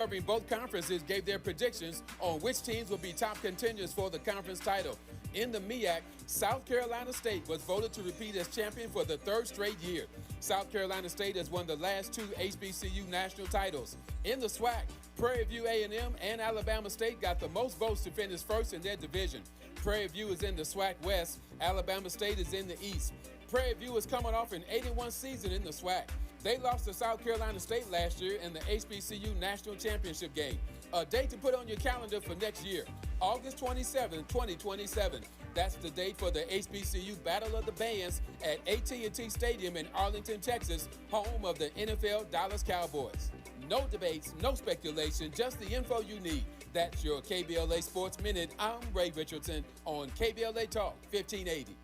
Covering both conferences gave their predictions on which teams will be top contenders for the conference title. In the MEAC, South Carolina State was voted to repeat as champion for the third straight year. South Carolina State has won the last two HBCU national titles. In the SWAC, Prairie View A&M and Alabama State got the most votes to finish first in their division. Prairie View is in the SWAC West, Alabama State is in the East. Prairie View is coming off an 8-1 season in the SWAC. They lost to South Carolina State last year in the HBCU National Championship game. A date to put on your calendar for next year, August 27, 2027. That's the date for the HBCU Battle of the Bands at AT&T Stadium in Arlington, Texas, home of the NFL Dallas Cowboys. No debates, no speculation, just the info you need. That's your KBLA Sports Minute. I'm Ray Richardson on KBLA Talk 1580.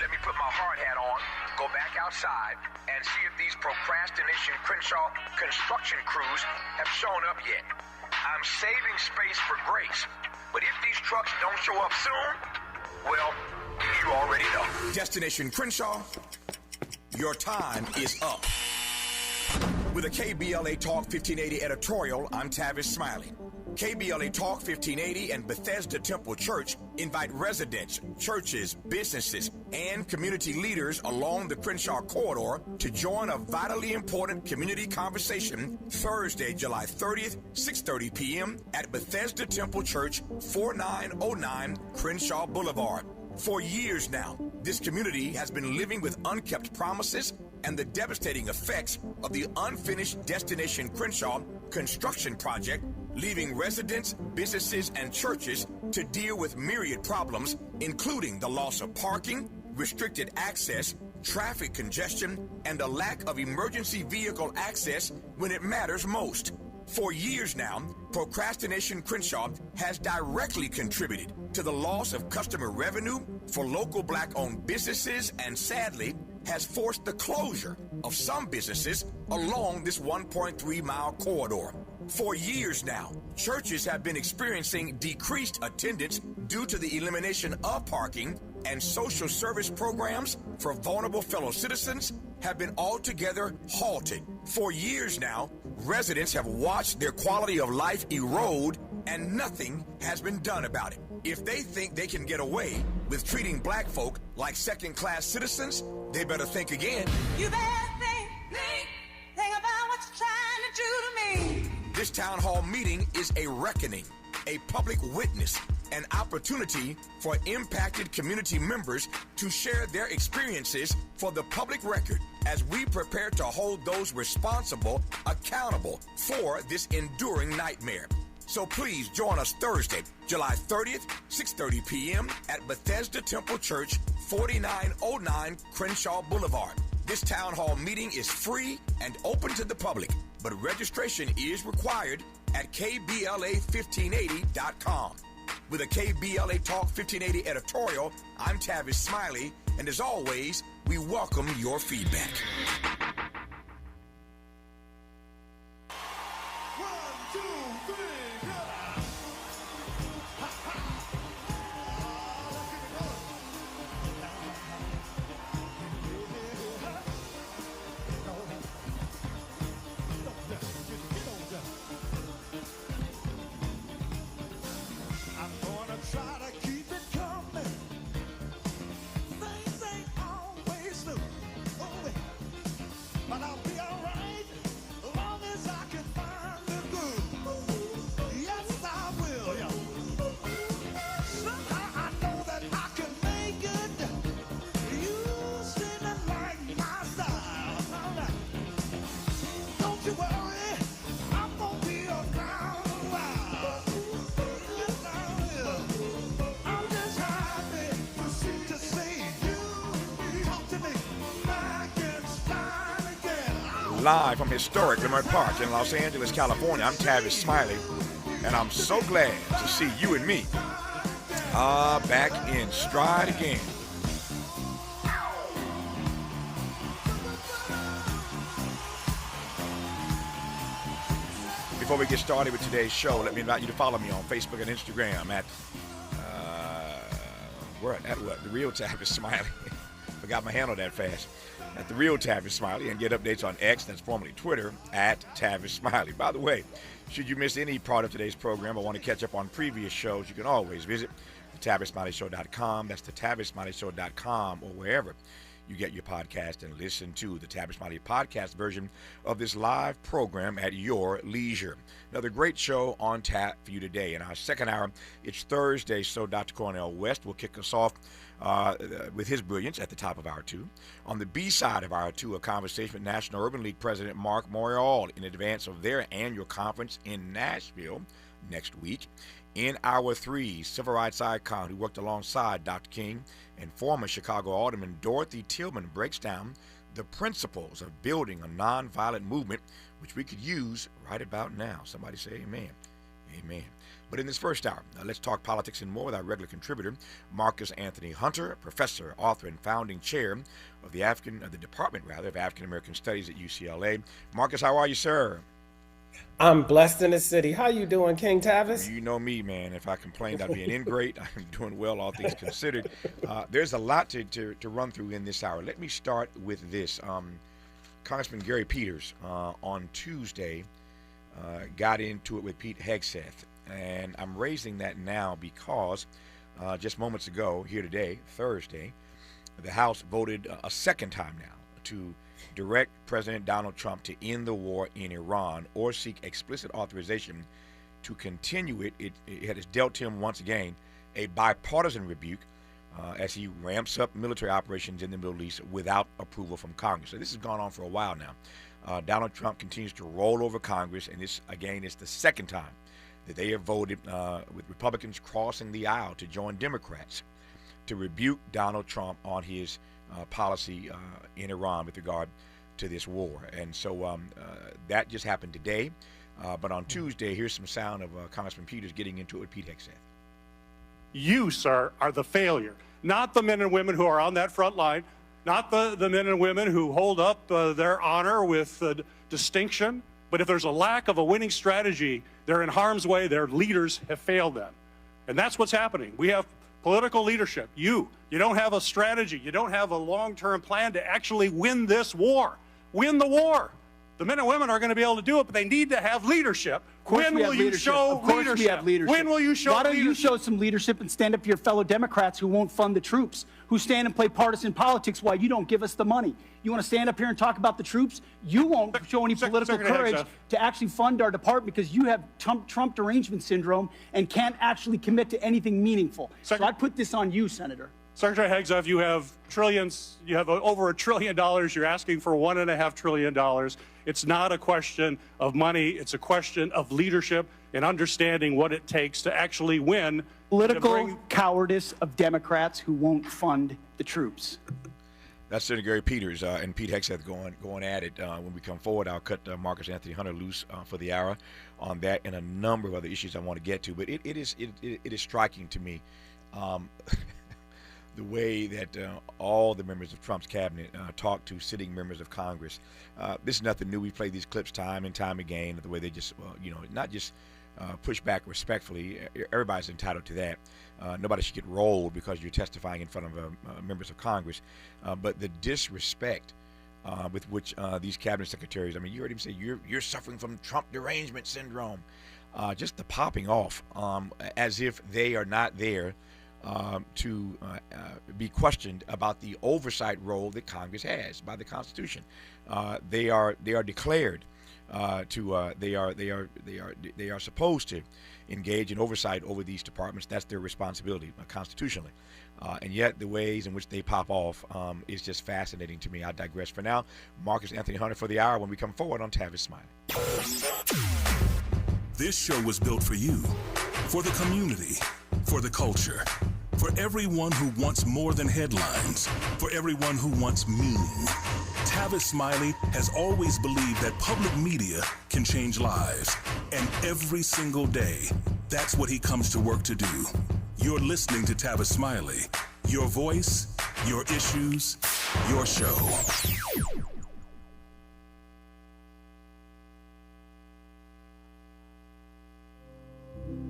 Let me put my hard hat on, go back outside, and see if these procrastination Crenshaw construction crews have shown up yet. I'm saving space for grace, but if these trucks don't show up soon, well, you already know. Destination Crenshaw, your time is up. With a KBLA Talk 1580 editorial, I'm Tavis Smiley. KBLA Talk 1580 and Bethesda Temple Church invite residents, churches, businesses, and community leaders along the Crenshaw corridor to join a vitally important community conversation Thursday, July 30th, 6:30 p.m. at Bethesda Temple Church, 4909 Crenshaw Boulevard. For years now, this community has been living with unkept promises and the devastating effects of the unfinished Destination Crenshaw construction project, leaving residents, businesses, and churches to deal with myriad problems, including the loss of parking, restricted access, traffic congestion, and a lack of emergency vehicle access when it matters most. For years now, Procrastination Crenshaw has directly contributed to the loss of customer revenue for local black-owned businesses and, sadly, has forced the closure of some businesses along this 1.3-mile corridor. For years now, churches have been experiencing decreased attendance due to the elimination of parking, and social service programs for vulnerable fellow citizens have been altogether halted. For years now, residents have watched their quality of life erode, and nothing has been done about it. If they think they can get away with treating black folk like second-class citizens, they better think again. You better think about what you're trying to do to me. This town hall meeting is a reckoning, a public witness, an opportunity for impacted community members to share their experiences for the public record as we prepare to hold those responsible accountable for this enduring nightmare. So please join us Thursday, July 30th, 6:30 p.m. at Bethesda Temple Church, 4909 Crenshaw Boulevard. This town hall meeting is free and open to the public, but registration is required at KBLA1580.com. With a KBLA Talk 1580 editorial, I'm Tavis Smiley, and as always, we welcome your feedback. Live from historic Leimert Park in Los Angeles, California, I'm Tavis Smiley, and I'm so glad to see you and me back in stride again. Before we get started with today's show, let me invite you to follow me on Facebook and Instagram at the real Tavis Smiley. Forgot my handle that fast. at the real Tavis Smiley, and get updates on X, that's formerly Twitter, at Tavis Smiley. By the way, should you miss any part of today's program or want to catch up on previous shows, you can always visit TavisSmileyShow.com. That's the TavisSmileyShow.com, or wherever you get your podcast, and listen to the Tavis Smiley podcast version of this live program at your leisure. Another great show on tap for you today. In our second hour, it's Thursday, so Dr. Cornel West will kick us off with his brilliance at the top of hour two. On the B side of hour two, a conversation with National Urban League President Marc Morial in advance of their annual conference in Nashville next week. In hour three, civil rights icon who worked alongside Dr. King and former Chicago Alderman Dorothy Tillman breaks down the principles of building a nonviolent movement, which we could use right about now. Somebody say amen. Amen. But in this first hour, let's talk politics and more with our regular contributor, Marcus Anthony Hunter, professor, author, and founding chair of the Department of African American Studies at UCLA. Marcus, how are you, sir? I'm blessed in the city. How you doing, King Tavis? You know me, man. If I complained, I'd be an ingrate. I'm doing well, all things considered. There's a lot to run through in this hour. Let me start with this. Congressman Gary Peters on Tuesday got into it with Pete Hegseth. And I'm raising that now because just moments ago, here today, Thursday, the House voted a second time now to direct President Donald Trump to end the war in Iran or seek explicit authorization to continue it. It has dealt him once again a bipartisan rebuke as he ramps up military operations in the Middle East without approval from Congress. So this has gone on for a while now. Donald Trump continues to roll over Congress, and this, again, is the second time that they have voted with Republicans crossing the aisle to join Democrats to rebuke Donald Trump on his policy in Iran with regard to this war. And so that just happened today. But on Tuesday, here's some sound of Congressman Peters getting into it with Pete Hegseth. You, sir, are the failure, not the men and women who are on that front line, not the men and women who hold up their honor with distinction. But if there's a lack of a winning strategy, they're in harm's way. Their leaders have failed them. And that's what's happening. We have political leadership. You don't have a strategy. You don't have a long-term plan to actually win this war. Win the war. The men and women are going to be able to do it, but they need to have leadership. When will you show leadership? When will you show leadership? Why don't you show some leadership and stand up to your fellow Democrats who won't fund the troops, who stand and play partisan politics while you don't give us the money? You want to stand up here and talk about the troops? You won't show any political courage to actually fund our department because you have Trump derangement syndrome and can't actually commit to anything meaningful. So I put this on you, Senator. Secretary Hegseth, you have trillions, you have over $1 trillion, you're asking for $1.5 trillion. It's not a question of money, it's a question of leadership and understanding what it takes to actually win. Political cowardice of Democrats who won't fund the troops. That's Senator Gary Peters and Pete Hegseth going at it. When we come forward, I'll cut Marcus Anthony Hunter loose for the hour on that and a number of other issues I want to get to. But it is striking to me the way that all the members of Trump's cabinet talk to sitting members of Congress. This is nothing new. We play these clips time and time again. The way they just, not just push back respectfully. Everybody's entitled to that. Nobody should get rolled because you're testifying in front of members of Congress. But the disrespect with which these cabinet secretaries, I mean, you heard him say, you're suffering from Trump derangement syndrome. Just the popping off as if they are not there to be questioned about the oversight role that Congress has by the Constitution. They are declared they are supposed to engage in oversight over these departments. That's their responsibility constitutionally. And yet the ways in which they pop off is just fascinating to me. I digress for now. Marcus Anthony Hunter for the hour when we come forward on Tavis Smiley. This show was built for you, for the community, for the culture, for everyone who wants more than headlines, for everyone who wants meaning. Tavis Smiley has always believed that public media can change lives. And every single day, that's what he comes to work to do. You're listening to Tavis Smiley. Your voice, your issues, your show.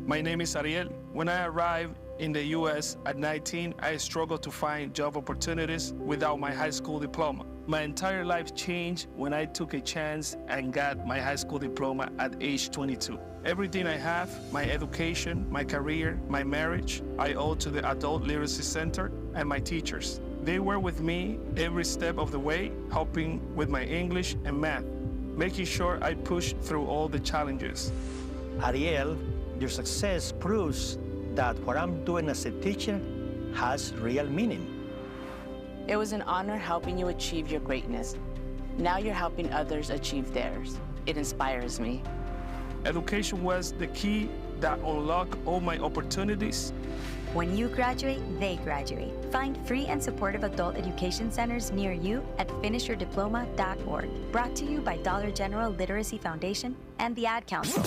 My name is Ariel. When I arrived in the U.S. at 19, I struggled to find job opportunities without my high school diploma. My entire life changed when I took a chance and got my high school diploma at age 22. Everything I have, my education, my career, my marriage, I owe to the Adult Literacy Center and my teachers. They were with me every step of the way, helping with my English and math, making sure I pushed through all the challenges. Ariel, your success proves that what I'm doing as a teacher has real meaning. It was an honor helping you achieve your greatness. Now you're helping others achieve theirs. It inspires me. Education was the key that unlocked all my opportunities. When you graduate, they graduate. Find free and supportive adult education centers near you at finishyourdiploma.org. Brought to you by Dollar General Literacy Foundation and the Ad Council.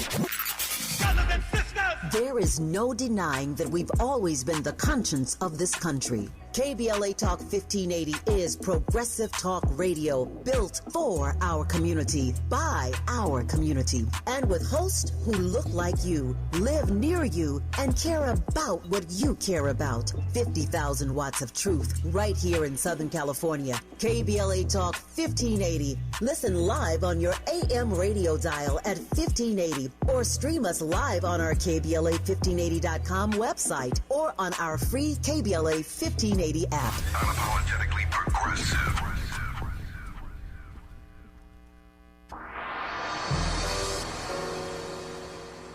There is no denying that we've always been the conscience of this country. KBLA Talk 1580 is progressive talk radio built for our community, by our community, and with hosts who look like you, live near you, and care about what you care about. 50,000 watts of truth right here in Southern California. KBLA Talk 1580. Listen live on your AM radio dial at 1580 or stream us live on our KBLA1580.com website or on our free KBLA 1580 app. Unapologetically progressive.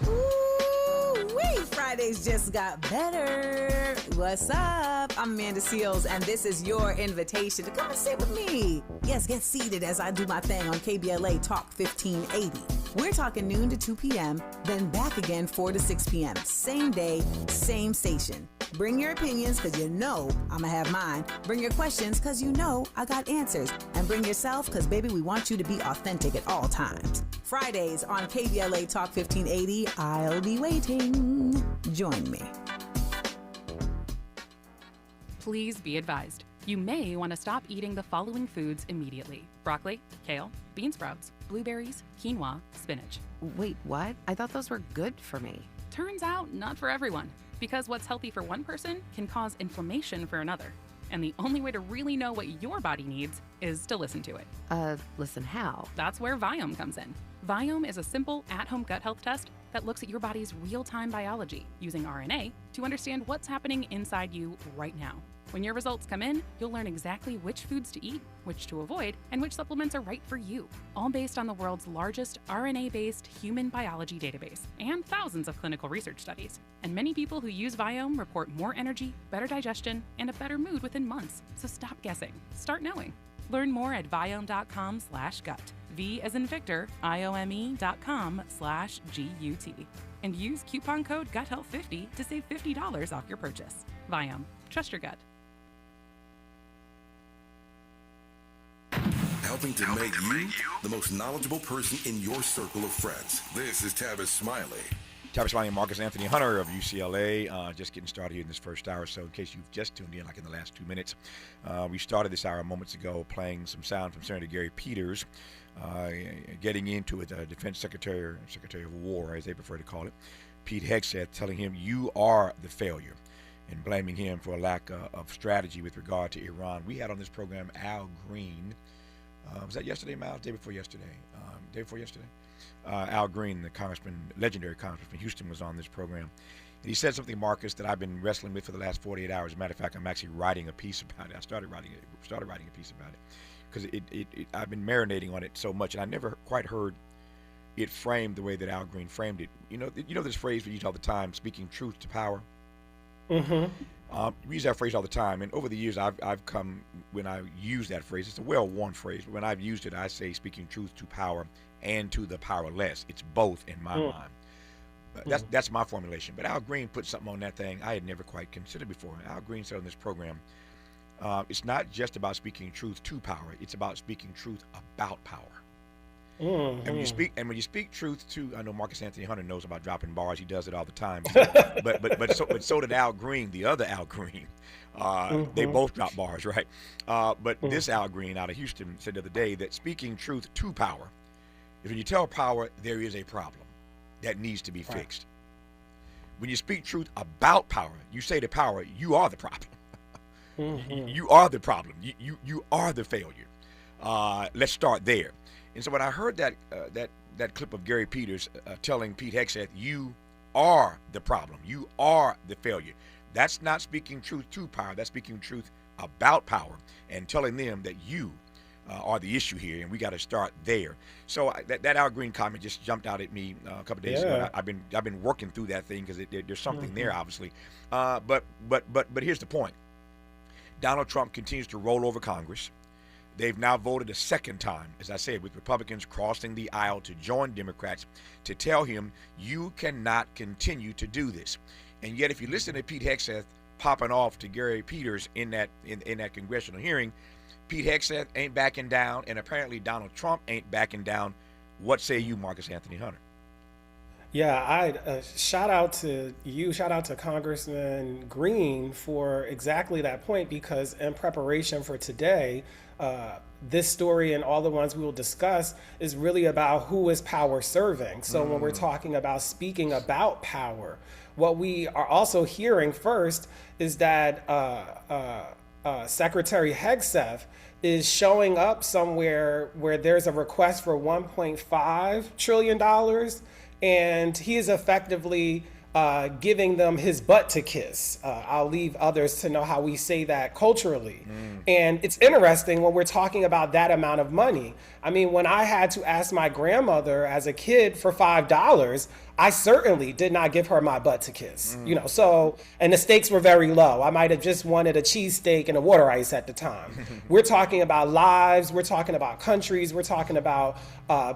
Ooh-wee, Fridays just got better. What's up? I'm Amanda Seals, and this is your invitation to come and sit with me. Yes, get seated as I do my thing on KBLA Talk 1580. We're talking noon to 2 p.m., then back again 4 to 6 p.m. Same day, same station. Bring your opinions, because you know I'm going to have mine. Bring your questions, because you know I got answers. And bring yourself, because, baby, we want you to be authentic at all times. Fridays on KBLA Talk 1580. I'll be waiting. Join me. Please be advised. You may want to stop eating the following foods immediately: broccoli, kale, bean sprouts, blueberries, quinoa, spinach. Wait, what? I thought those were good for me. Turns out, not for everyone. Because what's healthy for one person can cause inflammation for another. And the only way to really know what your body needs is to listen to it. Listen how? That's where Viome comes in. Viome is a simple, at-home gut health test that looks at your body's real-time biology using RNA to understand what's happening inside you right now. When your results come in, you'll learn exactly which foods to eat, which to avoid, and which supplements are right for you, all based on the world's largest RNA-based human biology database and thousands of clinical research studies. And many people who use Viome report more energy, better digestion, and a better mood within months. So stop guessing. Start knowing. Learn more at viome.com/gut. V as in Victor, IOME.com/GUT. And use coupon code GUTHEALTH50 to save $50 off your purchase. Viome. Trust your gut. Helping to make you the most knowledgeable person in your circle of friends. This is Tavis Smiley. Tavis Smiley and Marcus Anthony Hunter of UCLA. Just getting started here in this first hour. So in case you've just tuned in, like in the last 2 minutes, we started this hour moments ago playing some sound from Senator Gary Peters, getting into it, the Defense Secretary, or Secretary of War, as they prefer to call it, Pete Hegseth, telling him, you are the failure, and blaming him for a lack of strategy with regard to Iran. We had on this program Al Green. Was that yesterday, Miles? Day before yesterday. Al Green, the congressman, legendary congressman from Houston, was on this program. And he said something, Marcus, that I've been wrestling with for the last 48 hours. As a matter of fact, I'm actually writing a piece about it. I started writing a piece about it because I've been marinating on it so much, and I never quite heard it framed the way that Al Green framed it. You know this phrase we use all the time, speaking truth to power? Mm-hmm. We use that phrase all the time, and over the years I've come, when I use that phrase, it's a well-worn phrase, but when I've used it, I say speaking truth to power and to the powerless. It's both in my mind. That's my formulation. But Al Green put something on that thing I had never quite considered before. Al Green said on this program, it's not just about speaking truth to power, it's about speaking truth about power. And when you speak truth to, I know Marcus Anthony Hunter knows about dropping bars. He does it all the time. but so did Al Green, the other Al Green. They both drop bars, right? But this Al Green out of Houston said the other day that speaking truth to power is when you tell power there is a problem that needs to be fixed. When you speak truth about power, you say to power, you are the problem. You are the problem. You are the failure. Let's start there. And so when I heard that clip of Gary Peters telling Pete Hegseth, you are the problem, you are the failure, that's not speaking truth to power. That's speaking truth about power and telling them that you are the issue here, and we got to start there. So that Al Green comment just jumped out at me a couple days ago. I've been working through that thing because there's something there, obviously. But here's the point: Donald Trump continues to roll over Congress. They've now voted a second time, as I said, with Republicans crossing the aisle to join Democrats to tell him you cannot continue to do this. And yet, if you listen to Pete Hegseth popping off to Gary Peters in that congressional hearing, Pete Hegseth ain't backing down, and apparently Donald Trump ain't backing down. What say you, Marcus Anthony Hunter? Yeah, shout out to you, shout out to Congressman Green for exactly that point, because in preparation for today, this story and all the ones we will discuss is really about who is power serving. So when we're talking about speaking about power, what we are also hearing first is that Secretary Hegseth is showing up somewhere where there's a request for $1.5 trillion, and he is effectively giving them his butt to kiss. I'll leave others to know how we say that culturally. And it's interesting when we're talking about that amount of money. I mean, when I had to ask my grandmother as a kid for $5, I certainly did not give her my butt to kiss, you know, so, and the stakes were very low. I might have just wanted a cheesesteak and a water ice at the time. We're talking about lives, we're talking about countries, we're talking about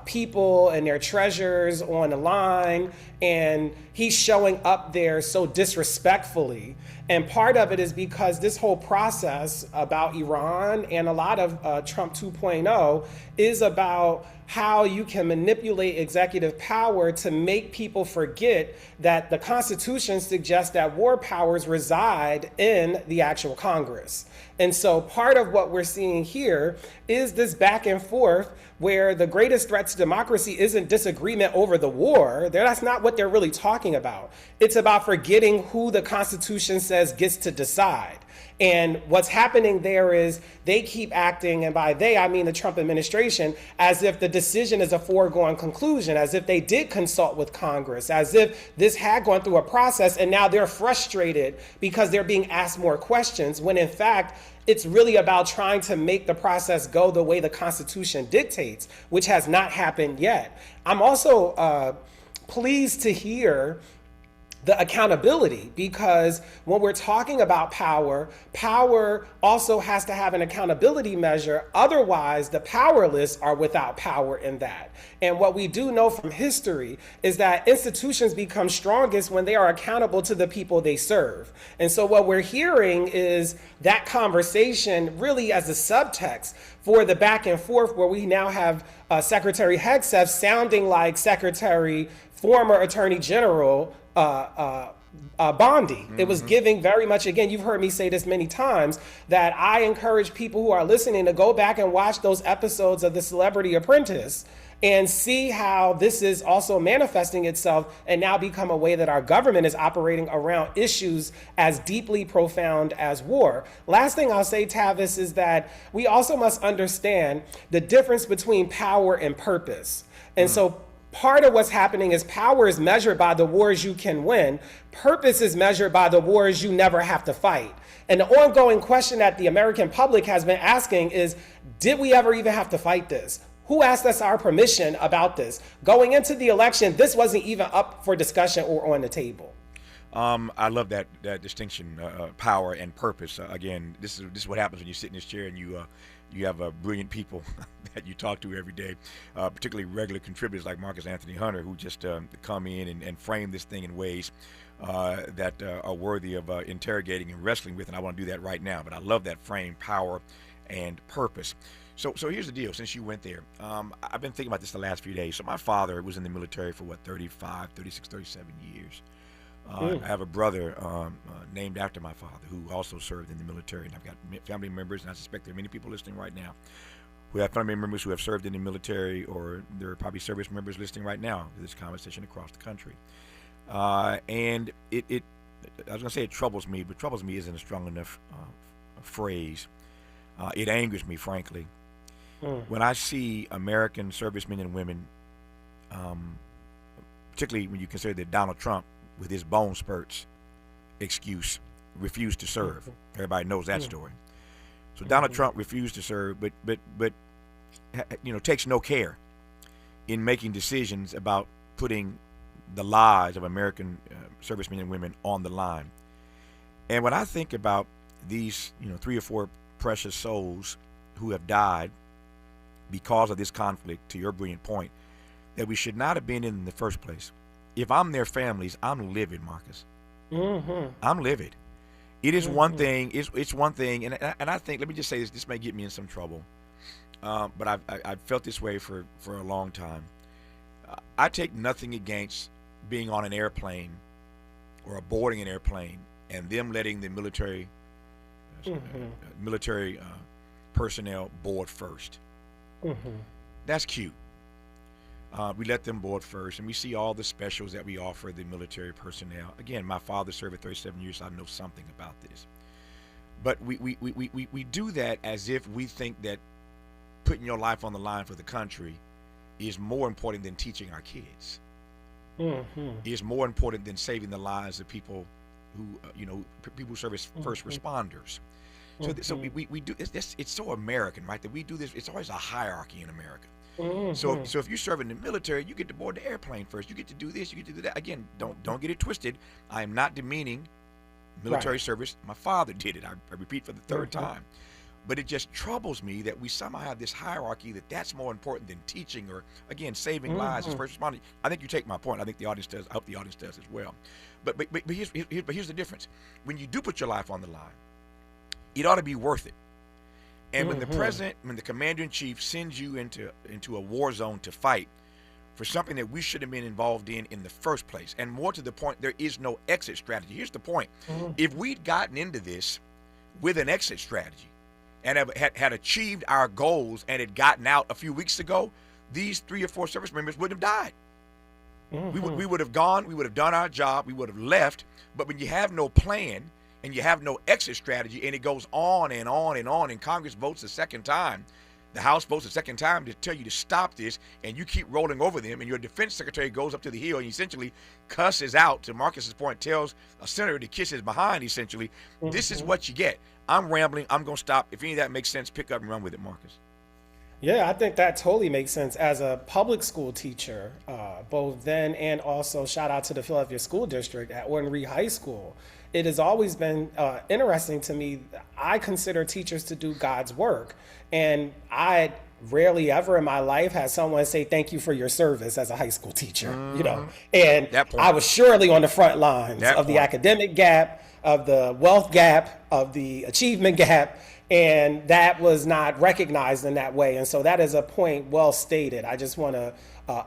people and their treasures on the line, and he's showing up there so disrespectfully. And part of it is because this whole process about Iran and a lot of Trump 2.0 is about how you can manipulate executive power to make people forget that the Constitution suggests that war powers reside in the actual Congress. And so part of what we're seeing here is this back and forth where the greatest threat to democracy isn't disagreement over the war. That's not what they're really talking about. It's about forgetting who the Constitution says gets to decide. And what's happening there is they keep acting, and by they, I mean the Trump administration, as if the decision is a foregone conclusion, as if they did consult with Congress, as if this had gone through a process, and now they're frustrated because they're being asked more questions, when in fact, it's really about trying to make the process go the way the Constitution dictates, which has not happened yet. I'm also pleased to hear the accountability, because when we're talking about power, power also has to have an accountability measure. Otherwise, the powerless are without power in that. And what we do know from history is that institutions become strongest when they are accountable to the people they serve. And so what we're hearing is that conversation really as a subtext for the back and forth, where we now have Secretary Hegseth sounding like former Attorney General Bondi. It was giving very much, again, you've heard me say this many times, that I encourage people who are listening to go back and watch those episodes of The Celebrity Apprentice and see how this is also manifesting itself and now become a way that our government is operating around issues as deeply profound as war. Last thing I'll say, Tavis, is that we also must understand the difference between power and purpose. And so part of what's happening is power is measured by the wars you can win. Purpose is measured by the wars you never have to fight. And the ongoing question that the American public has been asking is, did we ever even have to fight this? Who asked us our permission about this? Going into the election, this wasn't even up for discussion or on the table. I love that distinction, power and purpose. Again, this is what happens when you sit in this chair and you have brilliant people that you talk to every day, particularly regular contributors like Marcus Anthony Hunter, who just come in and frame this thing in ways that are worthy of interrogating and wrestling with, and I want to do that right now. But I love that frame, power and purpose. So here's the deal. Since you went there, I've been thinking about this the last few days. So my father was in the military for 35, 36, 37 years. I have a brother named after my father who also served in the military, and I've got family members, and I suspect there are many people listening right now who have family members who have served in the military, or there are probably service members listening right now to this conversation across the country. And I was going to say it troubles me, but troubles me isn't a strong enough phrase. It angers me, frankly, when I see American servicemen and women, particularly when you consider that Donald Trump, with his bone spurts excuse, refused to serve. Everybody knows that story. So Donald Trump refused to serve, but takes no care in making decisions about putting the lives of American servicemen and women on the line. And when I think about these, 3 or 4 precious souls who have died because of this conflict, to your brilliant point, that we should not have been in the first place. If I'm their families, I'm livid, Marcus. I'm livid. It is one thing. It's one thing, and I think, let me just say this. This may get me in some trouble, but I've felt this way for a long time. I take nothing against being on an airplane or boarding an airplane and them letting the military personnel board first. That's cute. We let them board first, and we see all the specials that we offer the military personnel. Again, my father served for 37 years, so I know something about this. But we do that as if we think that putting your life on the line for the country is more important than teaching our kids. Is more important than saving the lives of people who, people who serve as first responders. So we do this. It's so American, right? That we do this. It's always a hierarchy in America. So if you serve in the military, you get to board the airplane first. You get to do this. You get to do that. Again, don't get it twisted. I am not demeaning military service. My father did it. I repeat for the third time. But it just troubles me that we somehow have this hierarchy that's more important than teaching or, again, saving lives as first responders. I think you take my point. I think the audience does. I hope the audience does as well. But here's the difference. When you do put your life on the line, it ought to be worth it. And when the commander-in-chief sends you into a war zone to fight for something that we should have been involved in the first place, and more to the point, there is no exit strategy. Here's the point. If we'd gotten into this with an exit strategy and had achieved our goals and had gotten out a few weeks ago, these 3 or 4 service members wouldn't have died. We would have gone, we would have done our job, we would have left. But when you have no plan and you have no exit strategy, and it goes on and on and on, and Congress votes a second time, the House votes a second time to tell you to stop this, and you keep rolling over them, and your defense secretary goes up to the hill and essentially cusses out, to Marcus's point, tells a senator to kiss his behind, essentially. This is what you get. I'm rambling. I'm going to stop. If any of that makes sense, pick up and run with it, Marcus. Yeah, I think that totally makes sense. As a public school teacher, both then and also shout out to the Philadelphia School District at Orton Reed High School, it has always been interesting to me. I consider teachers to do God's work. And I rarely ever in my life had someone say, thank you for your service as a high school teacher, And I was surely on the front lines of the academic gap, of the wealth gap, of the achievement gap. And that was not recognized in that way. And so that is a point well stated. I just want to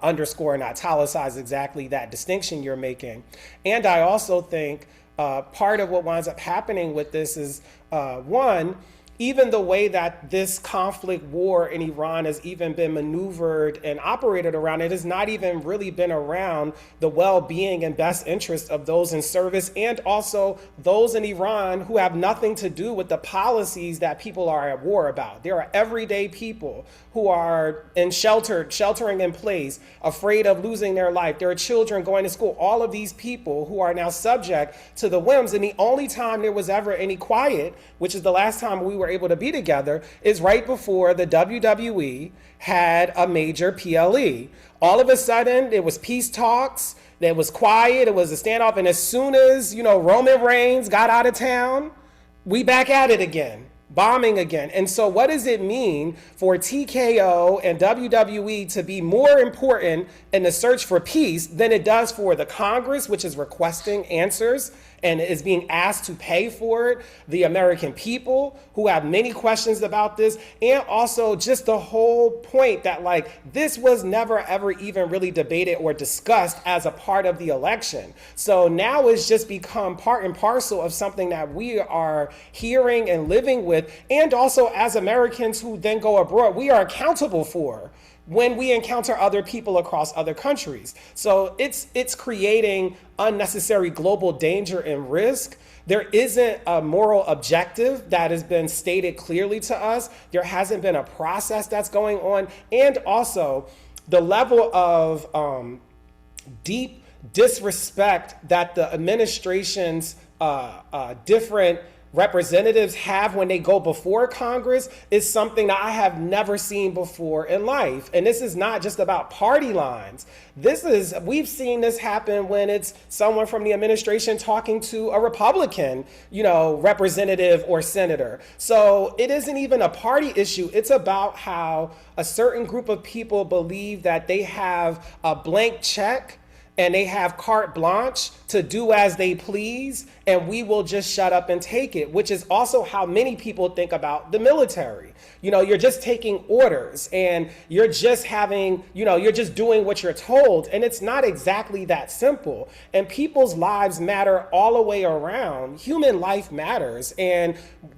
underscore and italicize exactly that distinction you're making. And I also think part of what winds up happening with this is, one, even the way that this conflict war in Iran has even been maneuvered and operated around, it has not even really been around the well-being and best interest of those in service, and also those in Iran who have nothing to do with the policies that people are at war about. There are everyday people who are sheltering in place, afraid of losing their life. There are children going to school. All of these people who are now subject to the whims. And the only time there was ever any quiet, which is the last time we were able to be together, is right before the WWE had a major PLE. All of a sudden, there was peace talks. There was quiet. It was a standoff. And as soon as, Roman Reigns got out of town, we back at it again. Bombing again. And so what does it mean for TKO and WWE to be more important in the search for peace than it does for the Congress, which is requesting answers and is being asked to pay for it, the American people who have many questions about this, and also just the whole point that this was never ever even really debated or discussed as a part of the election. So now it's just become part and parcel of something that we are hearing and living with, and also as Americans who then go abroad, we are accountable for. when we encounter other people across other countries. So it's creating unnecessary global danger and risk. There isn't a moral objective that has been stated clearly to us. There hasn't been a process that's going on. And also the level of deep disrespect that the administration's different representatives have when they go before Congress is something that I have never seen before in life. And this is not just about party lines. We've seen this happen when it's someone from the administration talking to a Republican, representative or senator. So it isn't even a party issue. It's about how a certain group of people believe that they have a blank check and they have carte blanche to do as they please, and we will just shut up and take it, which is also how many people think about the military. You're just taking orders and you're just you're just doing what you're told, and it's not exactly that simple. And people's lives matter all the way around. Human life matters. And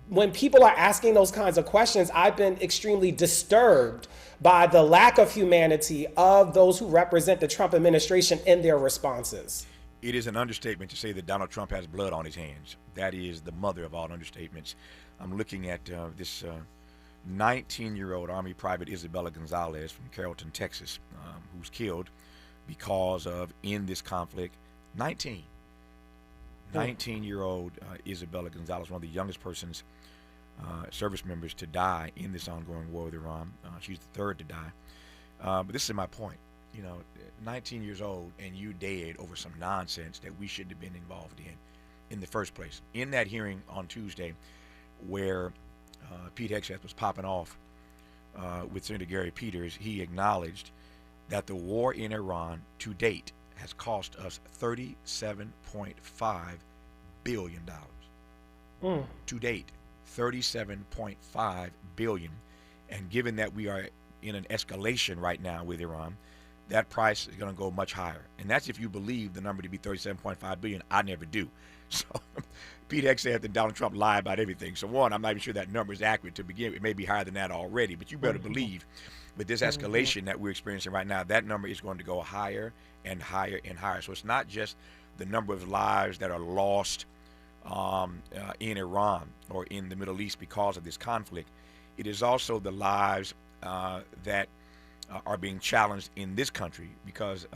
when people are asking those kinds of questions, I've been extremely disturbed by the lack of humanity of those who represent the Trump administration in their responses. It is an understatement to say that Donald Trump has blood on his hands. That is the mother of all understatements. I'm looking at this 19-year-old Army Private Isabella Gonzalez from Carrollton, Texas, who's killed because of, in this conflict, 19-year-old Isabella Gonzalez, one of the youngest persons, service members to die in this ongoing war with Iran. She's the third to die. But this is my point. 19 years old and you dead over some nonsense that we shouldn't have been involved in the first place. In that hearing on Tuesday where Pete Hegseth was popping off with Senator Gary Peters, he acknowledged that the war in Iran to date has cost us $37.5 billion. To date. $37.5 billion, and given that we are in an escalation right now with Iran, that price is going to go much higher. And that's if you believe the number to be $37.5 billion. I never do. So Pete Hegseth and Donald Trump lie about everything. So one, I'm not even sure that number is accurate to begin with. It may be higher than that already, but you better believe with this escalation that we're experiencing right now, that number is going to go higher and higher and higher. So it's not just the number of lives that are lost in Iran or in the Middle East because of this conflict. It is also the lives that are being challenged in this country because,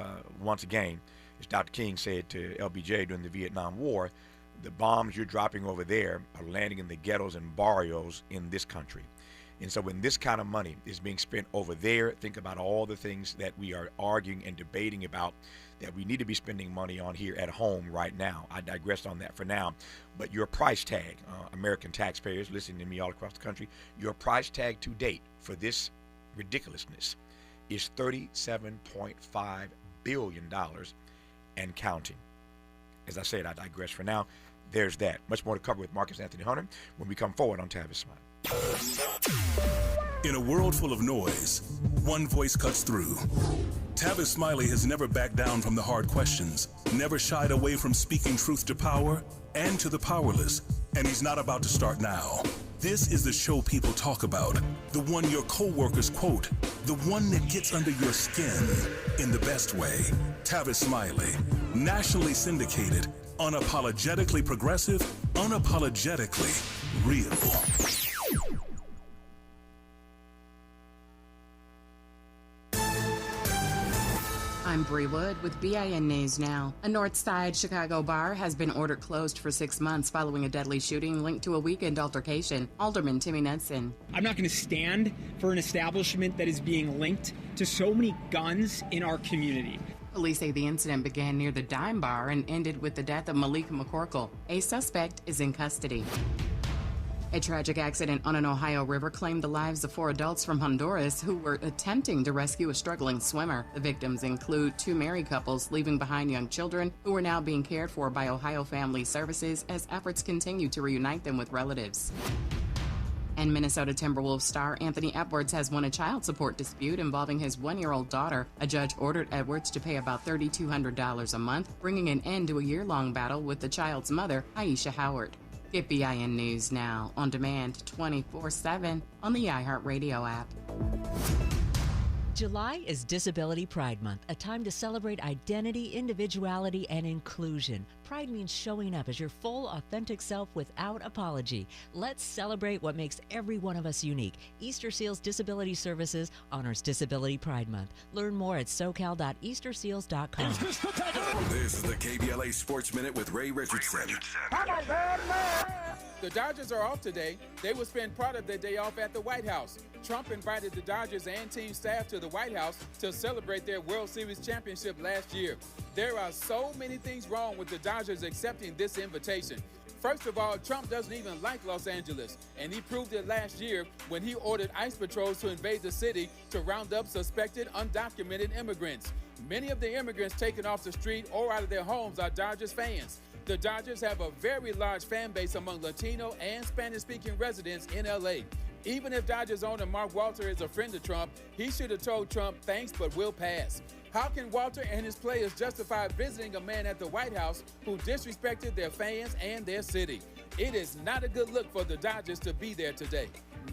once again, as Dr. King said to LBJ during the Vietnam War, the bombs you're dropping over there are landing in the ghettos and barrios in this country. And so when this kind of money is being spent over there, think about all the things that we are arguing and debating about that we need to be spending money on here at home right now. I digress on that for now. But your price tag, American taxpayers listening to me all across the country, your price tag to date for this ridiculousness is $37.5 billion and counting. As I said, I digress for now. There's that. Much more to cover with Marcus Anthony Hunter when we come forward on Tavis Smiley. In a world full of noise, one voice cuts through. Tavis Smiley has never backed down from the hard questions, never shied away from speaking truth to power and to the powerless, and he's not about to start now. This is the show people talk about, the one your co-workers quote, the one that gets under your skin in the best way. Tavis Smiley, nationally syndicated, unapologetically progressive, unapologetically real. I'm Bree Wood with BIN News Now. A North Side Chicago bar has been ordered closed for 6 months following a deadly shooting linked to a weekend altercation. Alderman Timmy Knudsen. I'm not going to stand for an establishment that is being linked to so many guns in our community. Police say the incident began near the Dime Bar and ended with the death of Malik McCorkle. A suspect is in custody. A tragic accident on an Ohio river claimed the lives of 4 adults from Honduras who were attempting to rescue a struggling swimmer. The victims include 2 married couples leaving behind young children who are now being cared for by Ohio Family Services as efforts continue to reunite them with relatives. And Minnesota Timberwolves star Anthony Edwards has won a child support dispute involving his 1-year-old daughter. A judge ordered Edwards to pay about $3,200 a month, bringing an end to a year-long battle with the child's mother, Aisha Howard. Get BIN News Now on demand 24/7 on the iHeartRadio app. July is Disability Pride Month, a time to celebrate identity, individuality, and inclusion. Pride means showing up as your full, authentic self without apology. Let's celebrate what makes every one of us unique. Easter Seals Disability Services honors Disability Pride Month. Learn more at socal.easterseals.com. This is the KBLA Sports Minute with Ray Richardson. The Dodgers are off today. They will spend part of their day off at the White House. Trump invited the Dodgers and team staff to the White House to celebrate their World Series championship last year. There are so many things wrong with the Dodgers accepting this invitation. First of all, Trump doesn't even like Los Angeles, and he proved it last year when he ordered ICE patrols to invade the city to round up suspected undocumented immigrants. Many of the immigrants taken off the street or out of their homes are Dodgers fans. The Dodgers have a very large fan base among Latino and Spanish-speaking residents in LA. Even if Dodgers owner Mark Walter is a friend of Trump, he should have told Trump thanks but will pass. How can Walter and his players justify visiting a man at the White House who disrespected their fans and their city? It is not a good look for the Dodgers to be there today.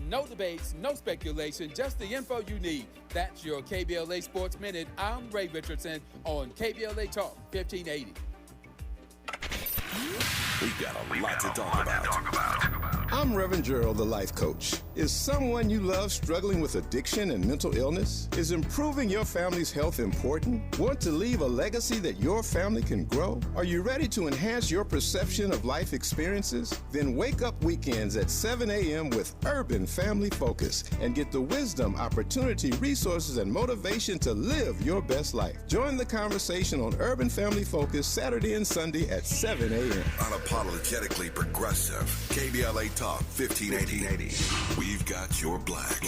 No debates, no speculation, just the info you need. That's your KBLA Sports Minute. I'm Ray Richardson on KBLA Talk 1580. We've got a lot to talk about. I'm Reverend Gerald, the life coach. Is someone you love struggling with addiction and mental illness? Is improving your family's health important? Want to leave a legacy that your family can grow? Are you ready to enhance your perception of life experiences? Then wake up weekends at 7 a.m. with Urban Family Focus and get the wisdom, opportunity, resources, and motivation to live your best life. Join the conversation on Urban Family Focus Saturday and Sunday at 7 a.m. Unapologetically progressive. KBLA Talk 1580. We've got your black.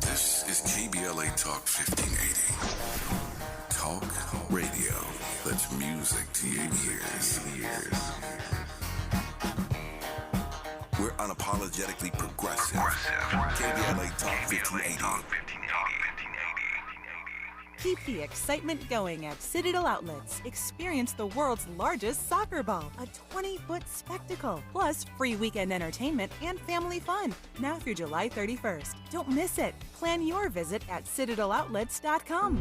This is KBLA Talk 1580. Talk radio. That's music to your ears. We're unapologetically progressive. KBLA Talk 1580. Keep the excitement going at Citadel Outlets. Experience the world's largest soccer ball, a 20-foot spectacle, plus free weekend entertainment and family fun, now through July 31st. Don't miss it. Plan your visit at citadeloutlets.com.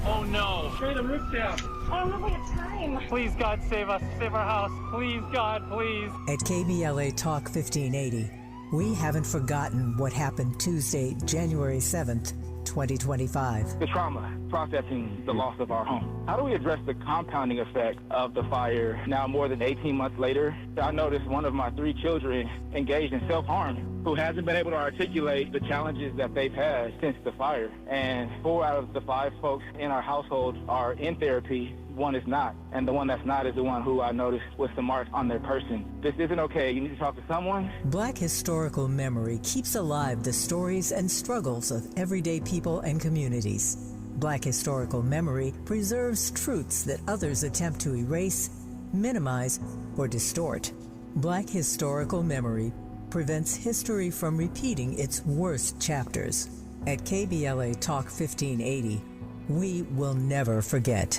Oh no. Tear the roof down. I don't know if time. Please, God, save us. Save our house. Please, God, please. At KBLA Talk 1580, we haven't forgotten what happened Tuesday, January 7th, 2025. The trauma, processing the loss of our home. How do we address the compounding effect of the fire now more than 18 months later? I noticed one of my 3 children engaged in self-harm who hasn't been able to articulate the challenges that they've had since the fire. And 4 out of the 5 folks in our household are in therapy. 1 is not. And the one that's not is the one who I noticed with the marks on their person. This isn't okay. You need to talk to someone. Black historical memory keeps alive the stories and struggles of everyday people and communities. Black historical memory preserves truths that others attempt to erase, minimize, or distort. Black historical memory prevents history from repeating its worst chapters. At KBLA Talk 1580, we will never forget.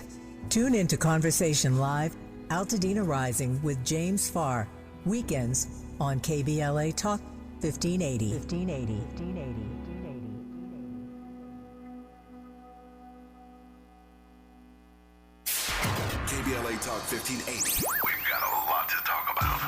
Tune in to Conversation Live, Altadena Rising with James Farr, weekends on KBLA Talk 1580. 1580. KBLA Talk 1580. We've got a lot to talk about.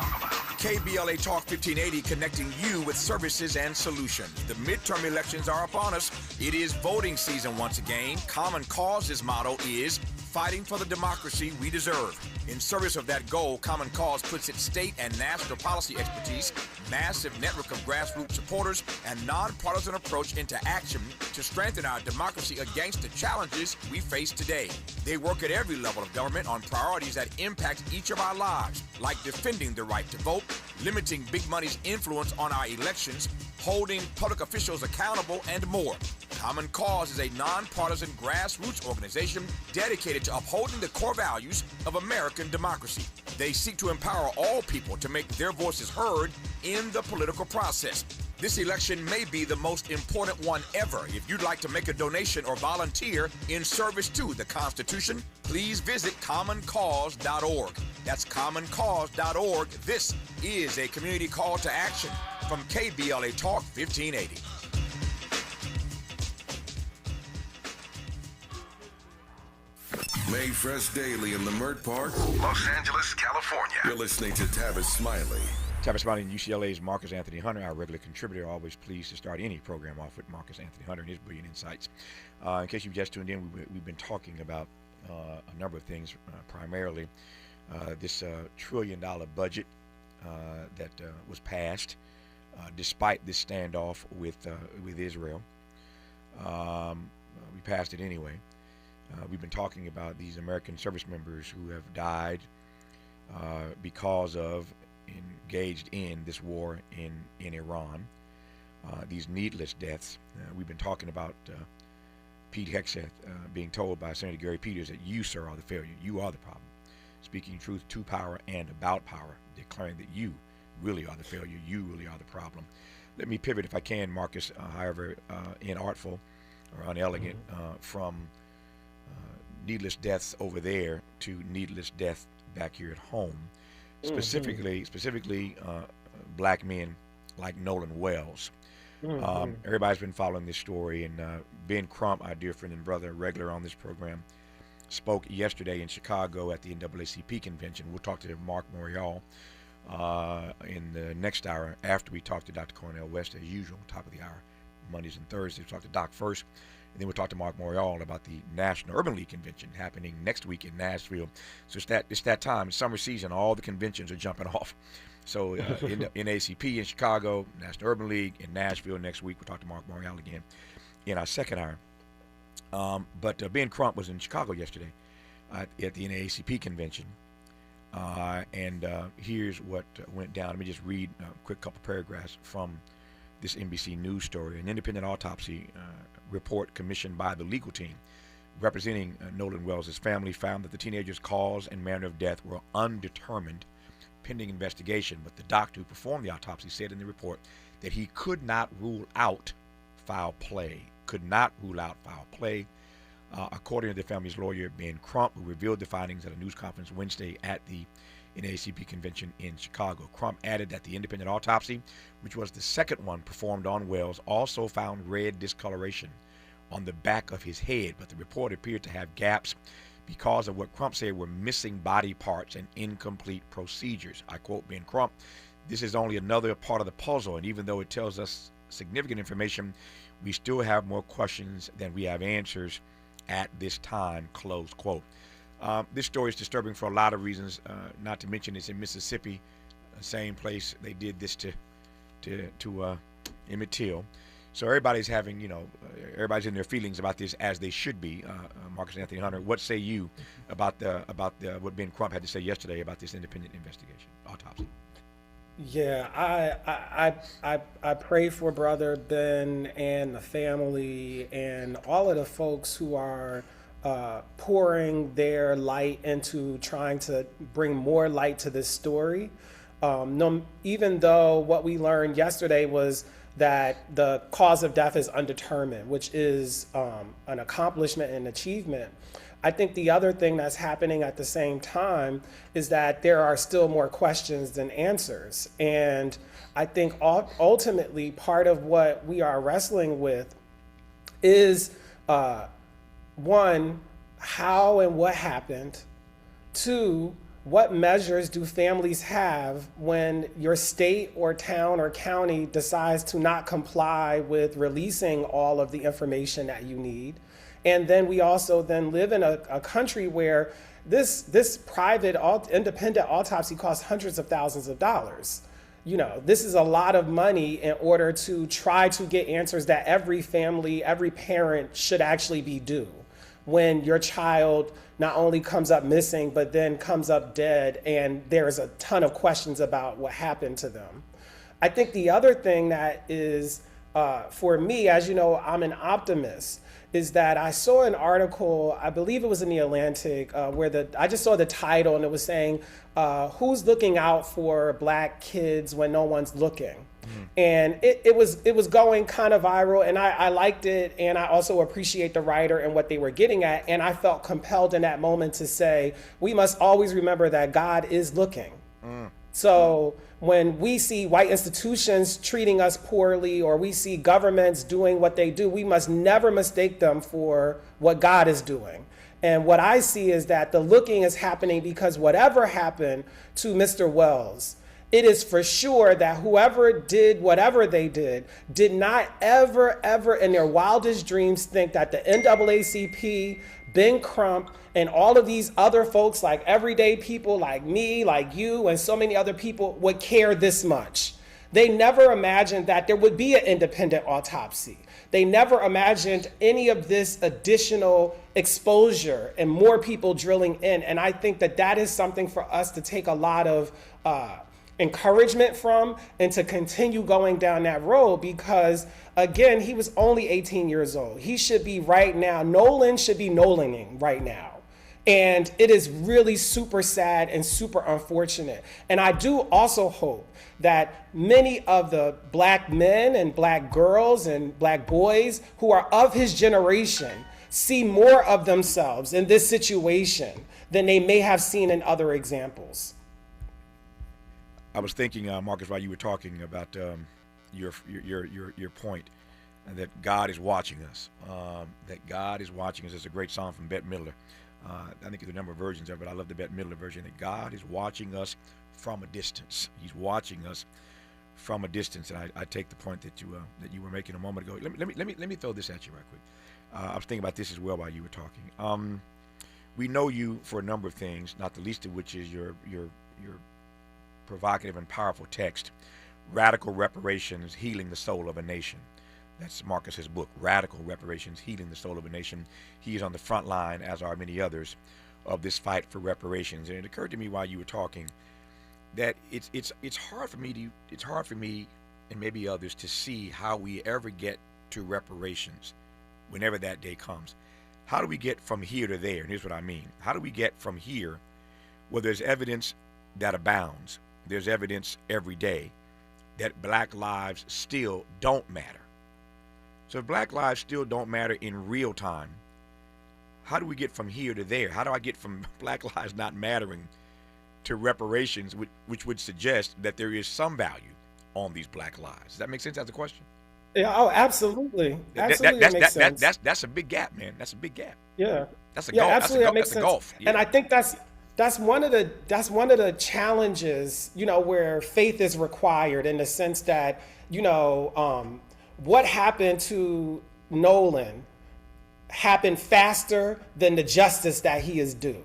KBLA Talk 1580, connecting you with services and solutions. The midterm elections are upon us. It is voting season once again. Common Cause's motto is fighting for the democracy we deserve. In service of that goal, Common Cause puts its state and national policy expertise, massive network of grassroots supporters, and nonpartisan approach into action to strengthen our democracy against the challenges we face today. They work at every level of government on priorities that impact each of our lives, like defending the right to vote, limiting big money's influence on our elections, holding public officials accountable, and more. Common Cause is a nonpartisan grassroots organization dedicated to upholding the core values of American democracy. They seek to empower all people to make their voices heard in the political process. This election may be the most important one ever. If you'd like to make a donation or volunteer in service to the Constitution, please visit commoncause.org. That's commoncause.org. This is a community call to action from KBLA Talk 1580. Made fresh daily in the Mert Park, Los Angeles, California. You're listening to Tavis Smiley. Tavis Smiley and UCLA's Marcus Anthony Hunter, our regular contributor, always pleased to start any program off with Marcus Anthony Hunter and his brilliant insights. In case you've just tuned in, we've been talking about a number of things, primarily this $1 trillion budget that was passed despite this standoff with Israel. We passed it anyway. We've been talking about these American service members who have died because of engaged in this war in Iran, these needless deaths. We've been talking about Pete Hegseth being told by Senator Gary Peters that you, sir, are the failure. You are the problem. Speaking truth to power and about power, declaring that you really are the failure. You really are the problem. Let me pivot, if I can, Marcus, however inartful or unelegant, from needless deaths over there to needless death back here at home. Specifically, black men like Nolan Wells. Everybody's been following this story, and Ben Crump, our dear friend and brother, regular on this program, spoke yesterday in Chicago at the NAACP convention. We'll talk to Marc Morial in the next hour after we talk to Dr. Cornel West, as usual, top of the hour, Mondays and Thursdays. We'll talk to Doc first, and then we'll talk to Marc Morial about the National Urban League Convention happening next week in Nashville. So it's that time, summer season, all the conventions are jumping off. So in NAACP in Chicago, National Urban League in Nashville next week. We'll talk to Marc Morial again in our second hour. But Ben Crump was in Chicago yesterday at the NAACP convention. And here's what went down. Let me just read a quick couple paragraphs from this NBC News story. An independent autopsy report commissioned by the legal team representing Nolan Wells' family found that the teenager's cause and manner of death were undetermined pending investigation. But the doctor who performed the autopsy said in the report that he could not rule out foul play. According to the family's lawyer, Ben Crump, who revealed the findings at a news conference Wednesday at the NAACP convention in Chicago. Crump added that the independent autopsy, which was the second one performed on Wells, also found red discoloration on the back of his head, but the report appeared to have gaps because of what Crump said were missing body parts and incomplete procedures. I quote Ben Crump, "This is only another part of the puzzle, and even though it tells us significant information, we still have more questions than we have answers at this time," close quote. This story is disturbing for a lot of reasons, not to mention it's in Mississippi, the same place they did this to Emmett Till. So everybody's having, everybody's in their feelings about this, as they should be. Marcus Anthony Hunter, what say you about what Ben Crump had to say yesterday about this independent investigation, autopsy? Yeah, I pray for Brother Ben and the family and all of the folks who are pouring their light into trying to bring more light to this story. Even though what we learned yesterday was that the cause of death is undetermined, which is an accomplishment and achievement. I think the other thing that's happening at the same time is that there are still more questions than answers. And I think ultimately part of what we are wrestling with is one, how and what happened. Two, what measures do families have when your state or town or county decides to not comply with releasing all of the information that you need? And then we also then live in a country where this private independent autopsy costs hundreds of thousands of dollars. This is a lot of money in order to try to get answers that every family, every parent should actually be due when your child not only comes up missing, but then comes up dead, and there's a ton of questions about what happened to them. I think the other thing that is, for me, as you know, I'm an optimist, is that I saw an article, I believe it was in the Atlantic, where I just saw the title and it was saying, who's looking out for black kids when no one's looking? And it was going kind of viral, and I liked it, and I also appreciate the writer and what they were getting at, and I felt compelled in that moment to say, we must always remember that God is looking. So when we see white institutions treating us poorly, or we see governments doing what they do, we must never mistake them for what God is doing. And what I see is that the looking is happening because whatever happened to Mr. Wells, it is for sure that whoever did whatever they did not ever in their wildest dreams think that the NAACP, Ben Crump, and all of these other folks, like everyday people like me, like you, and so many other people would care this much. They never imagined that there would be an independent autopsy. They never imagined any of this additional exposure and more people drilling in. And I think that that is something for us to take a lot of encouragement from and to continue going down that road, because again, he was only 18 years old. He should be right now, Nolan should be Nolaning right now. And it is really super sad and super unfortunate. And I do also hope that many of the black men and black girls and black boys who are of his generation see more of themselves in this situation than they may have seen in other examples. I was thinking, Marcus, while you were talking about your point, that God is watching us. That God is watching us. It's a great song from Bette Midler. I think there's a number of versions of it. I love the Bette Midler version. That God is watching us from a distance. He's watching us from a distance. And I take the point that you were making a moment ago. Let me throw this at you right quick. I was thinking about this as well while you were talking. We know you for a number of things, not the least of which is your provocative and powerful text, Radical Reparations, Healing the Soul of a Nation. That's Marcus's book, Radical Reparations, Healing the Soul of a Nation. He is on the front line, as are many others, of this fight for reparations. And it occurred to me while you were talking that it's hard for me and maybe others to see how we ever get to reparations whenever that day comes. How do we get from here to there? And here's what I mean. How do we get from here where there's evidence that abounds? There's evidence every day that black lives still don't matter. So if black lives still don't matter in real time, how do we get from here to there? How do I get from black lives not mattering to reparations, which would suggest that there is some value on these black lives? Does that make sense as a question? Yeah, oh, absolutely. Absolutely makes sense. That's a big gap, man. That's a big gap. Yeah. That's a yeah, gulf. absolutely, that makes sense. Gulf. Yeah. And I think that's one of the challenges, where faith is required, in the sense that, what happened to Nolan happened faster than the justice that he is due.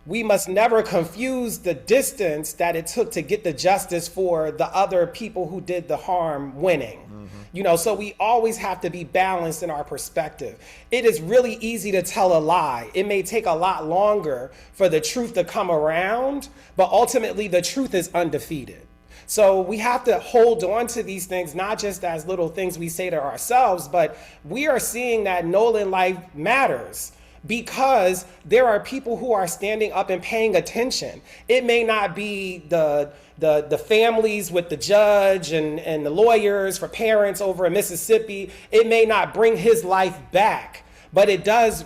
We must never confuse the distance that it took to get the justice for the other people who did the harm winning. So we always have to be balanced in our perspective. It is really easy to tell a lie. It may take a lot longer for the truth to come around, but ultimately the truth is undefeated. So we have to hold on to these things, not just as little things we say to ourselves, but we are seeing that Nolan life matters because there are people who are standing up and paying attention. It may not be the families with the judge and the lawyers for parents over in Mississippi. It may not bring his life back, but it does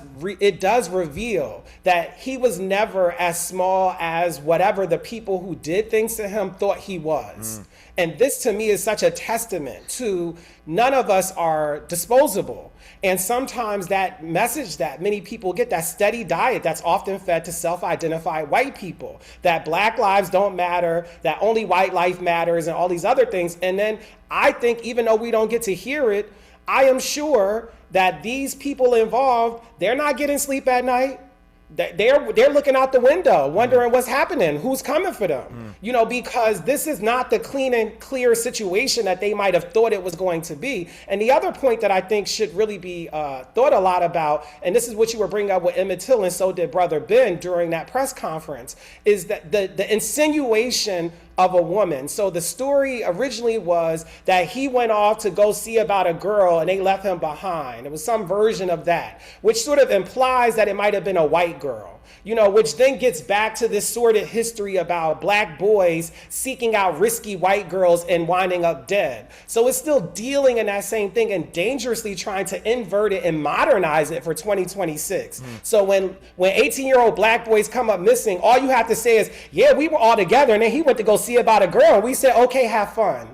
reveal that he was never as small as whatever the people who did things to him thought he was. And this to me is such a testament to none of us are disposable. And sometimes that message that many people get, that steady diet that's often fed to self-identified white people, that black lives don't matter, that only white life matters, and all these other things. And then I think even though we don't get to hear it, I am sure that these people involved, they're not getting sleep at night. They're looking out the window, wondering what's happening, who's coming for them, because this is not the clean and clear situation that they might have thought it was going to be. And the other point that I think should really be thought a lot about, and this is what you were bringing up with Emmett Till, and so did Brother Ben during that press conference, is that the insinuation of a woman. So the story originally was that he went off to go see about a girl and they left him behind. It was some version of that, which sort of implies that it might have been a white girl. which then gets back to this sordid history about black boys seeking out risky white girls and winding up dead. So it's still dealing in that same thing and dangerously trying to invert it and modernize it for 2026. So when 18-year-old black boys come up missing, all you have to say is, yeah, we were all together and then he went to go see about a girl and we said, okay, have fun.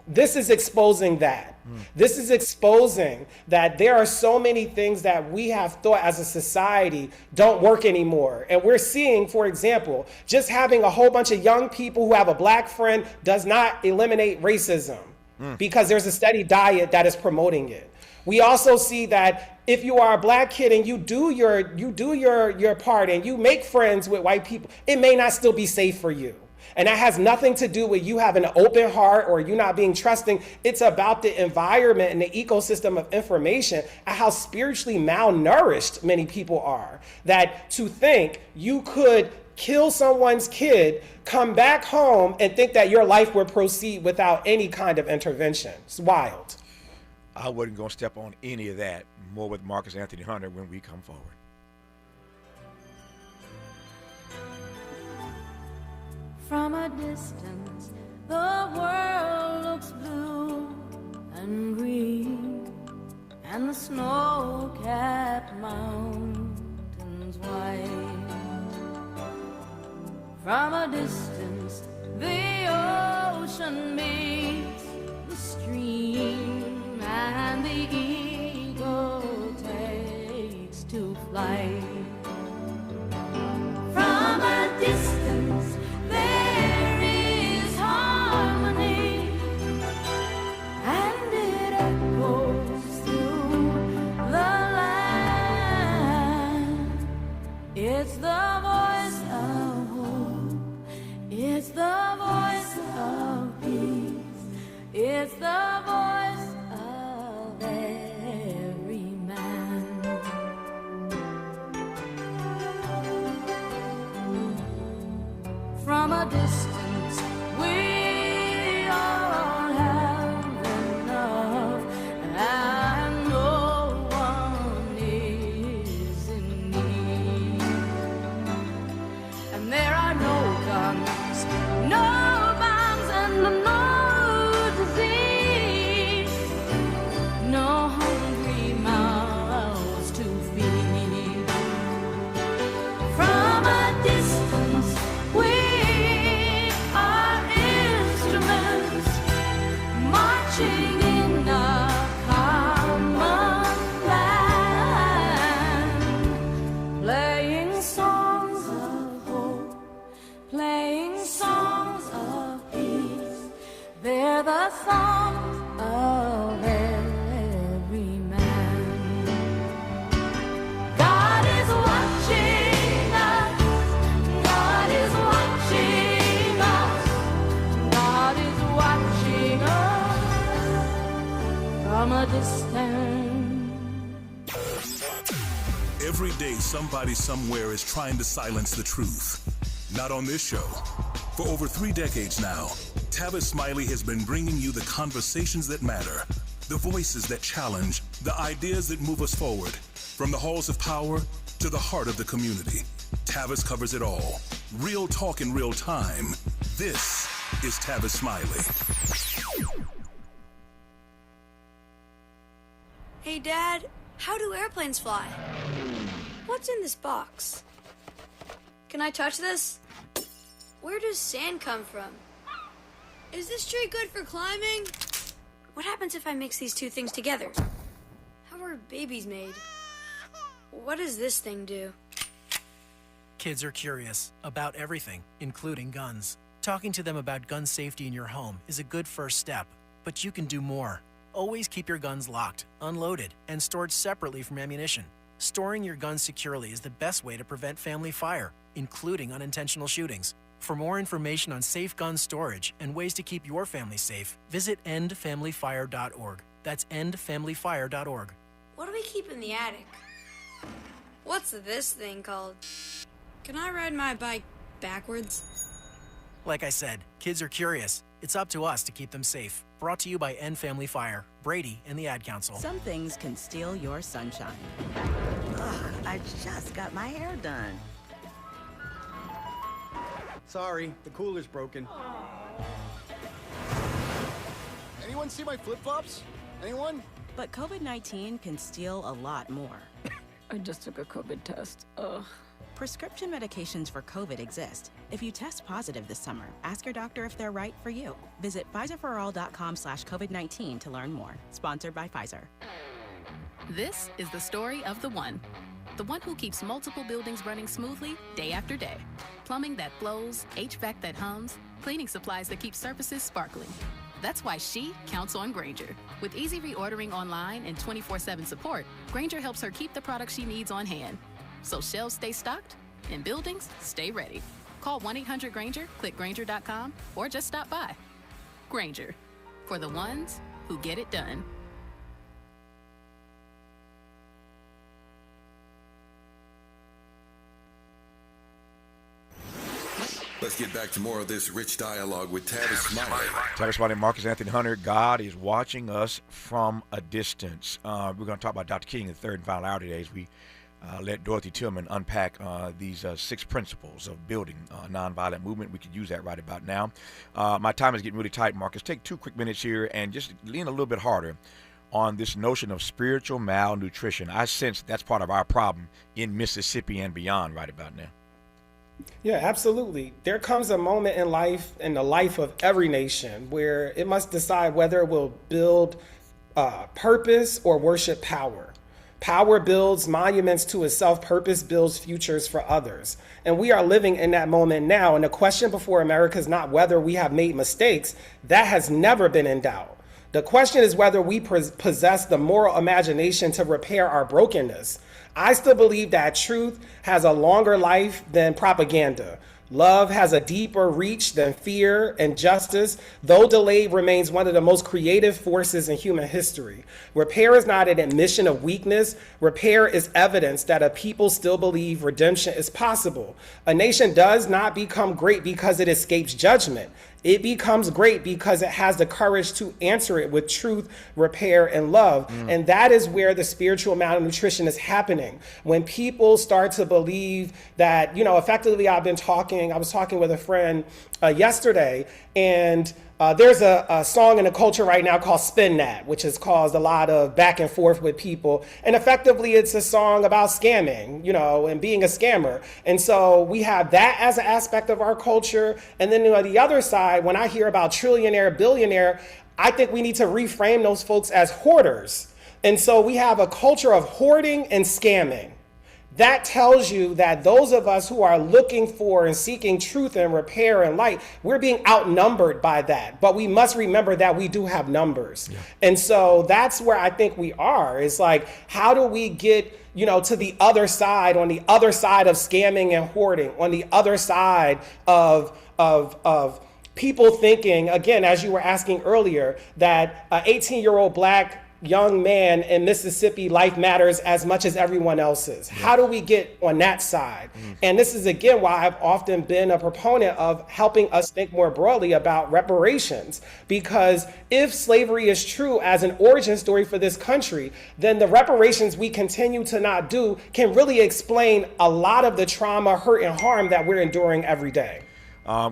This is exposing that. This is exposing that there are so many things that we have thought as a society don't work anymore. And we're seeing, for example, just having a whole bunch of young people who have a black friend does not eliminate racism because there's a steady diet that is promoting it. We also see that if you are a black kid and you do your part and you make friends with white people, it may not still be safe for you. And that has nothing to do with you having an open heart or you not being trusting. It's about the environment and the ecosystem of information and how spiritually malnourished many people are. That to think you could kill someone's kid, come back home, and think that your life would proceed without any kind of intervention. It's wild. I wasn't going to step on any of that. More with Marcus Anthony Hunter when we come forward. From a distance, the world looks blue and green, and the snow-capped mountains white. From a distance, the ocean meets the stream, and the eagle takes to flight. From a distance, there is harmony, and it echoes through the land. It's the voice of hope, it's the voice of peace, it's the voice of every man. From a distance, we all have enough, and no one is in need. And there are no guns, no bombs, and no disease, no hungry mouths to feed. From a distance, we are instruments marching in a common land, playing songs of hope, playing songs of peace. They're the songs of every man. God is watching us. God is watching us. God is watching us from a distance. Every day, somebody somewhere is trying to silence the truth. Not on this show. For over 3 decades now, Tavis Smiley has been bringing you the conversations that matter, the voices that challenge, the ideas that move us forward. From the halls of power to the heart of the community, Tavis covers it all. Real talk in real time. This is Tavis Smiley. Hey, Dad, how do airplanes fly? What's in this box? Can I touch this? Where does sand come from? Is this tree good for climbing? What happens if I mix these two things together? How are babies made? What does this thing do? Kids are curious about everything, including guns. Talking to them about gun safety in your home is a good first step, but you can do more. Always keep your guns locked, unloaded, and stored separately from ammunition. Storing your guns securely is the best way to prevent family fire, including unintentional shootings. For more information on safe gun storage and ways to keep your family safe, visit endfamilyfire.org. That's endfamilyfire.org. What do we keep in the attic? What's this thing called? Can I ride my bike backwards? Like I said, kids are curious. It's up to us to keep them safe. Brought to you by End Family Fire, Brady, and the Ad Council. Some things can steal your sunshine. Ugh, I just got my hair done. Sorry, the cooler's broken. Anyone see my flip-flops? Anyone? But COVID-19 can steal a lot more. I just took a COVID test. Ugh. Prescription medications for COVID exist. If you test positive this summer, ask your doctor if they're right for you. Visit PfizerForAll.com/COVID-19 to learn more. Sponsored by Pfizer. This is the story of the one who keeps multiple buildings running smoothly day after day. Plumbing that flows, HVAC that hums, cleaning supplies that keep surfaces sparkling. That's why she counts on Grainger. With easy reordering online and 24/7 support, Grainger helps her keep the products she needs on hand. So shelves stay stocked and buildings stay ready. Call 1-800-GRAINGER, click Grainger.com, or just stop by. Grainger, for the ones who get it done. Let's get back to more of this rich dialogue with Tavis Smiley. Tavis Smiley, Marcus Anthony Hunter. God is watching us from a distance. We're going to talk about Dr. King in the third and final hour today as we let Dorothy Tillman unpack these 6 principles of building a nonviolent movement. We could use that right about now. My time is getting really tight, Marcus. Take 2 quick minutes here and just lean a little bit harder on this notion of spiritual malnutrition. I sense that's part of our problem in Mississippi and beyond right about now. Yeah, absolutely. There comes a moment in life, in the life of every nation, where it must decide whether it will build purpose or worship power. Power builds monuments to itself, purpose builds futures for others. And we are living in that moment now. And the question before America is not whether we have made mistakes. That has never been in doubt. The question is whether we possess the moral imagination to repair our brokenness. I still believe that truth has a longer life than propaganda. Love has a deeper reach than fear, and justice, though delayed, remains one of the most creative forces in human history. Repair is not an admission of weakness. Repair is evidence that a people still believe redemption is possible. A nation does not become great because it escapes judgment. It becomes great because it has the courage to answer it with truth, repair, and love. And that is where the spiritual malnutrition is happening. When people start to believe that, effectively I was talking with a friend yesterday, and there's a song in the culture right now called Spin That, which has caused a lot of back and forth with people. And effectively, it's a song about scamming, and being a scammer. And so we have that as an aspect of our culture. And then on the other side, when I hear about trillionaire, billionaire, I think we need to reframe those folks as hoarders. And so we have a culture of hoarding and scamming. That tells you that those of us who are looking for and seeking truth and repair and light, we're being outnumbered by that. But we must remember that we do have numbers. Yeah. And so that's where I think we are. It's like, how do we get, to the other side, on the other side of scamming and hoarding, on the other side of people thinking, again, as you were asking earlier, that an 18-year-old black young man in Mississippi, life matters as much as everyone else's. Yeah. How do we get on that side? And this is, again, why I've often been a proponent of helping us think more broadly about reparations. Because if slavery is true as an origin story for this country, then the reparations we continue to not do can really explain a lot of the trauma, hurt, and harm that we're enduring every day.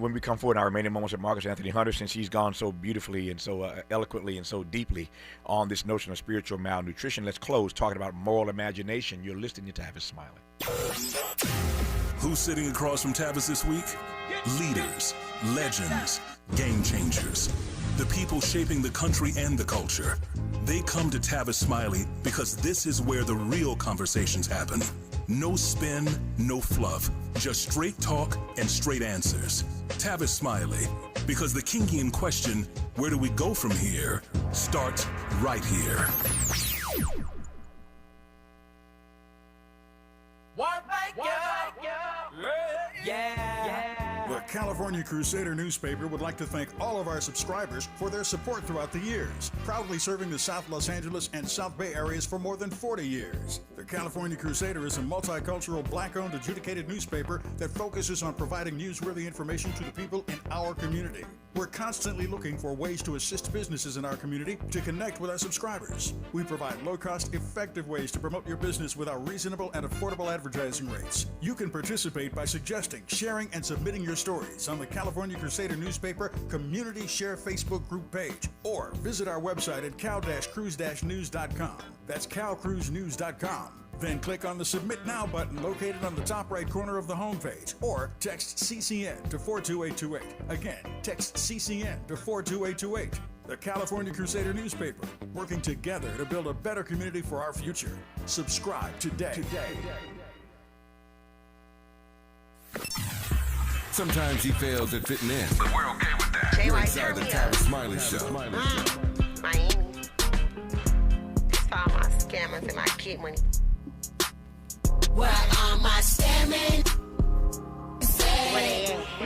When we come forward in our remaining moments with Marcus Anthony Hunter, since he's gone so beautifully and so eloquently and so deeply on this notion of spiritual malnutrition, let's close talking about moral imagination. You're listening to Tavis Smiley. Who's sitting across from Tavis this week? Leaders, legends, game changers, the people shaping the country and the culture. They come to Tavis Smiley because this is where the real conversations happen. No spin, no fluff, just straight talk and straight answers. Tavis Smiley, because the Kingian question, where do we go from here, starts right here. The California Crusader newspaper would like to thank all of our subscribers for their support throughout the years, proudly serving the South Los Angeles and South Bay areas for more than 40 years. The California Crusader is a multicultural, black-owned, adjudicated newspaper that focuses on providing newsworthy information to the people in our community. We're constantly looking for ways to assist businesses in our community to connect with our subscribers. We provide low-cost, effective ways to promote your business with our reasonable and affordable advertising rates. You can participate by suggesting, sharing, and submitting your stories on the California Crusader newspaper Community Share Facebook group page, or visit our website at cal-cruise-news.com. That's calcruisenews.com. Then click on the Submit Now button located on the top right corner of the homepage, or text CCN to 42828. Again, text CCN to 42828. The California Crusader newspaper, working together to build a better community for our future. Subscribe today. Sometimes he fails at fitting in, but we're okay with that. You're inside the Tavis Smiley Show. Miami. It's all my scammers and my kid money. Where are my scamming?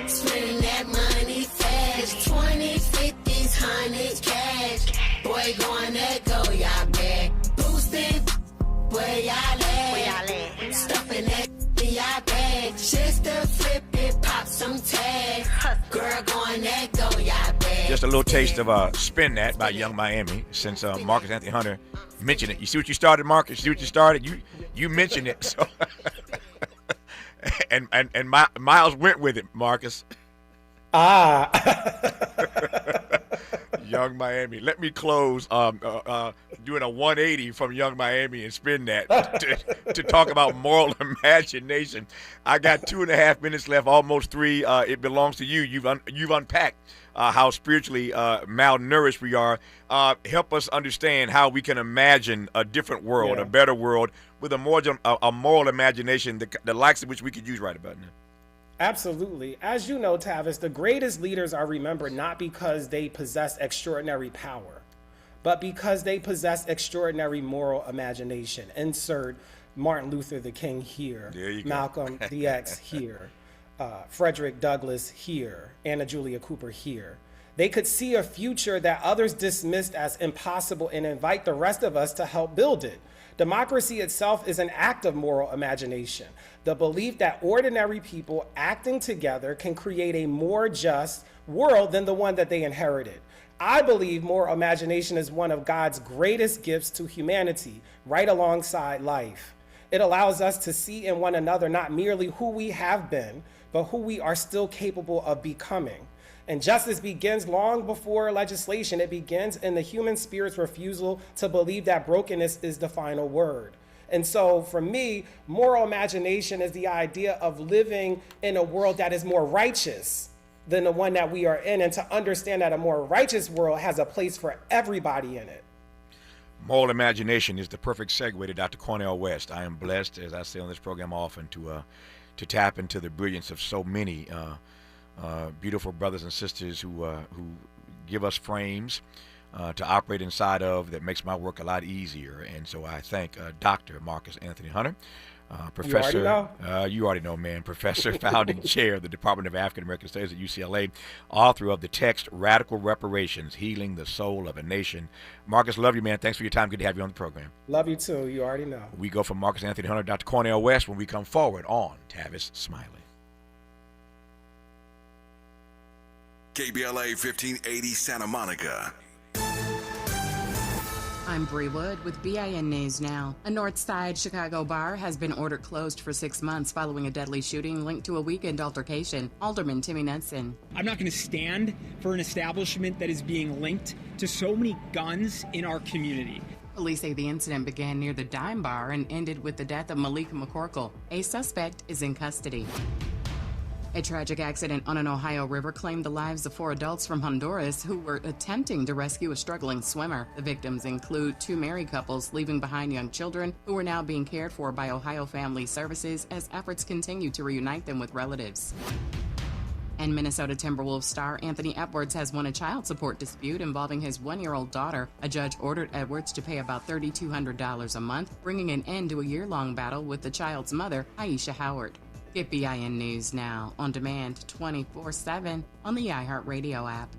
Spending that money fast. 20, 50s, 100 cash. Boy, going that go, y'all back. Boosting, where y'all at? Stuffing that in y'all bag. Just to flip it, pop some tags. Girl, going that go, y'all back. Just a little taste of Spin That by Young Miami, since Marcus Anthony Hunter mentioned it. You see what you started, Marcus? You see what you started? You mentioned it. So and Miles went with it, Marcus. Young Miami. Let me close doing a 180 from Young Miami and Spin That to talk about moral imagination. I got 2.5 minutes left, almost 3. It belongs to you. You've unpacked how spiritually malnourished we are. Help us understand how we can imagine a different world, a better world, with a moral imagination, the likes of which we could use right about now. Absolutely. As you know, Tavis, the greatest leaders are remembered not because they possess extraordinary power, but because they possess extraordinary moral imagination. Insert Martin Luther the King here, Malcolm the X here, Frederick Douglass here, Anna Julia Cooper here. They could see a future that others dismissed as impossible and invite the rest of us to help build it. Democracy itself is an act of moral imagination. The belief that ordinary people acting together can create a more just world than the one that they inherited. I believe moral imagination is one of God's greatest gifts to humanity, right alongside life. It allows us to see in one another not merely who we have been, but who we are still capable of becoming. And justice begins long before legislation. It begins in the human spirit's refusal to believe that brokenness is the final word. And so for me, moral imagination is the idea of living in a world that is more righteous than the one that we are in, and to understand that a more righteous world has a place for everybody in it. Moral imagination is the perfect segue to Dr. Cornel West. I am blessed, as I say on this program often, to tap into the brilliance of so many beautiful brothers and sisters who give us frames to operate inside of that makes my work a lot easier. And so I thank Dr. Marcus Anthony Hunter, Professor. You already know, man. Professor, founding chair of the Department of African American Studies at UCLA, author of the text Radical Reparations, Healing the Soul of a Nation. Marcus, love you, man. Thanks for your time. Good to have you on the program. Love you too. You already know. We go from Marcus Anthony Hunter, Dr. Cornel West, when we come forward on Tavis Smiley. KBLA 1580 Santa Monica. I'm Bree Wood with BIN News Now. A Northside Chicago bar has been ordered closed for 6 months following a deadly shooting linked to a weekend altercation. Alderman Timmy Knudsen. I'm not going to stand for an establishment that is being linked to so many guns in our community. Police say the incident began near the Dime Bar and ended with the death of Malika McCorkle. A suspect is in custody. A tragic accident on an Ohio river claimed the lives of 4 adults from Honduras who were attempting to rescue a struggling swimmer. The victims include 2 married couples leaving behind young children who are now being cared for by Ohio Family Services as efforts continue to reunite them with relatives. And Minnesota Timberwolves star Anthony Edwards has won a child support dispute involving his 1-year-old daughter. A judge ordered Edwards to pay about $3,200 a month, bringing an end to a year-long battle with the child's mother, Aisha Howard. Get BIN News Now on demand 24/7 on the iHeartRadio app.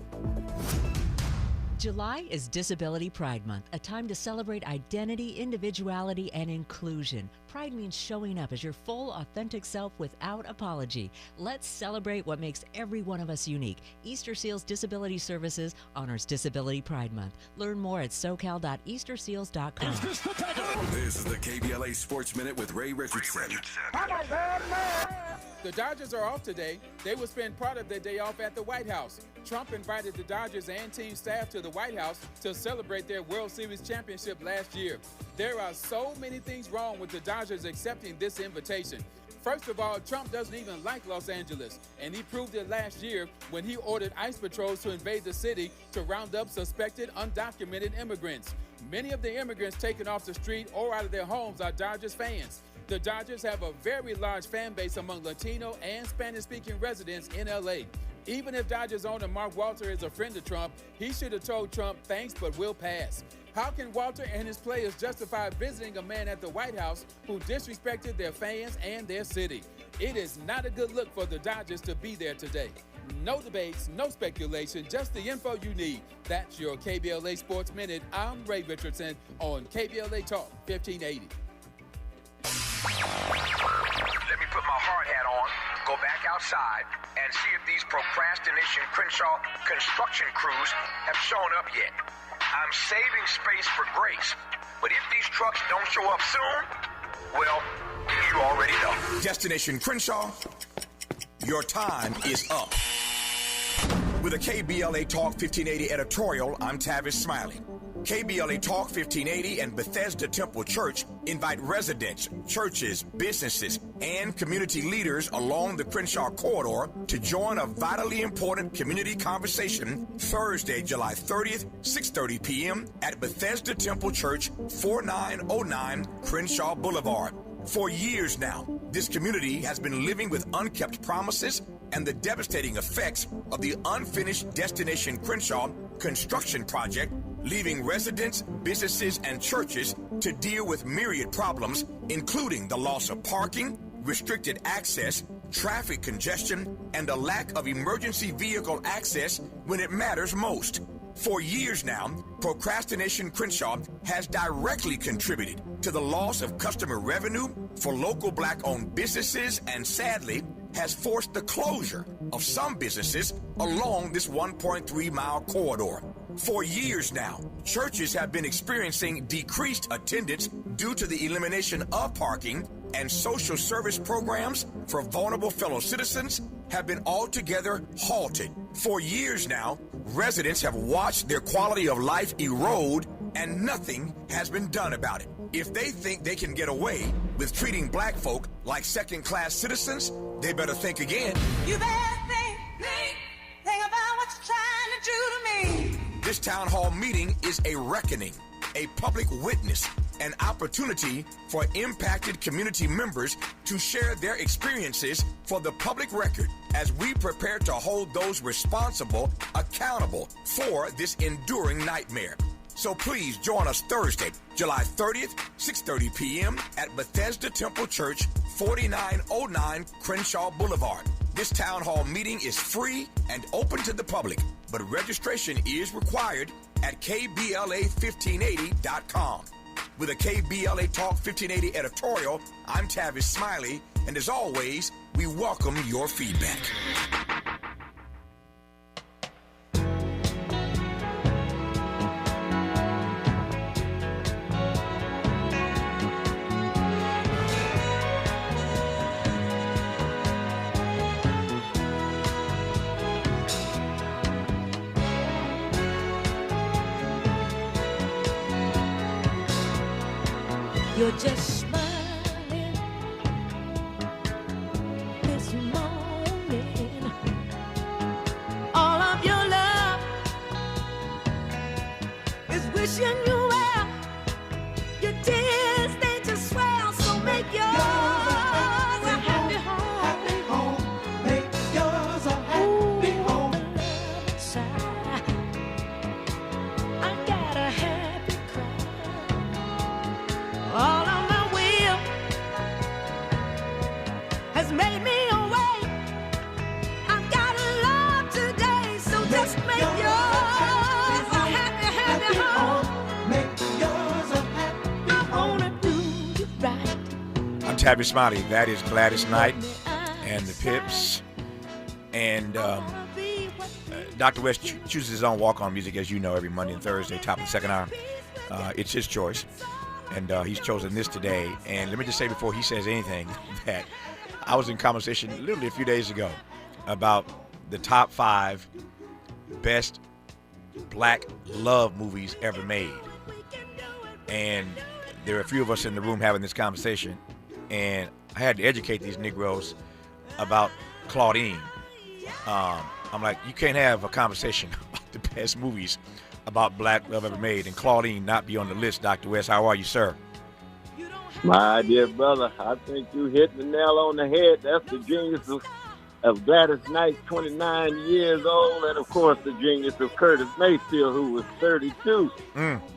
July is Disability Pride Month, a time to celebrate identity, individuality, and inclusion. Pride means showing up as your full, authentic self without apology. Let's celebrate what makes every one of us unique. Easter Seals Disability Services honors Disability Pride Month. Learn more at socal.easterseals.com. This is the KBLA Sports Minute with Ray Richardson. The Dodgers are off today. They will spend part of their day off at the White House. Trump invited the Dodgers and team staff to the White House to celebrate their World Series championship last year. There are so many things wrong with the Dodgers accepting this invitation. First of all, Trump doesn't even like Los Angeles, and he proved it last year when he ordered ICE patrols to invade the city to round up suspected undocumented immigrants. Many of the immigrants taken off the street or out of their homes are Dodgers fans. The Dodgers have a very large fan base among Latino and Spanish-speaking residents in L.A. Even if Dodgers owner Mark Walter is a friend of Trump, he should have told Trump thanks but will pass. How can Walter and his players justify visiting a man at the White House who disrespected their fans and their city? It is not a good look for the Dodgers to be there today. No debates, no speculation, just the info you need. That's your KBLA Sports Minute. I'm Ray Richardson on KBLA Talk 1580. Let me put my hard hat on, go back outside, and see if these procrastination Crenshaw construction crews have shown up yet. I'm saving space for grace, but if these trucks don't show up soon, well, you already know. Destination Crenshaw, your time is up. With a KBLA Talk 1580 editorial, I'm Tavis Smiley. KBLA Talk 1580 and Bethesda Temple Church invite residents, churches, businesses, and community leaders along the Crenshaw corridor to join a vitally important community conversation Thursday, July 30th, 6:30 p.m. at Bethesda Temple Church, 4909 Crenshaw Boulevard. For years now, this community has been living with unkept promises and the devastating effects of the unfinished Destination Crenshaw construction project, leaving residents, businesses, and churches to deal with myriad problems, including the loss of parking, restricted access, traffic congestion, and a lack of emergency vehicle access when it matters most. For years now, Procrastination Crenshaw has directly contributed to the loss of customer revenue for local black-owned businesses and, sadly, has forced the closure of some businesses along this 1.3-mile corridor. For years now, churches have been experiencing decreased attendance due to the elimination of parking, and social service programs for vulnerable fellow citizens have been altogether halted. For years now, residents have watched their quality of life erode, and nothing has been done about it. If they think they can get away with treating black folk like second-class citizens, they better think again. You better think about what you're trying to do to me. This town hall meeting is a reckoning, a public witness, an opportunity for impacted community members to share their experiences for the public record as we prepare to hold those responsible accountable for this enduring nightmare. So please join us Thursday, July 30th, 6:30 p.m. at Bethesda Temple Church, 4909 Crenshaw Boulevard. This town hall meeting is free and open to the public, but registration is required at KBLA1580.com. With a KBLA Talk 1580 editorial, I'm Tavis Smiley, and as always, we welcome your feedback. You're just smiling this morning. All of your love is wishing you well. Your tears, they just swell, so make yours a happy home. Happy home. Make yours a happy home. Inside, I got a happy cry. All of my will has made me awake. I've got a love today, so just make yours a happy Tavis Smiley. That is Gladys Knight and the Pips. And Dr. West chooses his own walk-on music, as you know, every Monday and Thursday, top of the second hour. It's his choice. And he's chosen this today. And let me just say before he says anything that I was in conversation literally a few days ago about the top 5 best black love movies ever made. And there are a few of us in the room having this conversation. And I had to educate these Negroes about Claudine. I'm like, you can't have a conversation about the best movies about black love ever made and Claudine not be on the list. Dr. West, how are you, sir? My dear brother, I think you hit the nail on the head. That's the genius of Gladys Knight, 29 years old, and of course the genius of Curtis Mayfield, who was 32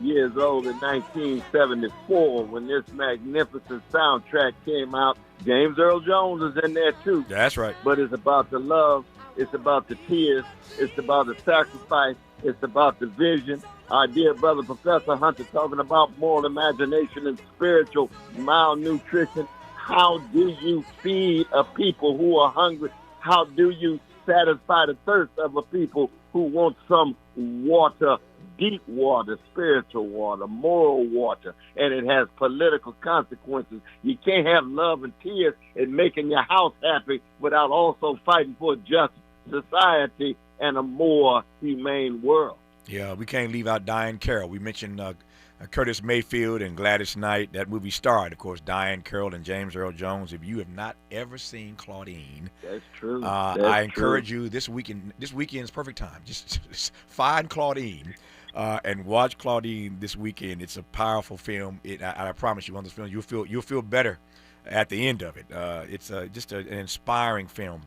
years old in 1974 when this magnificent soundtrack came out. James Earl Jones is in there too. That's right. But it's about the love, it's about the tears, it's about the sacrifice, it's about the vision. Our dear brother, Professor Hunter, talking about moral imagination and spiritual malnutrition. How do you feed a people who are hungry? How do you satisfy the thirst of a people who want some water, deep water, spiritual water, moral water, and it has political consequences? You can't have love and tears and making your house happy without also fighting for a just society and a more humane world. Yeah, we can't leave out Diane Carroll. We mentioned Curtis Mayfield and Gladys Knight. That movie starred, of course, Diane Carroll and James Earl Jones. If you have not ever seen Claudine, that's true. I encourage you this weekend's perfect time. Just find Claudine and watch Claudine this weekend. It's a powerful film. I promise you, on this film, you'll feel better at the end of it. It's just an inspiring film.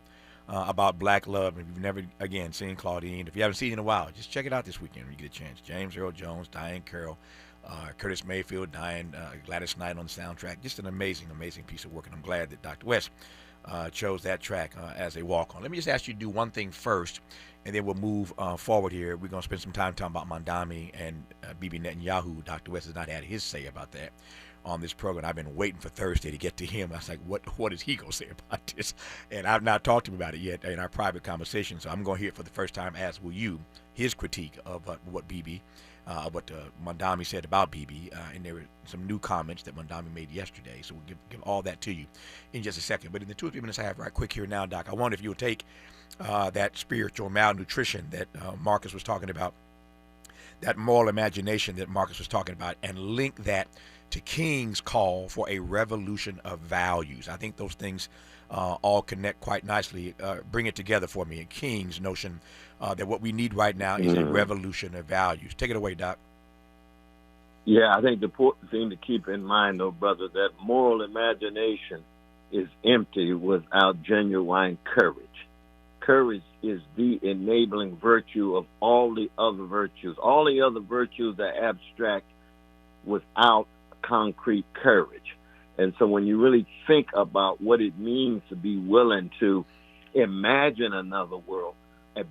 About black love. If you've never, again, seen Claudine, if you haven't seen it in a while, just check it out this weekend when you get a chance. James Earl Jones, Diane Carroll, Curtis Mayfield, Gladys Knight on the soundtrack. Just an amazing, amazing piece of work, and I'm glad that Dr. West chose that track as a walk-on. Let me just ask you to do one thing first, and then we'll move forward here. We're going to spend some time talking about Mondami and Bibi Netanyahu. Dr. West has not had his say about that on this program. I've been waiting for Thursday to get to him. I was like, what is he going to say about this? And I've not talked to him about it yet in our private conversation, so I'm going to hear it for the first time, as will you, his critique of what Mondami said about Bibi. And there were some new comments that Mondami made yesterday, so we'll give all that to you in just a second. But in the 2 or 3 minutes I have right quick here now, Doc, I wonder if you'll take that spiritual malnutrition that Marcus was talking about, that moral imagination that Marcus was talking about, and link that to King's call for a revolution of values. I think those things all connect quite nicely. Bring it together for me. And King's notion that what we need right now is a revolution of values. Take it away, Doc. Yeah, I think the important thing to keep in mind, though, brother, that moral imagination is empty without genuine courage. Courage is the enabling virtue of all the other virtues. All the other virtues are abstract without concrete courage. And so when you really think about what it means to be willing to imagine another world,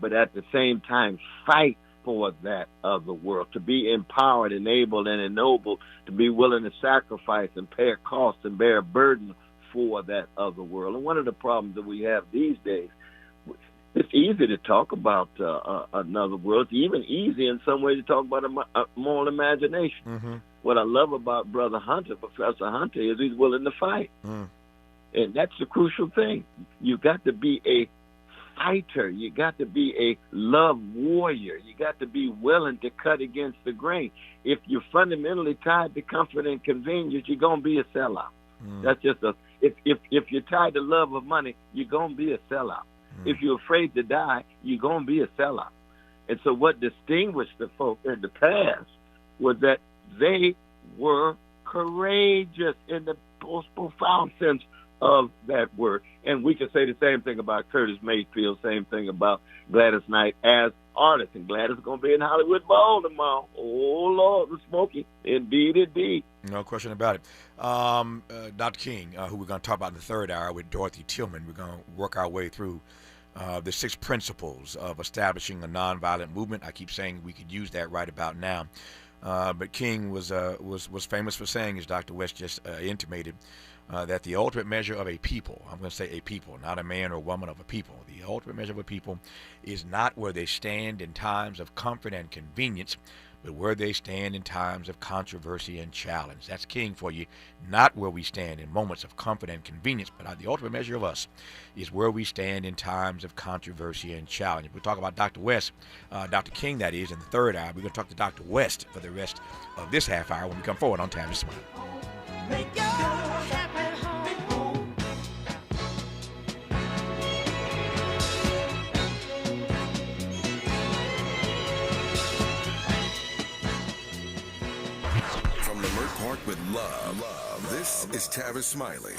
but at the same time fight for that other world, to be empowered, enabled, and ennobled, to be willing to sacrifice and pay a cost and bear a burden for that other world. And one of the problems that we have these days, it's easy to talk about another world. It's even easy in some ways to talk about a moral imagination. Mm-hmm. What I love about Brother Hunter, Professor Hunter, is he's willing to fight. And that's the crucial thing. You got to be a fighter. You got to be a love warrior. You got to be willing to cut against the grain. If you're fundamentally tied to comfort and convenience, you're going to be a sellout. That's just if you're tied to love of money, you're going to be a sellout. If you're afraid to die, you're going to be a sellout. And so what distinguished the folk in the past was that they were courageous in the most profound sense of that word. And we can say the same thing about Curtis Mayfield, same thing about Gladys Knight as artists. And Gladys is going to be in Hollywood Bowl tomorrow. Oh, Lord, the smoky. Indeed, indeed. No question about it. Dr. King, who we're going to talk about in the third hour with Dorothy Tillman, we're going to work our way through the 6 principles of establishing a nonviolent movement. I keep saying we could use that right about now. But King was famous for saying, as Dr. West just intimated, that the ultimate measure of a people, I'm going to say a people, not a man or woman, of a people, the ultimate measure of a people is not where they stand in times of comfort and convenience, but where they stand in times of controversy and challenge. That's king for you, not where we stand in moments of comfort and convenience, but the ultimate measure of us is where we stand in times of controversy and challenge. We'll talk about Dr. West, Dr. King, that is, in the third hour. We're going to talk to Dr. West for the rest of this half hour when we come forward on Tavis Smiley. Make your happy home. From the Merc Park with love, this is Tavis Smiley.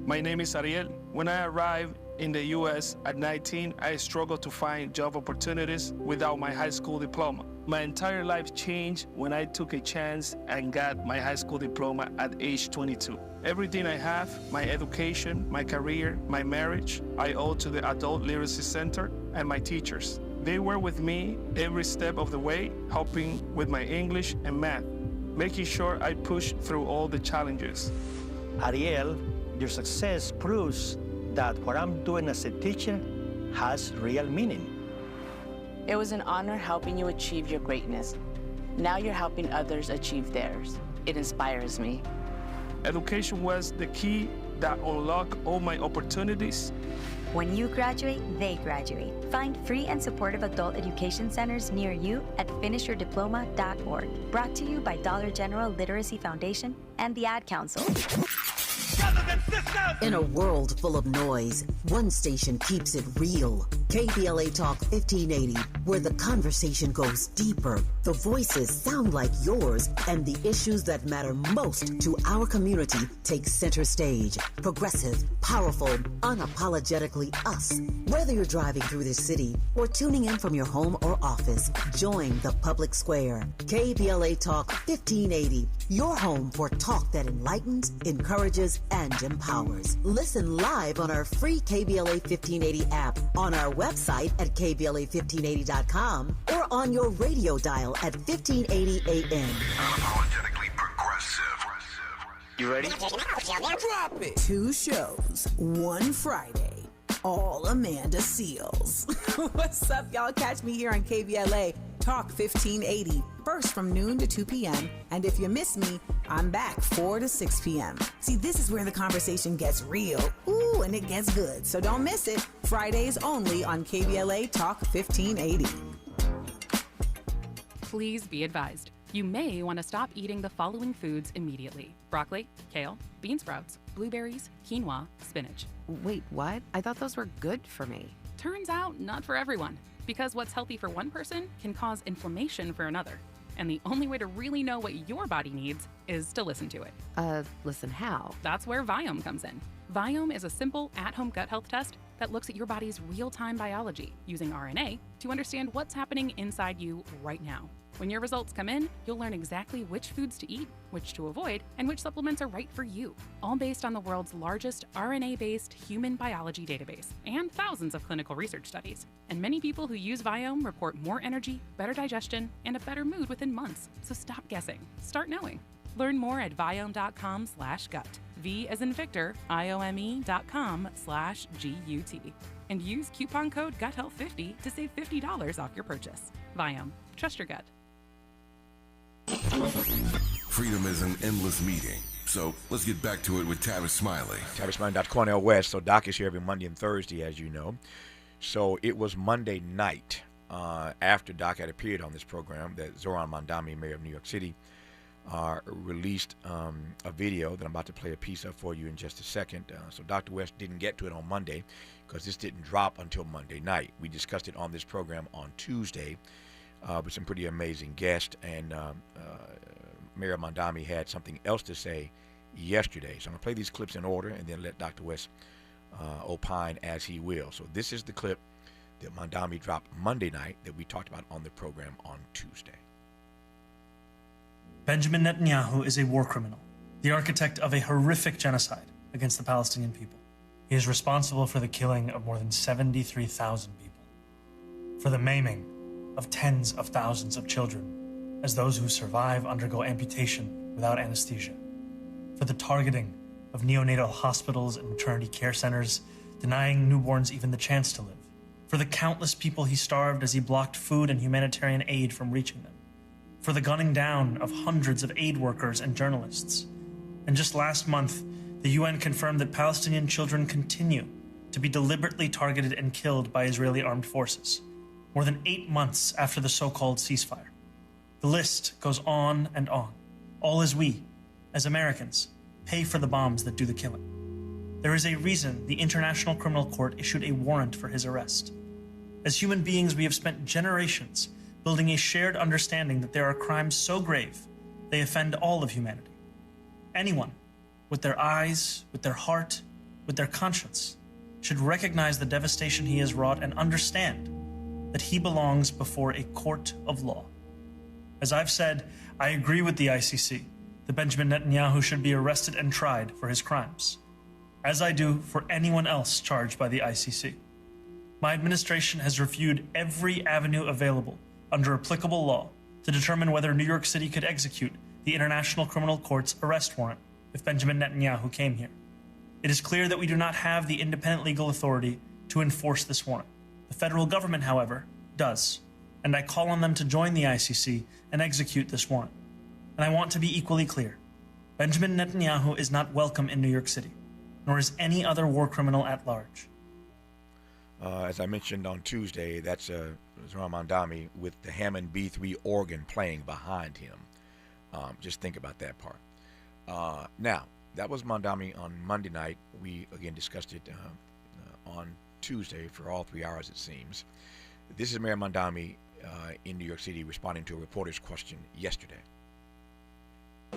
My name is Ariel. When I arrived in the U.S. at 19, I struggled to find job opportunities without my high school diploma. My entire life changed when I took a chance and got my high school diploma at age 22. Everything I have, my education, my career, my marriage, I owe to the Adult Literacy Center and my teachers. They were with me every step of the way, helping with my English and math, making sure I pushed through all the challenges. Ariel, your success proves that what I'm doing as a teacher has real meaning. It was an honor helping you achieve your greatness. Now you're helping others achieve theirs. It inspires me. Education was the key that unlocked all my opportunities. When you graduate, they graduate. Find free and supportive adult education centers near you at finishyourdiploma.org. Brought to you by Dollar General Literacy Foundation and the Ad Council. In a world full of noise, one station keeps it real. KBLA Talk 1580, where the conversation goes deeper, the voices sound like yours, and the issues that matter most to our community take center stage. Progressive, powerful, unapologetically us. Whether you're driving through the city or tuning in from your home or office, join the public square. KBLA Talk 1580, your home for talk that enlightens, encourages, and empowers. Listen live on our free KBLA 1580 app, on our website at KBLA1580.com, or on your radio dial at 1580 AM. Unapologetically progressive. You ready? Drop it. 2 shows, 1 Friday. All Amanda Seals. What's up, y'all? Catch me here on KBLA Talk 1580, first from noon to 2 p.m. And if you miss me, I'm back 4 to 6 p.m. See, this is where the conversation gets real. Ooh, and it gets good. So don't miss it. Fridays only on KBLA Talk 1580. Please be advised. You may want to stop eating the following foods immediately: broccoli, kale, bean sprouts, blueberries, quinoa, spinach. Wait, what? I thought those were good for me. Turns out, not for everyone. Because what's healthy for one person can cause inflammation for another. And the only way to really know what your body needs is to listen to it. Listen how? That's where Viome comes in. Viome is a simple, at-home gut health test that looks at your body's real-time biology using RNA to understand what's happening inside you right now. When your results come in, you'll learn exactly which foods to eat, which to avoid, and which supplements are right for you, all based on the world's largest RNA-based human biology database and thousands of clinical research studies. And many people who use Viome report more energy, better digestion, and a better mood within months. So stop guessing. Start knowing. Learn more at viome.com/gut. V as in Victor, IOME.com/GUT. And use coupon code GUTHEALTH50 to save $50 off your purchase. Viome. Trust your gut. Freedom is an endless meeting. So let's get back to it with Tavis Smiley. Tavis Smiley, Dr. Cornel West. So Doc is here every Monday and Thursday, as you know. So it was Monday night after Doc had appeared on this program that Zoran Mandami, mayor of New York City, released a video that I'm about to play a piece of for you in just a second. So Dr. West didn't get to it on Monday because this didn't drop until Monday night. We discussed it on this program on Tuesday with some pretty amazing guests, and Mayor Mandami had something else to say yesterday. So I'm going to play these clips in order and then let Dr. West opine as he will. So this is the clip that Mandami dropped Monday night that we talked about on the program on Tuesday. Benjamin Netanyahu is a war criminal, the architect of a horrific genocide against the Palestinian people. He is responsible for the killing of more than 73,000 people, for the maiming of tens of thousands of children, as those who survive undergo amputation without anesthesia, for the targeting of neonatal hospitals and maternity care centers, denying newborns even the chance to live, for the countless people he starved as he blocked food and humanitarian aid from reaching them, for the gunning down of hundreds of aid workers and journalists. And just last month, the UN confirmed that Palestinian children continue to be deliberately targeted and killed by Israeli armed forces, more than 8 months after the so-called ceasefire. The list goes on and on, all as we, as Americans, pay for the bombs that do the killing. There is a reason the International Criminal Court issued a warrant for his arrest. As human beings, we have spent generations building a shared understanding that there are crimes so grave they offend all of humanity. Anyone, with their eyes, with their heart, with their conscience, should recognize the devastation he has wrought and understand that he belongs before a court of law. As I've said, I agree with the ICC that Benjamin Netanyahu should be arrested and tried for his crimes, as I do for anyone else charged by the ICC. My administration has reviewed every avenue available under applicable law to determine whether New York City could execute the International Criminal Court's arrest warrant if Benjamin Netanyahu came here. It is clear that we do not have the independent legal authority to enforce this warrant. The federal government, however, does, and I call on them to join the ICC and execute this warrant. And I want to be equally clear. Benjamin Netanyahu is not welcome in New York City, nor is any other war criminal at large. As I mentioned on Tuesday, that's Zohran Mamdani with the Hammond B3 organ playing behind him. Just think about that part. Now, that was Mamdani on Monday night. We, again, discussed it on Tuesday for all 3 hours, it seems. This is Mayor Mamdani in New York City responding to a reporter's question yesterday.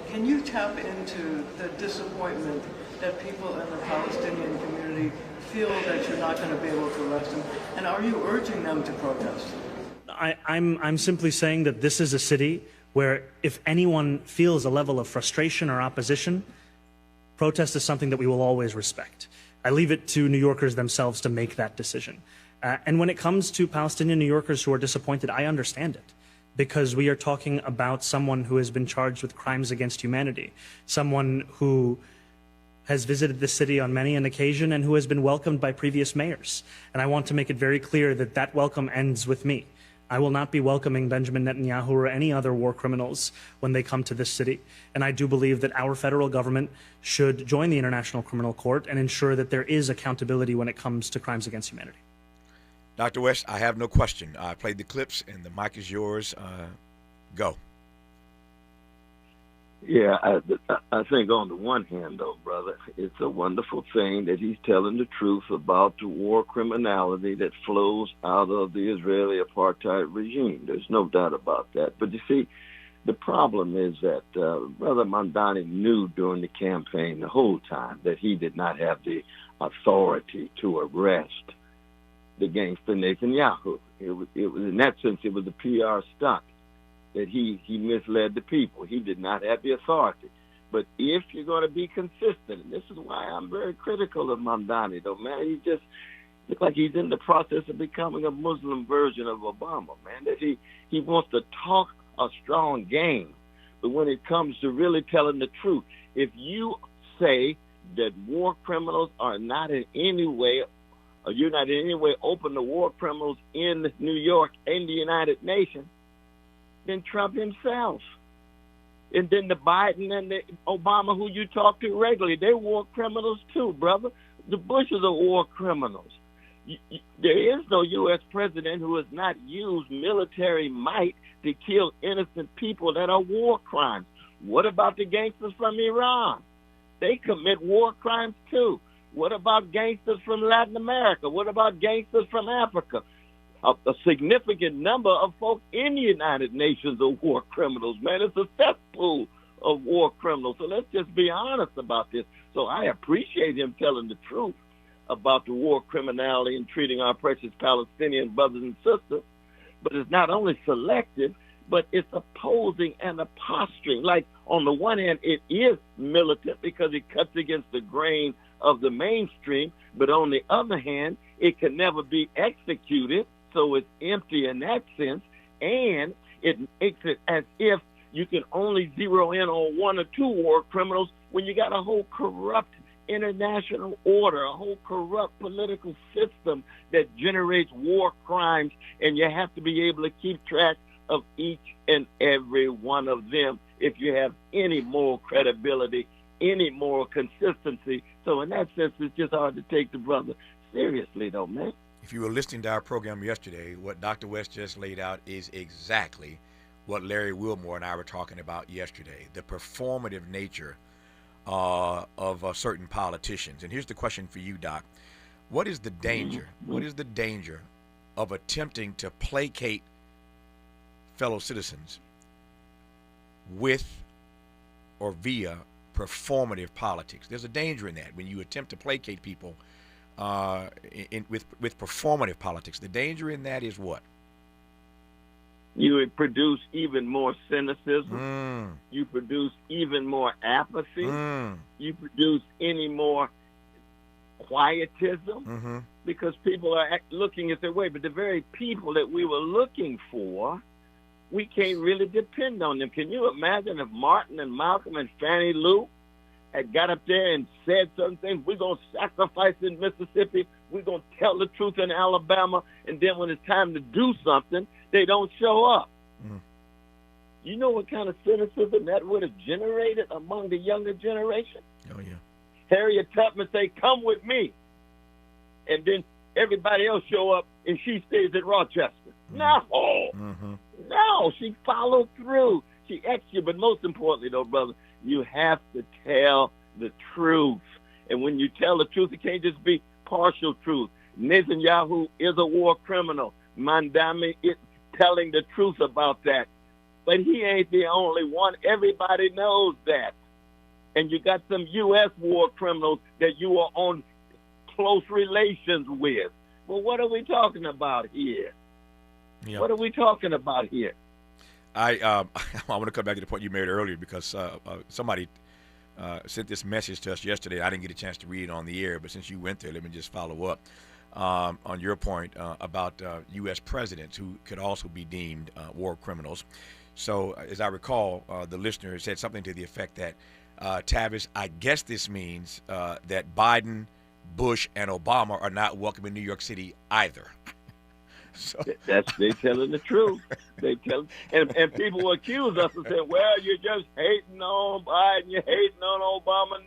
Can you tap into the disappointment that people in the Palestinian community feel that you're not going to be able to arrest them? And are you urging them to protest? I'm simply saying that this is a city where if anyone feels a level of frustration or opposition, protest is something that we will always respect. I leave it to New Yorkers themselves to make that decision. And when it comes to Palestinian New Yorkers who are disappointed, I understand it, because we are talking about someone who has been charged with crimes against humanity, someone who has visited the city on many an occasion and who has been welcomed by previous mayors. And I want to make it very clear that that welcome ends with me. I will not be welcoming Benjamin Netanyahu or any other war criminals when they come to this city. And I do believe that our federal government should join the International Criminal Court and ensure that there is accountability when it comes to crimes against humanity. Dr. West, I have no question. I played the clips, and the mic is yours. Go. Yeah, I think on the one hand, though, brother, it's a wonderful thing that he's telling the truth about the war criminality that flows out of the Israeli apartheid regime. There's no doubt about that. But you see, the problem is that Brother Mamdani knew during the campaign the whole time that he did not have the authority to arrest the gangster Netanyahu. It was in that sense, it was a PR stunt that he misled the people. He did not have the authority. But if you're going to be consistent, and this is why I'm very critical of Mamdani, though, man, he just looks like he's in the process of becoming a Muslim version of Obama, man, that he wants to talk a strong game. But when it comes to really telling the truth, if you say that war criminals are not in any way, or you're not in any way open to war criminals in New York and the United Nations, then Trump himself. And then the Biden and the Obama, who you talk to regularly, they're war criminals too, brother. The Bushes are war criminals. There is no U.S. president who has not used military might to kill innocent people that are war crimes. What about the gangsters from Iran? They commit war crimes too. What about gangsters from Latin America? What about gangsters from Africa? A significant number of folks in the United Nations are war criminals, man. It's a cesspool of war criminals. So let's just be honest about this. So I appreciate him telling the truth about the war criminality and treating our precious Palestinian brothers and sisters. But it's not only selective, but it's opposing and a posturing. Like, on the one hand, it is militant because it cuts against the grain of the mainstream. But on the other hand, it can never be executed. So it's empty in that sense, and it makes it as if You can only zero in on one or two war criminals when you got a whole corrupt international order, a whole corrupt political system that generates war crimes, and you have to be able to keep track of each and every one of them if you have any moral credibility, any moral consistency. So in that sense, it's just hard to take the brother seriously, though, man. If you were listening to our program yesterday, what Dr. West just laid out is exactly what Larry Wilmore and I were talking about yesterday, the performative nature of certain politicians. And here's the question for you, Doc. What is the danger? What is the danger of attempting to placate fellow citizens with or via performative politics? There's a danger in that when you attempt to placate people with performative politics. The danger in that is what? You would produce even more cynicism. You produce even more apathy. You produce any more quietism because people are looking at their way. But the very people that we were looking for, we can't really depend on them. Can you imagine if Martin and Malcolm and Fannie Lou had got up there and said certain things? We're going to sacrifice in Mississippi. We're going to tell the truth in Alabama. And then when it's time to do something, they don't show up. You know what kind of cynicism that would have generated among the younger generation? Oh, yeah. Harriet Tubman say, "Come with me." And then everybody else show up and she stays at Rochester. No. No, she followed through. She executed. But most importantly, though, brother, you have to tell the truth. And when you tell the truth, it can't just be partial truth. Netanyahu is a war criminal. Mandami is telling the truth about that. But he ain't the only one. Everybody knows that. And you got some U.S. war criminals that you are on close relations with. Well, what are we talking about here? Yep. What are we talking about here? I want to come back to the point you made earlier because somebody sent this message to us yesterday. I didn't get a chance to read it on the air, but since you went there, let me just follow up on your point about U.S. presidents who could also be deemed war criminals. So, as I recall, the listener said something to the effect that, Tavis, I guess this means that Biden, Bush, and Obama are not welcome in New York City either. So. They telling the truth. They tell, and people accuse us of saying, "Well, you're just hating on Biden, you're hating on Obama."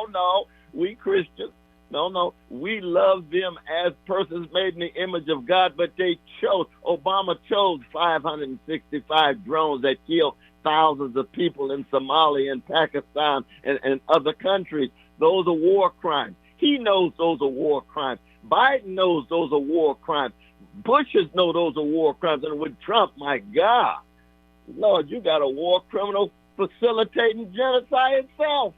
No, we Christians, no, we love them as persons made in the image of God. But Obama chose 565 drones that killed thousands of people in Somalia and Pakistan and other countries. Those are war crimes. He knows those are war crimes. Biden knows those are war crimes. Bushes know those are war crimes. And with Trump, my God, Lord, you got a war criminal facilitating genocide itself.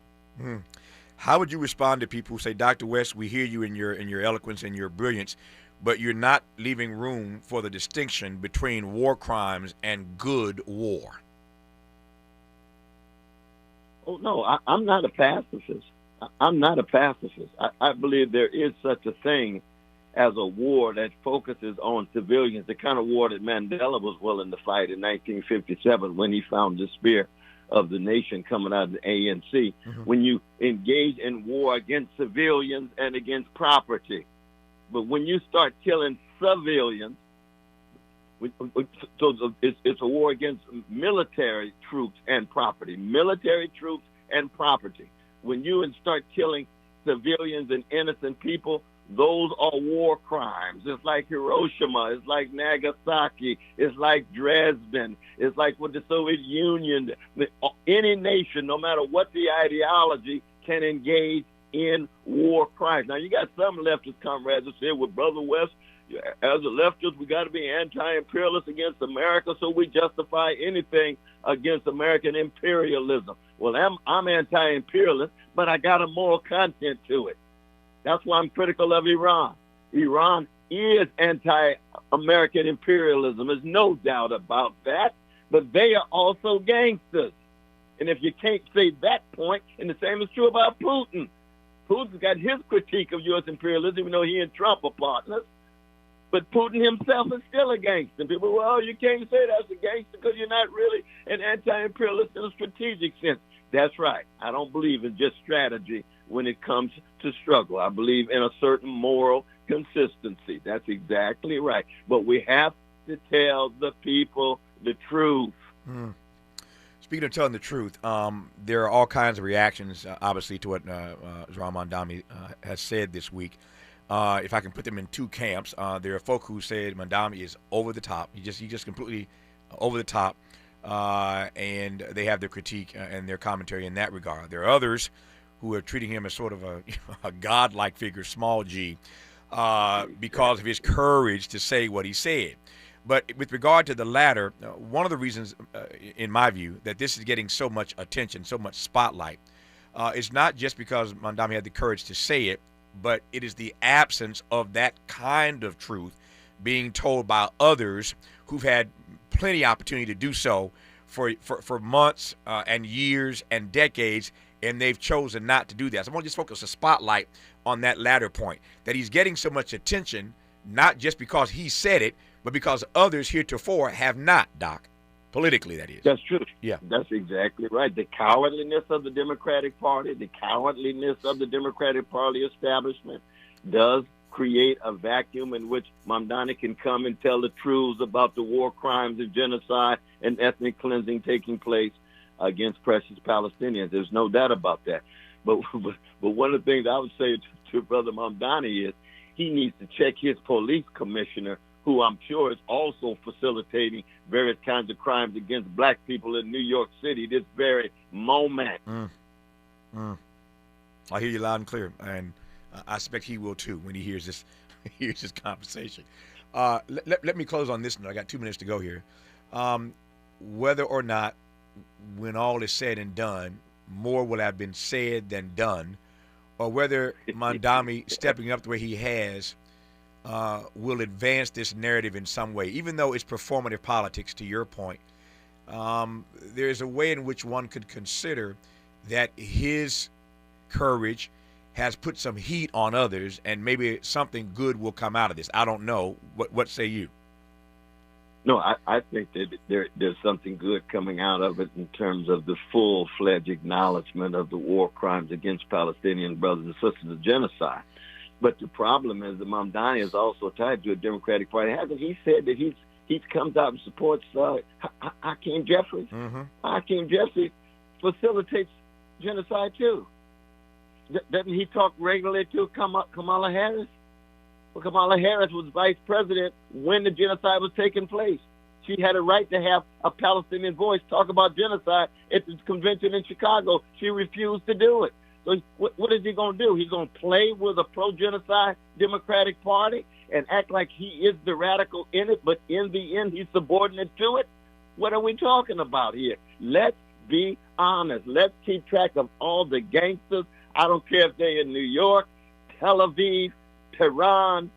How would you respond to people who say, Dr. West, we hear you in your eloquence and your brilliance, but you're not leaving room for the distinction between war crimes and good war? Oh, no, I'm not a pacifist. I'm not a pacifist. I believe there is such a thing as a war that focuses on civilians, the kind of war that Mandela was willing to fight in 1957 when he found the spear of the nation coming out of the ANC. When you engage in war against civilians and against property. But when you start killing civilians, so it's a war against military troops and property. Military troops and property. When you start killing civilians and innocent people, those are war crimes. It's like Hiroshima. It's like Nagasaki. It's like Dresden. It's like with the Soviet Union. Any nation, no matter what the ideology, can engage in war crimes. Now, you got some leftist comrades that say, well, Brother West, as a leftist, we got to be anti-imperialist against America, so we justify anything against American imperialism. Well, I'm anti-imperialist, but I got a moral content to it. That's why I'm critical of Iran. Iran is anti-American imperialism. There's no doubt about that. But they are also gangsters. And if you can't say that point, and the same is true about Putin. Putin's got his critique of U.S. imperialism, even though he and Trump are partners. But Putin himself is still a gangster. People, well, you can't say that's a gangster because you're not really and anti-imperialist in a strategic sense. That's right. I don't believe in just strategy when it comes to struggle. I believe in a certain moral consistency. That's exactly right. But we have to tell the people the truth. Speaking of telling the truth, there are all kinds of reactions, obviously, to what Zohran Mamdani has said this week. If I can put them in two camps, there are folk who said Mamdani is over the top. He just completely over the top, and they have their critique and their commentary in that regard. There are others who are treating him as sort of a godlike figure, small g, because of his courage to say what he said. But with regard to the latter, one of the reasons, in my view, that this is getting so much attention, so much spotlight, is not just because Mamdani had the courage to say it, but it is the absence of that kind of truth being told by others who've had plenty of opportunity to do so for months and years and decades, and they've chosen not to do that. So I want to just focus a spotlight on that latter point, that he's getting so much attention, not just because he said it, but because others heretofore have not, Doc. Politically, that is. That's true. Yeah. That's exactly right. The cowardliness of the Democratic Party, the cowardliness of the Democratic Party establishment does create a vacuum in which Mamdani can come and tell the truths about the war crimes and genocide and ethnic cleansing taking place against precious Palestinians. There's no doubt about that. But one of the things I would say to Brother Mamdani is he needs to check his police commissioner, who I'm sure is also facilitating various kinds of crimes against black people in New York City this very moment. I hear you loud and clear, and I expect he will too when he hears this conversation. Let me close on this note. I got 2 minutes to go here. Whether or not, when all is said and done, more will have been said than done, or whether Mamdani stepping up the way he has will advance this narrative in some way, even though it's performative politics, to your point. There's a way in which one could consider that his courage has put some heat on others, and maybe something good will come out of this. I don't know. What say you? No, I think that there's something good coming out of it in terms of the full-fledged acknowledgement of the war crimes against Palestinian brothers and sisters of genocide. But the problem is that Mamdani is also tied to a Democratic Party. Hasn't he said that he comes out and supports Hakeem Jeffries? Mm-hmm. Hakeem Jeffries facilitates genocide too. Doesn't he talk regularly to Kamala Harris? Well, Kamala Harris was vice president when the genocide was taking place. She had a right to have a Palestinian voice talk about genocide at the convention in Chicago. She refused to do it. So what is he going to do? He's going to play with a pro-genocide Democratic Party and act like he is the radical in it, but in the end he's subordinate to it? What are we talking about here? Let's be honest. Let's keep track of all the gangsters. I don't care if they're in New York, Tel Aviv, Tehran,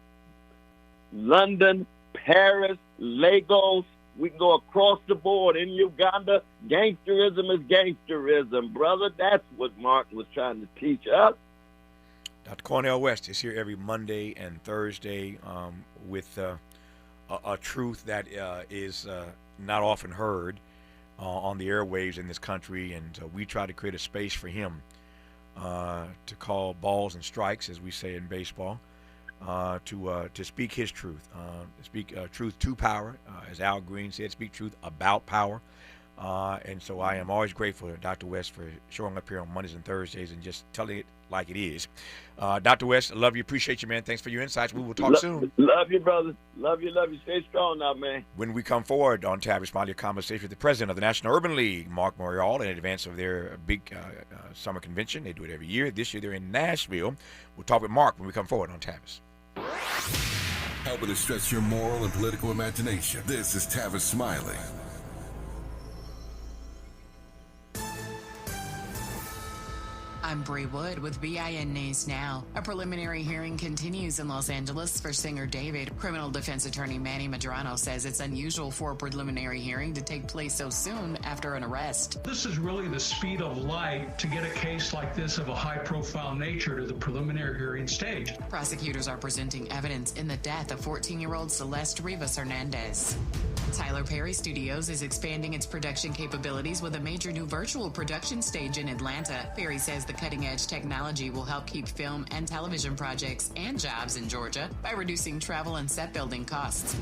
London, Paris, Lagos. We can go across the board. In Uganda, gangsterism is gangsterism, brother. That's what Mark was trying to teach us. Dr. Cornel West is here every Monday and Thursday with a truth that is not often heard on the airwaves in this country, and we try to create a space for him to call balls and strikes, as we say in baseball, to speak his truth, speak truth to power, as Al Green said, speak truth about power. And so I am always grateful to Dr. West for showing up here on Mondays and Thursdays and just telling it like it is. Dr. West, I love you, appreciate you, man. Thanks for your insights. We will talk soon. Love you, brother. Love you. Stay strong now, man. When we come forward on Tavis Smiley, a conversation with the president of the National Urban League, Marc Morial, in advance of their big summer convention. They do it every year. This year they're in Nashville. We'll talk with Marc when we come forward on Tavis. Helping to stretch your moral and political imagination. This is Tavis Smiley. I'm Bree Wood with BIN News Now. A preliminary hearing continues in Los Angeles for singer David. Criminal defense attorney Manny Medrano says it's unusual for a preliminary hearing to take place so soon after an arrest. This is really the speed of light to get a case like this of a high-profile nature to the preliminary hearing stage. Prosecutors are presenting evidence in the death of 14-year-old Celeste Rivas Hernandez. Tyler Perry Studios is expanding its production capabilities with a major new virtual production stage in Atlanta. Perry says the cutting-edge technology will help keep film and television projects and jobs in Georgia by reducing travel and set building costs.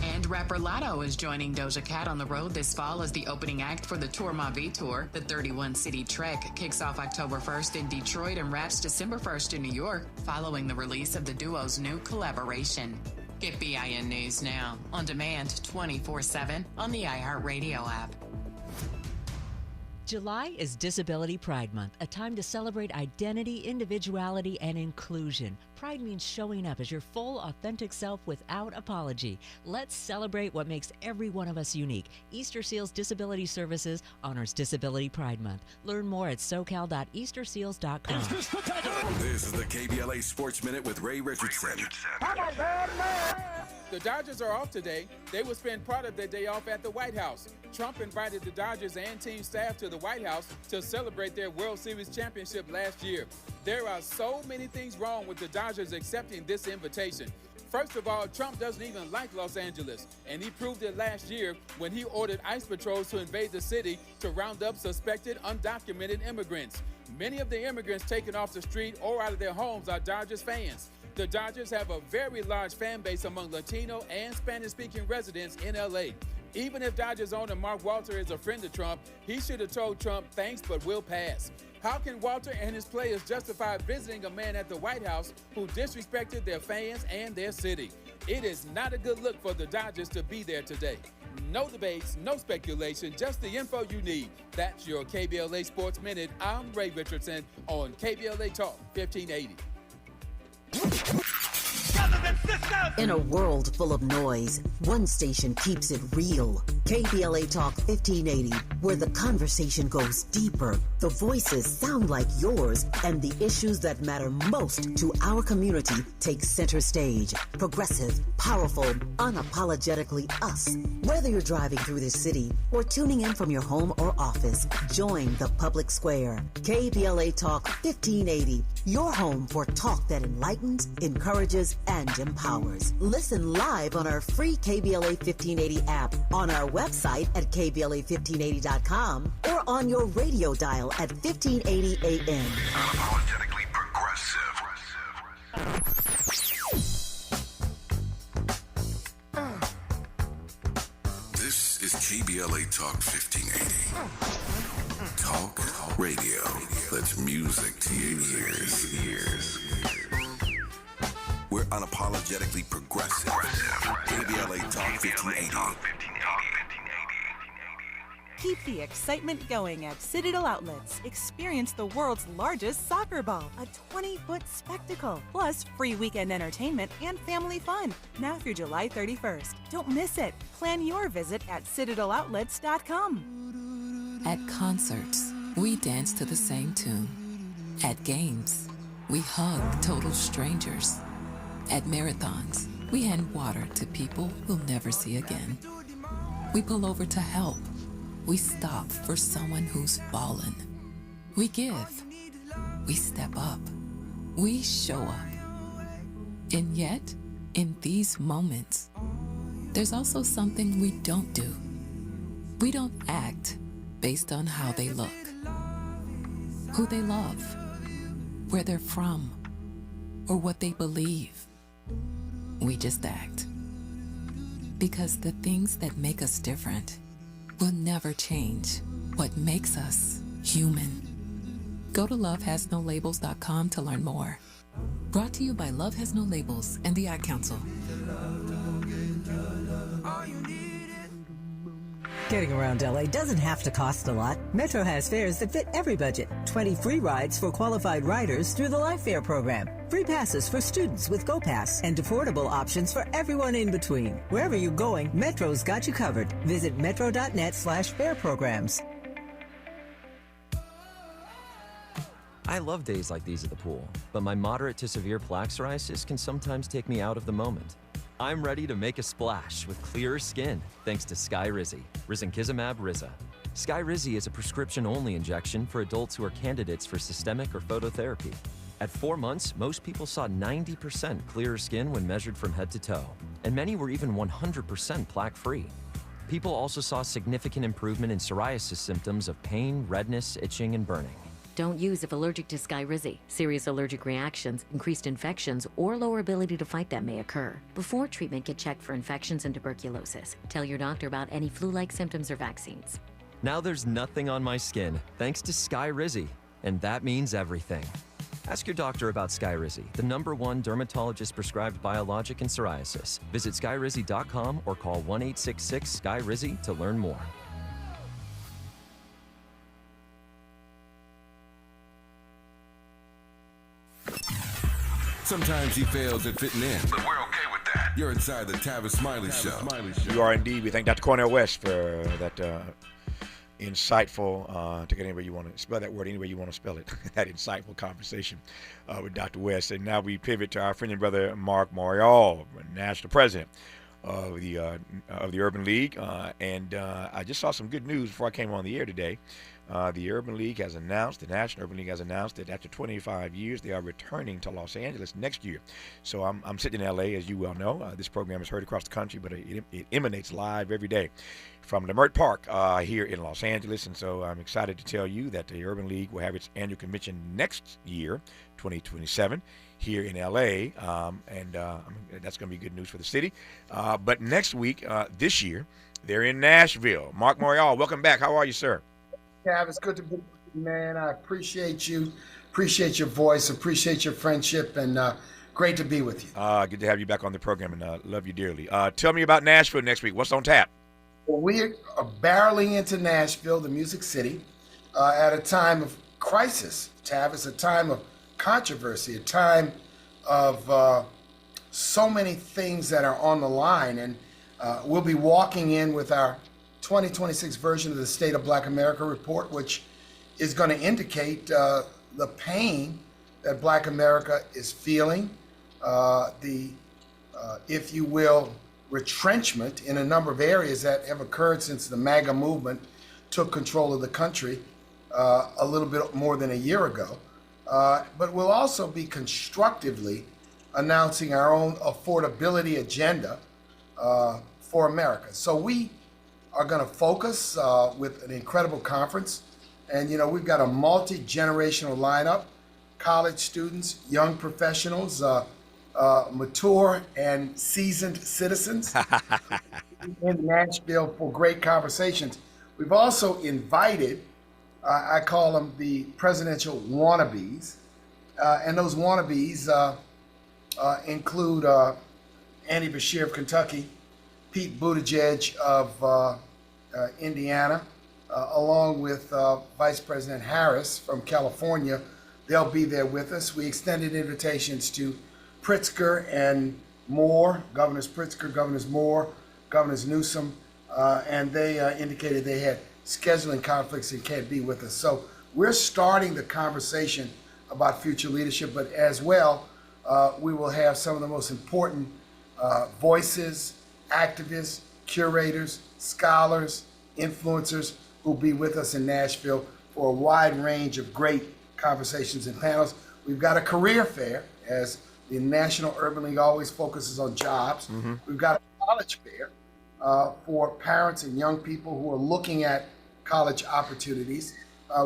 And rapper Lotto is joining Doja Cat on the road this fall as the opening act for the Tour Ma Vie Tour. The 31-city trek kicks off October 1st in Detroit and wraps December 1st in New York, following the release of the duo's new collaboration. Get BIN News now, on demand 24/7 on the iHeartRadio app. July is Disability Pride Month, a time to celebrate identity, individuality, and inclusion. Pride means showing up as your full, authentic self without apology. Let's celebrate what makes every one of us unique. Easter Seals Disability Services honors Disability Pride Month. Learn more at socal.easterseals.com. This is the KBLA Sports Minute with Ray Richardson. The Dodgers are off today. They will spend part of their day off at the White House. Trump invited the Dodgers and team staff to the White House to celebrate their World Series championship last year. There are so many things wrong with the Dodgers accepting this invitation. First of all, Trump doesn't even like Los Angeles, and he proved it last year when he ordered ICE patrols to invade the city to round up suspected undocumented immigrants. Many of the immigrants taken off the street or out of their homes are Dodgers fans. The Dodgers have a very large fan base among Latino and Spanish-speaking residents in L.A. Even if Dodgers owner Mark Walter is a friend of Trump, he should have told Trump thanks but will pass. How can Walter and his players justify visiting a man at the White House who disrespected their fans and their city? It is not a good look for the Dodgers to be there today. No debates, no speculation, just the info you need. That's your KBLA Sports Minute. I'm Ray Richardson on KBLA Talk 1580. In a world full of noise, one station keeps it real. KBLA Talk 1580, where the conversation goes deeper, the voices sound like yours, and the issues that matter most to our community take center stage. Progressive, powerful, unapologetically us. Whether you're driving through the city or tuning in from your home or office, join the public square. KBLA Talk 1580, your home for talk that enlightens, encourages, and empowers. Listen live on our free KBLA 1580 app, on our website at KBLA1580.com, or on your radio dial at 1580 AM. Unapologetically progressive. This is KBLA Talk 1580. Talk radio. That's music to your ears. We're unapologetically progressive. KBLA Talk 1580. Keep the excitement going at Citadel Outlets. Experience the world's largest soccer ball, a 20-foot spectacle, plus free weekend entertainment and family fun, now through July 31st. Don't miss it. Plan your visit at citadeloutlets.com. At concerts, we dance to the same tune. At games, we hug total strangers. At marathons, we hand water to people we'll never see again. We pull over to help. We stop for someone who's fallen. We give. We step up. We show up. And yet, in these moments, there's also something we don't do. We don't act based on how they look, who they love, where they're from, or what they believe. We just act. Because the things that make us different will never change what makes us human. Go to lovehasnolabels.com to learn more. Brought to you by Love Has No Labels and the Ad Council. Getting around LA doesn't have to cost a lot. Metro has fares that fit every budget. 20 free rides for qualified riders through the Life Fare program. Free passes for students with GoPass, and affordable options for everyone in between. Wherever you're going, Metro's got you covered. Visit metro.net/fare programs. I love days like these at the pool, but my moderate to severe plaque psoriasis can sometimes take me out of the moment. I'm ready to make a splash with clearer skin thanks to Skyrizi, risankizumab Riza. Skyrizi is a prescription-only injection for adults who are candidates for systemic or phototherapy. At 4 months, most people saw 90% clearer skin when measured from head to toe, and many were even 100% plaque-free. People also saw significant improvement in psoriasis symptoms of pain, redness, itching, and burning. Don't use if allergic to Skyrizi. Serious allergic reactions, increased infections, or lower ability to fight them may occur. Before treatment, get checked for infections and tuberculosis. Tell your doctor about any flu-like symptoms or vaccines. Now there's nothing on my skin, thanks to Skyrizi, and that means everything. Ask your doctor about Skyrizi, the #1 dermatologist-prescribed biologic in psoriasis. Visit skyrizi.com or call 1-866-SKY-RIZI to learn more. Sometimes he fails at fitting in, but we're okay with that. You're inside the Tavis Smiley Show. You are indeed. We thank Dr. Cornel West for that insightful, take it any way you want to spell that word, any way you want to spell it, that insightful conversation with Dr. West. And now we pivot to our friend and brother, Marc Morial, National President of the Urban League. And I just saw some good news before I came on the air today. The Urban League has announced, the National Urban League has announced that after 25 years, they are returning to Los Angeles next year. So I'm sitting in L.A., as you well know. This program is heard across the country, but it emanates live every day from Leimert Park here in Los Angeles. And so I'm excited to tell you that the Urban League will have its annual convention next year, 2027, here in L.A., and that's going to be good news for the city. But next week, this year, they're in Nashville. Marc Morial, welcome back. How are you, sir? Cav, it's good to be with you, man. I appreciate you, appreciate your voice, appreciate your friendship, and great to be with you. Good to have you back on the program, and love you dearly. Tell me about Nashville next week. What's on tap? Well, we are barreling into Nashville, the Music City, at a time of crisis, Tavis, a time of controversy, a time of so many things that are on the line. And we'll be walking in with our 2026 version of the State of Black America report, which is going to indicate the pain that Black America is feeling, if you will, retrenchment in a number of areas that have occurred since the MAGA movement took control of the country a little bit more than a year ago. But we'll also be constructively announcing our own affordability agenda for America. So we are going to focus with an incredible conference. And, you know, we've got a multi-generational lineup, college students, young professionals, mature and seasoned citizens in Nashville for great conversations. We've also invited, I call them the presidential wannabes, and those wannabes include Andy Beshear of Kentucky, Pete Buttigieg of Indiana, along with Vice President Harris from California. They'll be there with us. We extended invitations to Pritzker and Moore, Governors Pritzker, Governors Moore, Governors Newsom, and they indicated they had scheduling conflicts and can't be with us. So we're starting the conversation about future leadership, but as well, we will have some of the most important voices, activists, curators, scholars, influencers who'll be with us in Nashville for a wide range of great conversations and panels. We've got a career fair, as the National Urban League always focuses on jobs. Mm-hmm. We've got a college fair for parents and young people who are looking at college opportunities.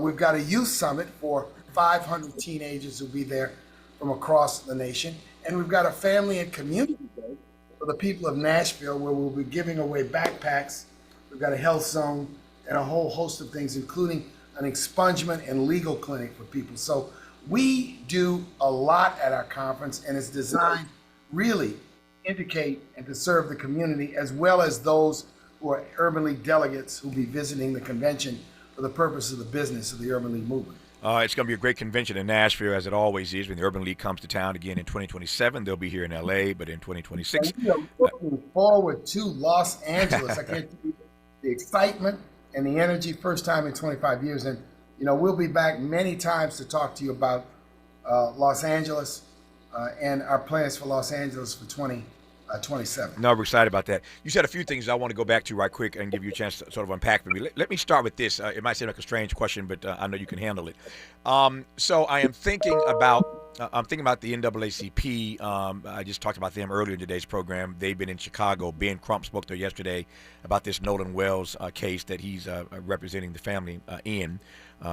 We've got a youth summit for 500 teenagers who'll be there from across the nation. And we've got a family and community day for the people of Nashville, where we'll be giving away backpacks. We've got a health zone and a whole host of things, including an expungement and legal clinic for people. So we do a lot at our conference, and it's designed really to indicate and to serve the community, as well as those who are Urban League delegates who'll be visiting the convention for the purpose of the business of the Urban League movement. It's going to be a great convention in Nashville, as it always is. When the Urban League comes to town again in 2027, they'll be here in L.A., but in 2026. We are looking forward to Los Angeles. I can't tell you the excitement and the energy, first time in 25 years. And, you know, we'll be back many times to talk to you about Los Angeles and our plans for Los Angeles for 2027. No, we're excited about that. You said a few things I want to go back to right quick and give you a chance to sort of unpack for me. Let me start with this. It might seem like a strange question, but I know you can handle it. So I am thinking about I'm thinking about the NAACP. I just talked about them earlier in today's program. They've been in Chicago. Ben Crump spoke there yesterday about this Nolan Wells case that he's representing the family in.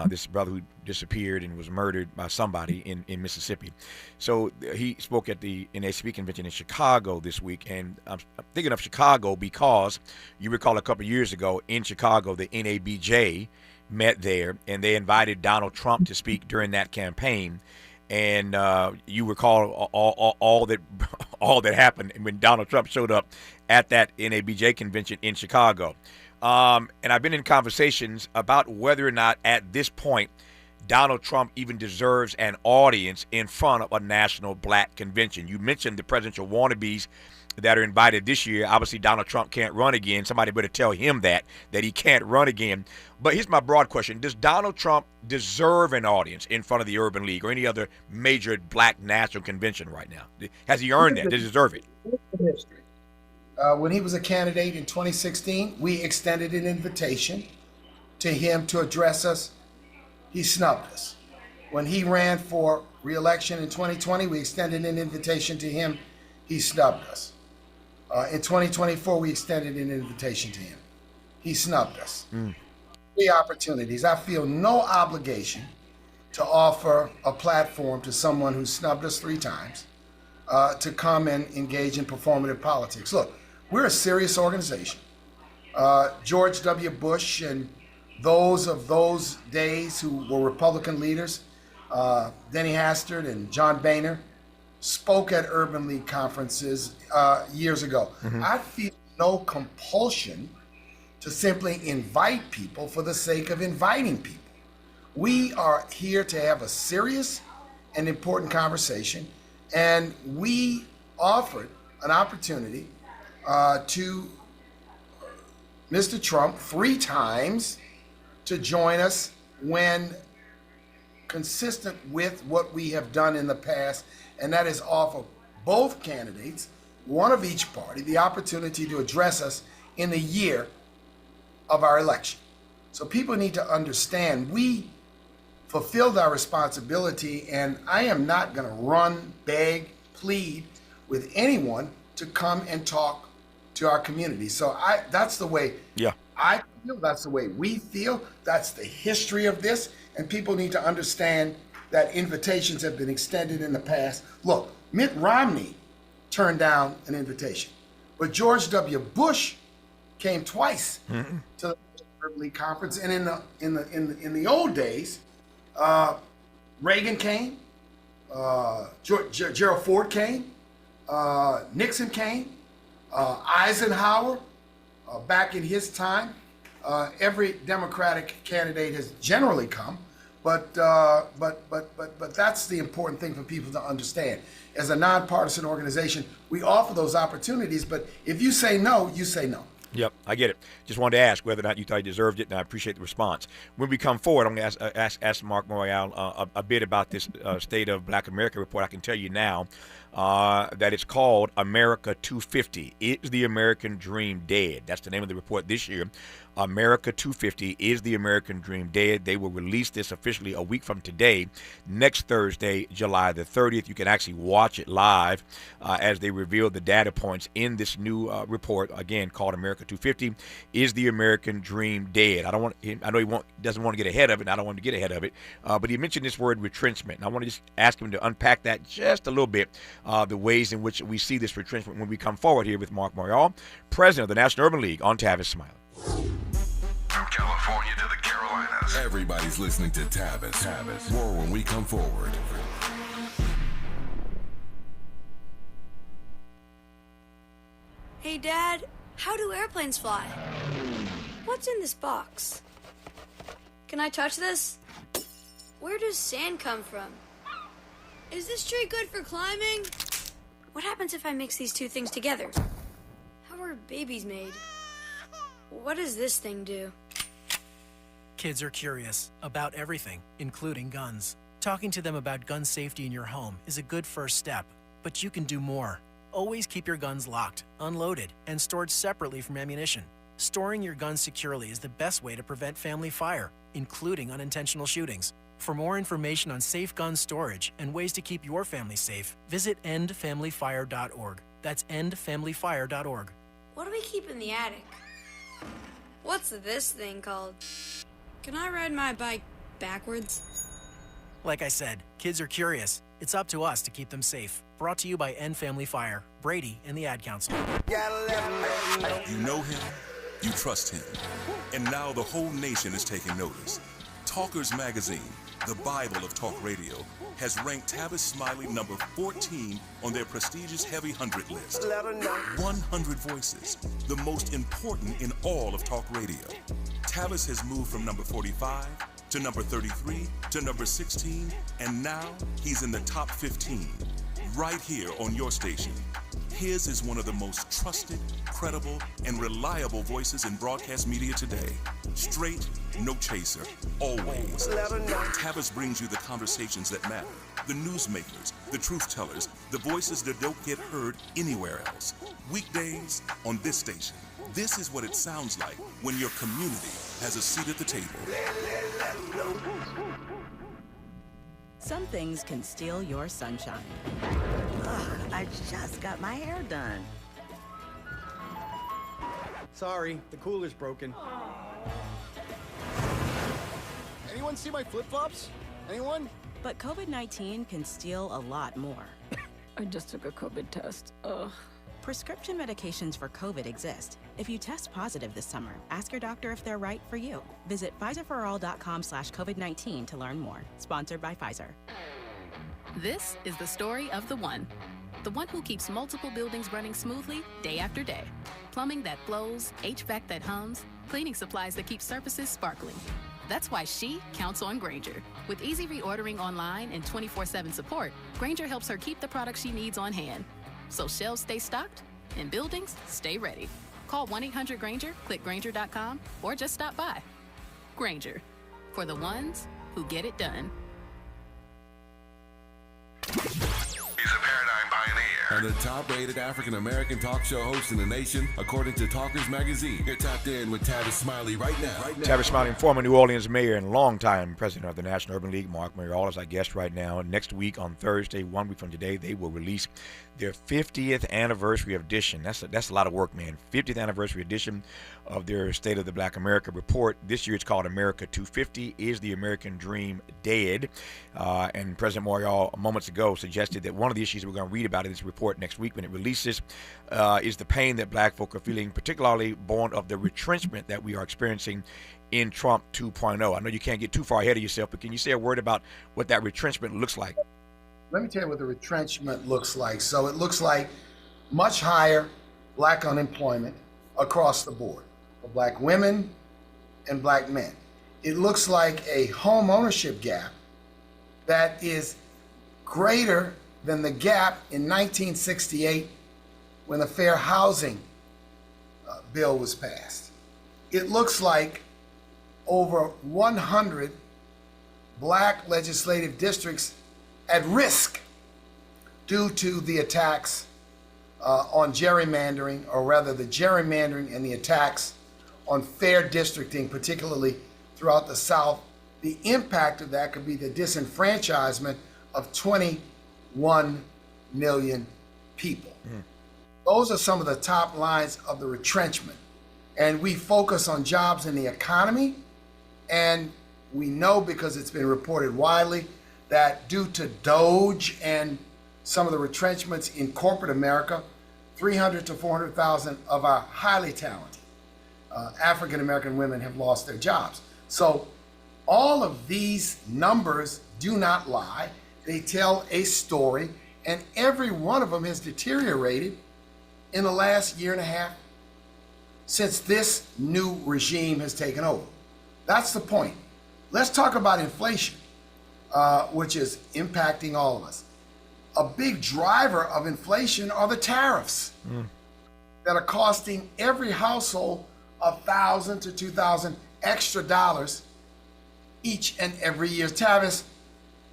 This brother who disappeared and was murdered by somebody in Mississippi. So he spoke at the NAACP convention in Chicago this week. And I'm thinking of Chicago because you recall a couple years ago in Chicago, the NABJ met there, and they invited Donald Trump to speak during that campaign. And you recall all that happened when Donald Trump showed up at that NABJ convention in Chicago. And I've been in conversations about whether or not at this point Donald Trump even deserves an audience in front of a national black convention. You mentioned the presidential wannabes that are invited this year. Obviously, Donald Trump can't run again. Somebody better tell him that he can't run again. But here's my broad question. Does Donald Trump deserve an audience in front of the Urban League or any other major black national convention right now? Has he earned that? Does he deserve it? When he was a candidate in 2016, we extended an invitation to him to address us. He snubbed us. When he ran for re-election in 2020, we extended an invitation to him. He snubbed us. In 2024, we extended an invitation to him. He snubbed us. 3 opportunities. I feel no obligation to offer a platform to someone who snubbed us 3 times to come and engage in performative politics. Look, we're a serious organization. George W. Bush and those of those days who were Republican leaders, Denny Hastert and John Boehner, spoke at Urban League conferences years ago. I feel no compulsion to simply invite people for the sake of inviting people. We are here to have a serious and important conversation, and we offered an opportunity to Mr. Trump 3 times to join us when consistent with what we have done in the past, and that is offer both candidates, one of each party, the opportunity to address us in the year of our election. So people need to understand we fulfilled our responsibility, and I am not going to run, beg, plead with anyone to come and talk to our community. So that's the way I feel, that's the way we feel, that's the history of this, and people need to understand that invitations have been extended in the past. Look, Mitt Romney turned down an invitation, but George W. Bush came twice to the Urban League conference, and in the old days, Reagan came, Gerald Ford came, Nixon came, Eisenhower, back in his time, every Democratic candidate has generally come, but that's the important thing for people to understand. As a nonpartisan organization, we offer those opportunities, but if you say no, you say no. Yep, I get it. Just wanted to ask whether or not you thought he deserved it, and I appreciate the response. When we come forward, I'm going to ask Marc Morial a bit about this State of Black America report. I can tell you now that it's called America 250. Is the American Dream Dead? That's the name of the report this year. America 250, is the American Dream dead? They will release this officially a week from today, next Thursday, July the 30th. You can actually watch it live as they reveal the data points in this new report, again, called America 250. Is the American Dream dead? I know he doesn't want to get ahead of it, and I don't want to get ahead of it, but he mentioned this word retrenchment. And I want to just ask him to unpack that just a little bit, the ways in which we see this retrenchment when we come forward here with Marc Morial, president of the National Urban League, on Tavis Smiley. From California to the Carolinas, everybody's listening to Tavis. More when we come forward. Hey, Dad, how do airplanes fly? What's in this box? Can I touch this? Where does sand come from? Is this tree good for climbing? What happens if I mix these two things together? How are babies made? What does this thing do? Kids are curious about everything, including guns. Talking to them about gun safety in your home is a good first step, but you can do more. Always keep your guns locked, unloaded, and stored separately from ammunition. Storing your guns securely is the best way to prevent family fire, including unintentional shootings. For more information on safe gun storage and ways to keep your family safe, visit endfamilyfire.org. That's endfamilyfire.org. What do we keep in the attic? What's this thing called? Can I ride my bike backwards? Like I said, kids are curious. It's up to us to keep them safe. Brought to you by End Family Fire, Brady, and the Ad Council. You know him, you trust him, and now the whole nation is taking notice. Talkers Magazine, the Bible of talk radio, has ranked Tavis Smiley number 14 on their prestigious Heavy 100 list. 100 voices, the most important in all of talk radio. Tavis has moved from number 45 to number 33 to number 16, and now he's in the top 15, right here on your station. His is one of the most trusted, credible, and reliable voices in broadcast media today. Straight, no chaser, always. Tavis brings you the conversations that matter, the newsmakers, the truth tellers, the voices that don't get heard anywhere else. Weekdays on this station. This is what it sounds like when your community has a seat at the table. Some things can steal your sunshine. Ugh, I just got my hair done. Sorry, the cooler's broken. Anyone see my flip-flops? Anyone? But COVID-19 can steal a lot more. I just took a COVID test. Ugh. Prescription medications for COVID exist. If you test positive this summer, ask your doctor if they're right for you. Visit PfizerForAll.com/COVID-19 to learn more. Sponsored by Pfizer. This is the story of the one who keeps multiple buildings running smoothly day after day. Plumbing that flows, HVAC that hums, cleaning supplies that keep surfaces sparkling. That's why she counts on Grainger. With easy reordering online and 24/7 support, Grainger helps her keep the products she needs on hand. So shelves stay stocked and buildings stay ready. Call 1-800-GRAINGER, click Grainger.com, or just stop by. Grainger, for the ones who get it done. And the top-rated African-American talk show host in the nation, according to Talkers Magazine. You're tapped in with Tavis Smiley right now. Tavis Smiley, former New Orleans mayor and longtime president of the National Urban League, Marc Morial, is our guest right now. Next week on Thursday, 1 week from today, they will release their 50th anniversary edition. That's a lot of work, man. 50th anniversary edition of their State of the Black America report. This year it's called America 250. Is the American Dream Dead? And President Morial moments ago suggested that one of the issues we're going to read about in this report next week when it releases is the pain that black folk are feeling, particularly born of the retrenchment that we are experiencing in Trump 2.0. I know you can't get too far ahead of yourself, but can you say a word about what that retrenchment looks like? Let me tell you what the retrenchment looks like. So it looks like much higher black unemployment across the board for black women and black men. It looks like a home ownership gap that is greater than the gap in 1968 when the Fair Housing Bill was passed. It looks like over 100 black legislative districts at risk due to the attacks on gerrymandering, or rather the gerrymandering and the attacks on fair districting, particularly throughout the South. The impact of that could be the disenfranchisement of 21 million people. Those are some of the top lines of the retrenchment. And we focus on jobs in the economy, and we know, because it's been reported widely, that due to DOGE and some of the retrenchments in corporate America, 300 to 400,000 of our highly talented African-American women have lost their jobs. So all of these numbers do not lie. They tell a story, and every one of them has deteriorated in the last year and a half since this new regime has taken over. That's the point. Let's talk about inflation, which is impacting all of us. A big driver of inflation are the tariffs that are costing every household $1,000 to $2,000 extra dollars each and every year. Tavis,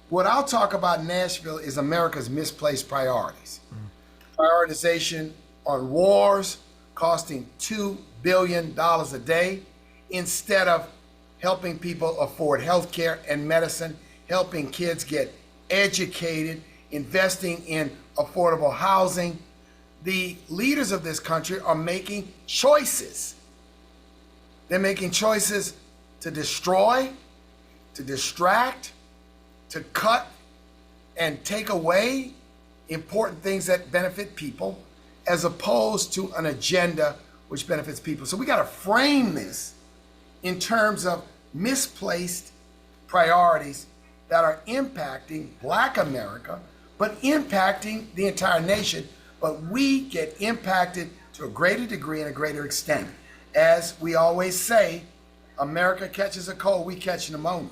what I'll talk about in Nashville is America's misplaced priorities. Prioritization on wars costing $2 billion a day instead of helping people afford health care and medicine helping kids get educated, investing in affordable housing. The leaders of this country are making choices. They're making choices to destroy, to distract, to cut and take away important things that benefit people, as opposed to an agenda which benefits people. So we got to frame this in terms of misplaced priorities that are impacting Black America, but impacting the entire nation. But we get impacted to a greater degree and a greater extent. As we always say, America catches a cold, we catch pneumonia.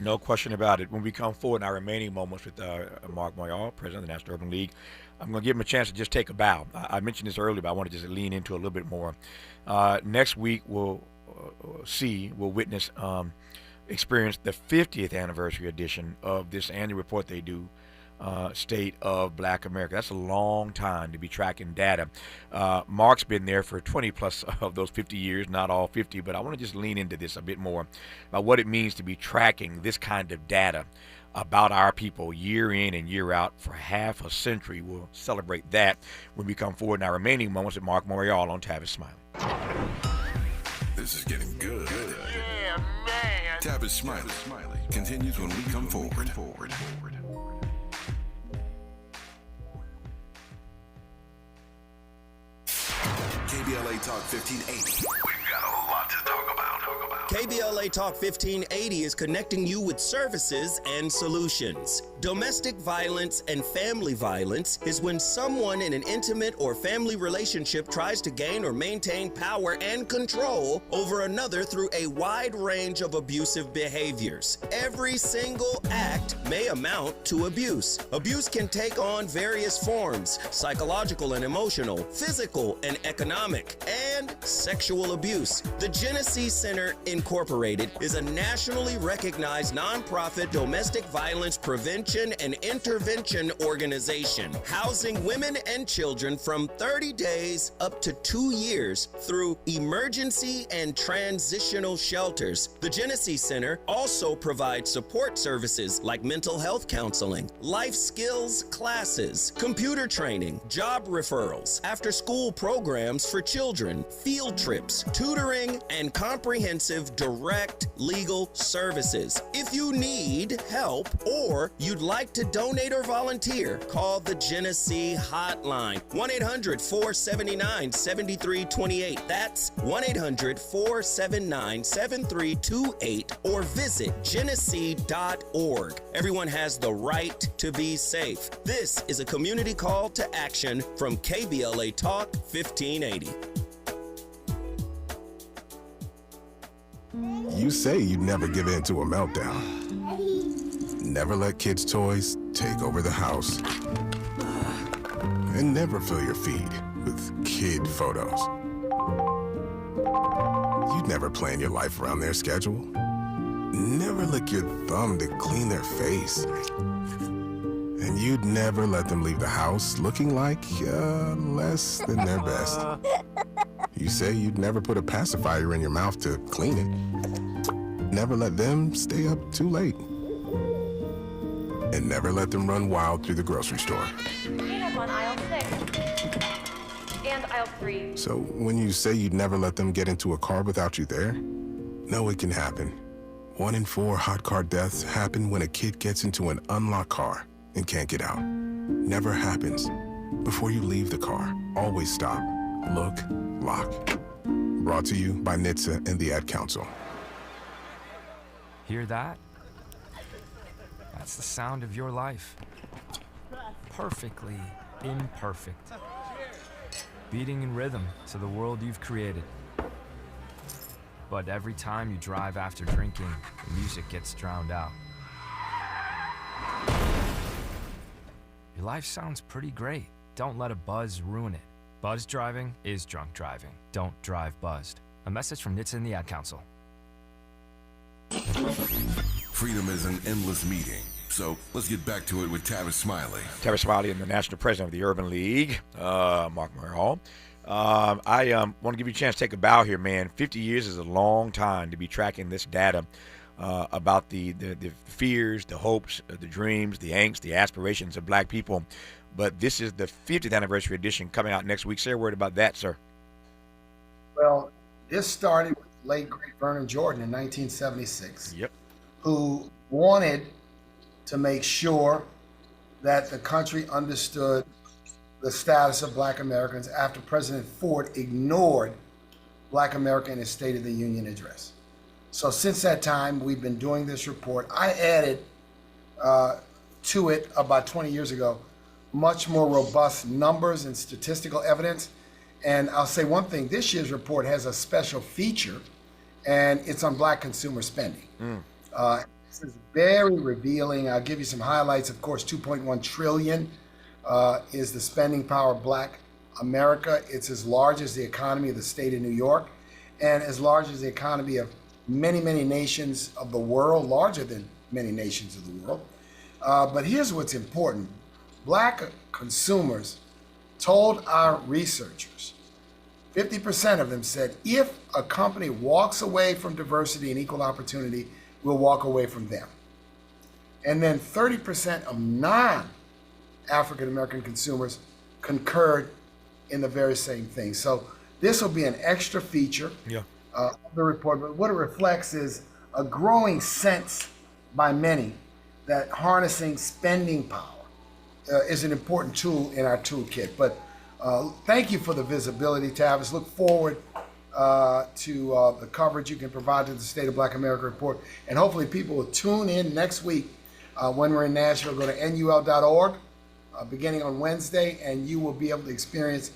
No question about it. When we come forward in our remaining moments with Marc Morial, President of the National Urban League, I'm going to give him a chance to just take a bow. I mentioned this earlier, but I want to just lean into it a little bit more. Next week, we'll witness, experience the 50th anniversary edition of this annual report they do, State of Black America. That's a long time to be tracking data. Mark's been there for 20 plus of those 50 years, not all 50, but I want to just lean into this a bit more about what it means to be tracking this kind of data about our people year in and year out for half a century. We'll celebrate that when we come forward in our remaining moments with Marc Morial on Tavis Smiley. This is getting good. Yeah, man. Tavis Smiley continues when we come forward. KBLA Talk 1580. We've got a lot to talk about. KBLA Talk 1580 is connecting you with services and solutions. Domestic violence and family violence is when someone in an intimate or family relationship tries to gain or maintain power and control over another through a wide range of abusive behaviors. Every single act may amount to abuse. Abuse can take on various forms: psychological and emotional, physical and economic, and sexual abuse. The Genesee Center Incorporated is a nationally recognized nonprofit domestic violence prevention and intervention organization, housing women and children from 30 days up to 2 years through emergency and transitional shelters. The Genesee Center also provides support services like mental health counseling, life skills classes, computer training, job referrals, after-school programs for children, field trips, tutoring, and comprehensive direct legal services. If you need help or you'd like to donate or volunteer, call the Genesee Hotline, 1-800-479-7328. That's 1-800-479-7328, or visit genesee.org. Everyone has the right to be safe. This is a community call to action from KBLA Talk 1580. You say you'd never give in to a meltdown. Never let kids' toys take over the house. And never fill your feed with kid photos. You'd never plan your life around their schedule. Never lick your thumb to clean their face. And you'd never let them leave the house looking like less than their best. You say you'd never put a pacifier in your mouth to clean it. Never let them stay up too late. And never let them run wild through the grocery store. We have on aisle 6 and aisle 3. So when you say you'd never let them get into a car without you there, no, it can happen. 1 in 4 hot car deaths happen when a kid gets into an unlocked car and can't get out. Never happens. Before you leave the car, always stop, look, lock. Brought to you by NHTSA and the Ad Council. Hear that? That's the sound of your life. Perfectly imperfect. Beating in rhythm to the world you've created. But every time you drive after drinking, the music gets drowned out. Your life sounds pretty great. Don't let a buzz ruin it. Buzz driving is drunk driving. Don't drive buzzed. A message from NHTSA and the Ad Council. Freedom is an endless meeting. So let's get back to it with Tavis Smiley. Tavis Smiley and the National President of the Urban League, Marc Morial. I want to give you a chance to take a bow here, man. 50 years is a long time to be tracking this data about the fears, the hopes, the dreams, the angst, the aspirations of black people. But this is the 50th anniversary edition coming out next week. Say a word about that, sir. Well, this started with the late, great Vernon Jordan in 1976, who wanted to make sure that the country understood the status of black Americans after President Ford ignored black America in his State of the Union address. So since that time, we've been doing this report. I added to it about 20 years ago, much more robust numbers and statistical evidence. And I'll say one thing, this year's report has a special feature, and it's on black consumer spending. This is very revealing. I'll give you some highlights. Of course, $2.1 trillion is the spending power of black America. It's as large as the economy of the state of New York, and as large as the economy of many, many nations of the world, larger than many nations of the world. But here's what's important. Black consumers told our researchers, 50% of them said, if a company walks away from diversity and equal opportunity, we'll walk away from them. And then 30% of non-African American consumers concurred in the very same thing. So this will be an extra feature of the report. But what it reflects is a growing sense by many that harnessing spending power is an important tool in our toolkit. But thank you for the visibility, Tavis. Look forward to the coverage you can provide to the State of Black America Report. And hopefully people will tune in next week when we're in Nashville. Go to nul.org beginning on Wednesday, and you will be able to experience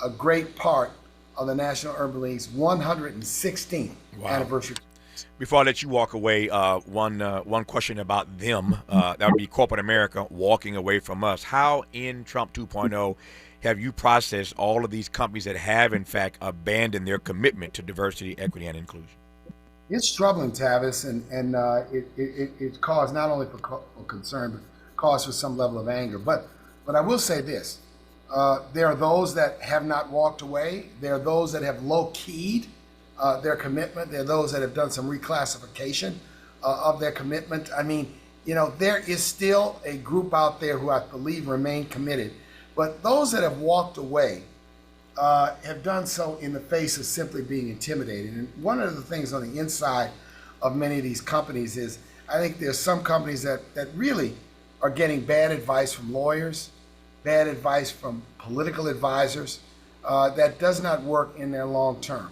a great part of the National Urban League's 116th anniversary. Before I let you walk away, one question about them. That would be corporate America walking away from us. How in Trump 2.0 have you processed all of these companies that have, in fact, abandoned their commitment to diversity, equity, and inclusion? It's troubling, Tavis, and it caused not only for concern, but cause for some level of anger. But I will say this. There are those that have not walked away. There are those that have low-keyed their commitment. There are those that have done some reclassification of their commitment. I mean, there is still a group out there who I believe remain committed. But those that have walked away have done so in the face of simply being intimidated. And one of the things on the inside of many of these companies is I think there's some companies that really are getting bad advice from lawyers, bad advice from political advisors that does not work in their long term.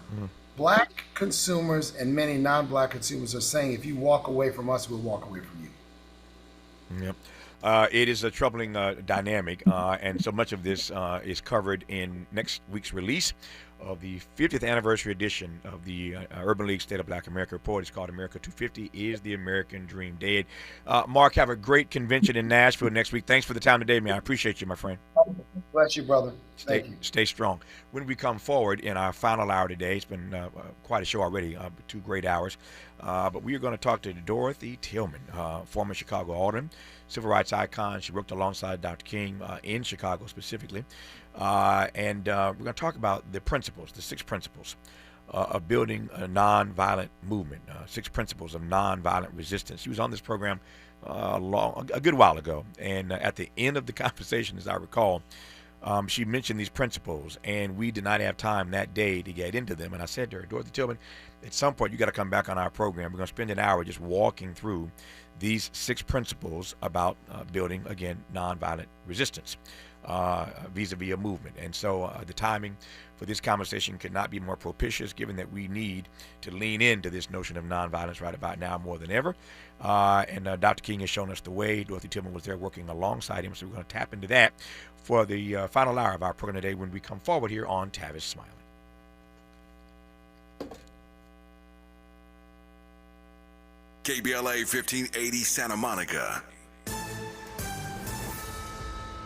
Black consumers and many non-black consumers are saying, if you walk away from us, we'll walk away from you. Yep. It is a troubling dynamic, and so much of this is covered in next week's release of the 50th anniversary edition of the Urban League State of Black America Report. It's called America 250 Is the American Dream Dead? Mark, have a great convention in Nashville next week. Thanks for the time today, man. I appreciate you, my friend. Bless you, brother. Thank you. Stay strong. When we come forward in our final hour today, it's been quite a show already, 2 great hours. But we are going to talk to Dorothy Tillman, former Chicago alderman, civil rights icon. She worked alongside Dr. King in Chicago specifically. And we're going to talk about the principles, the 6 principles of building a nonviolent movement, 6 principles of nonviolent resistance. She was on this program a good while ago. And at the end of the conversation, as I recall, she mentioned these principles, and we did not have time that day to get into them. And I said to her, Dorothy Tillman, at some point you got to come back on our program. We're going to spend an hour just walking through these 6 principles about building, again, nonviolent resistance vis-a-vis a movement. And so the timing for this conversation could not be more propitious, given that we need to lean into this notion of nonviolence right about now more than ever. And Dr. King has shown us the way. Dorothy Tillman was there working alongside him, so we're going to tap into that for the final hour of our program today when we come forward here on Tavis Smiley. KBLA 1580 Santa Monica.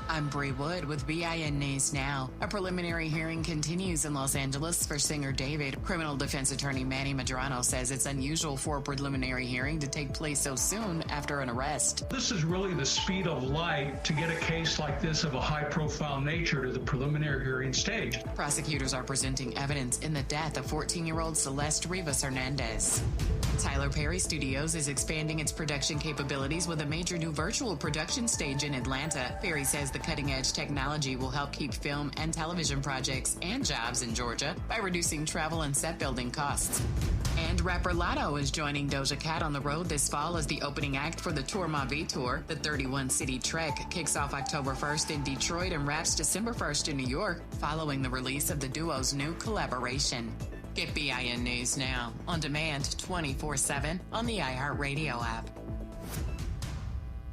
I'm Bree Wood with BIN News Now. A preliminary hearing continues in Los Angeles for singer David. Criminal defense attorney Manny Medrano says it's unusual for a preliminary hearing to take place so soon after an arrest. This is really the speed of light to get a case like this of a high-profile nature to the preliminary hearing stage. Prosecutors are presenting evidence in the death of 14-year-old Celeste Rivas Hernandez. Tyler Perry Studios is expanding its production capabilities with a major new virtual production stage in Atlanta. Perry says the cutting-edge technology will help keep film and television projects and jobs in Georgia by reducing travel and set building costs. And rapper Lotto is joining Doja Cat on the road this fall as the opening act for the Tour Ma Vie Tour. The 31-city trek kicks off October 1st in Detroit and wraps December 1st in New York, following the release of the duo's new collaboration. Get BIN News now, on demand 24/7 on the iHeartRadio app.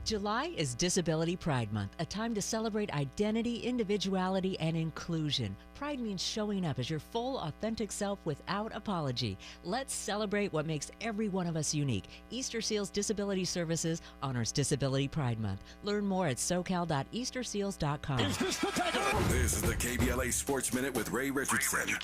July is Disability Pride Month, a time to celebrate identity, individuality, and inclusion. Pride means showing up as your full, authentic self without apology. Let's celebrate what makes every one of us unique. Easter Seals Disability Services honors Disability Pride Month. Learn more at socal.easterseals.com. This is the KBLA Sports Minute with Ray Richardson.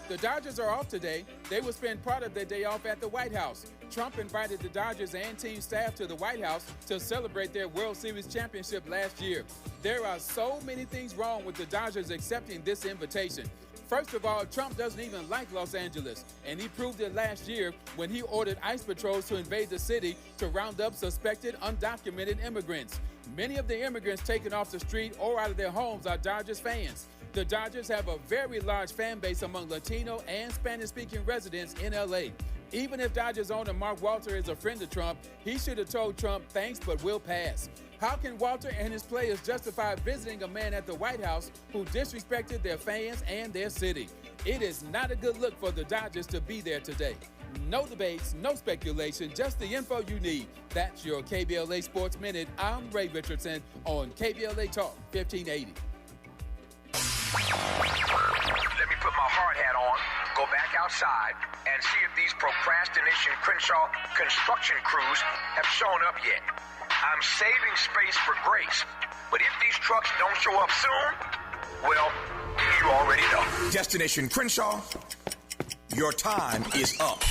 The Dodgers are off today. They will spend part of their day off at the White House. Trump invited the Dodgers and team staff to the White House to celebrate their World Series championship last year. There are so many things wrong with the Dodgers accepting this invitation. First of all, Trump doesn't even like Los Angeles, and he proved it last year when he ordered ICE patrols to invade the city to round up suspected undocumented immigrants. Many of the immigrants taken off the street or out of their homes are Dodgers fans. The Dodgers have a very large fan base among Latino and Spanish-speaking residents in L.A. Even if Dodgers owner Mark Walter is a friend of Trump, he should have told Trump thanks but will pass. How can Walter and his players justify visiting a man at the White House who disrespected their fans and their city? It is not a good look for the Dodgers to be there today. No debates, no speculation, just the info you need. That's your KBLA Sports Minute. I'm Ray Richardson on KBLA Talk 1580. Let me put my hard hat on, go back outside, and see if these procrastination Crenshaw construction crews have shown up yet. I'm saving space for grace, but if these trucks don't show up soon, well, you already know. Destination Crenshaw, your time is up.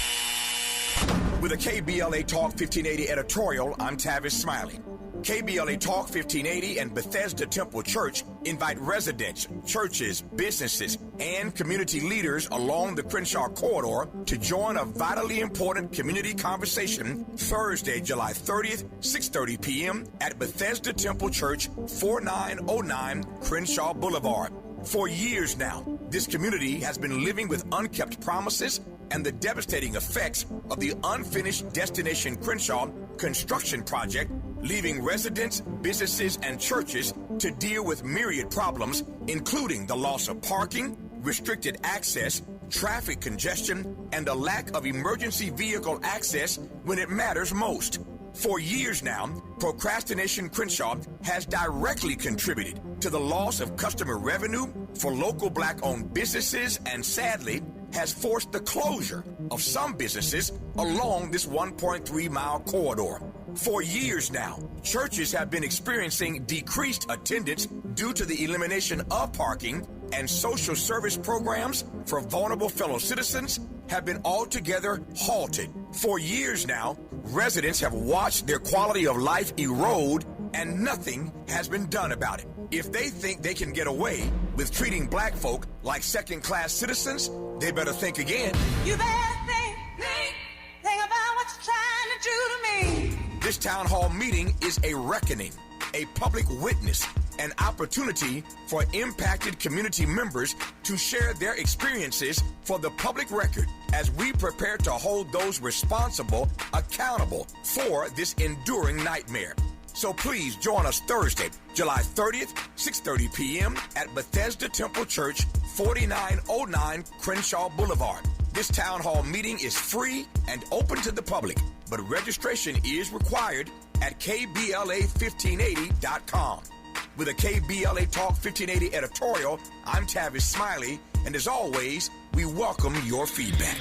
With a KBLA Talk 1580 editorial, I'm Tavis Smiley. KBLA Talk 1580 and Bethesda Temple Church invite residents, churches, businesses, and community leaders along the Crenshaw corridor to join a vitally important community conversation Thursday, July 30th, 6:30 p.m. at Bethesda Temple Church, 4909 Crenshaw Boulevard. For years now, this community has been living with unkept promises and the devastating effects of the unfinished Destination Crenshaw construction project, leaving residents, businesses, and churches to deal with myriad problems, including the loss of parking, restricted access, traffic congestion, and a lack of emergency vehicle access when it matters most. For years now, Procrastination Crenshaw has directly contributed to the loss of customer revenue for local black-owned businesses and, sadly, has forced the closure of some businesses along this 1.3-mile corridor. For years now, churches have been experiencing decreased attendance due to the elimination of parking, and social service programs for vulnerable fellow citizens have been altogether halted. For years now, residents have watched their quality of life erode, and nothing has been done about it. If they think they can get away with treating black folk like second-class citizens, they better think again. You better think about what you're trying to do to me. This town hall meeting is a reckoning, a public witness, an opportunity for impacted community members to share their experiences for the public record as we prepare to hold those responsible accountable for this enduring nightmare. So please join us Thursday, July 30th, 6:30 p.m. at Bethesda Temple Church, 4909 Crenshaw Boulevard. This town hall meeting is free and open to the public, but registration is required at KBLA1580.com. With a KBLA Talk 1580 editorial, I'm Tavis Smiley, and as always, we welcome your feedback.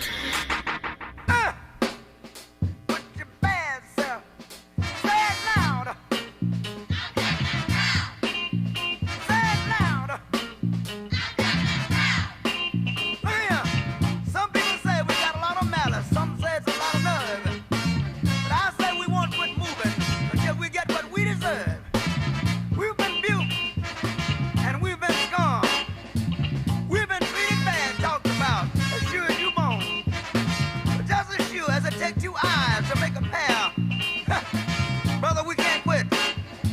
to make a pair. Brother, we can't quit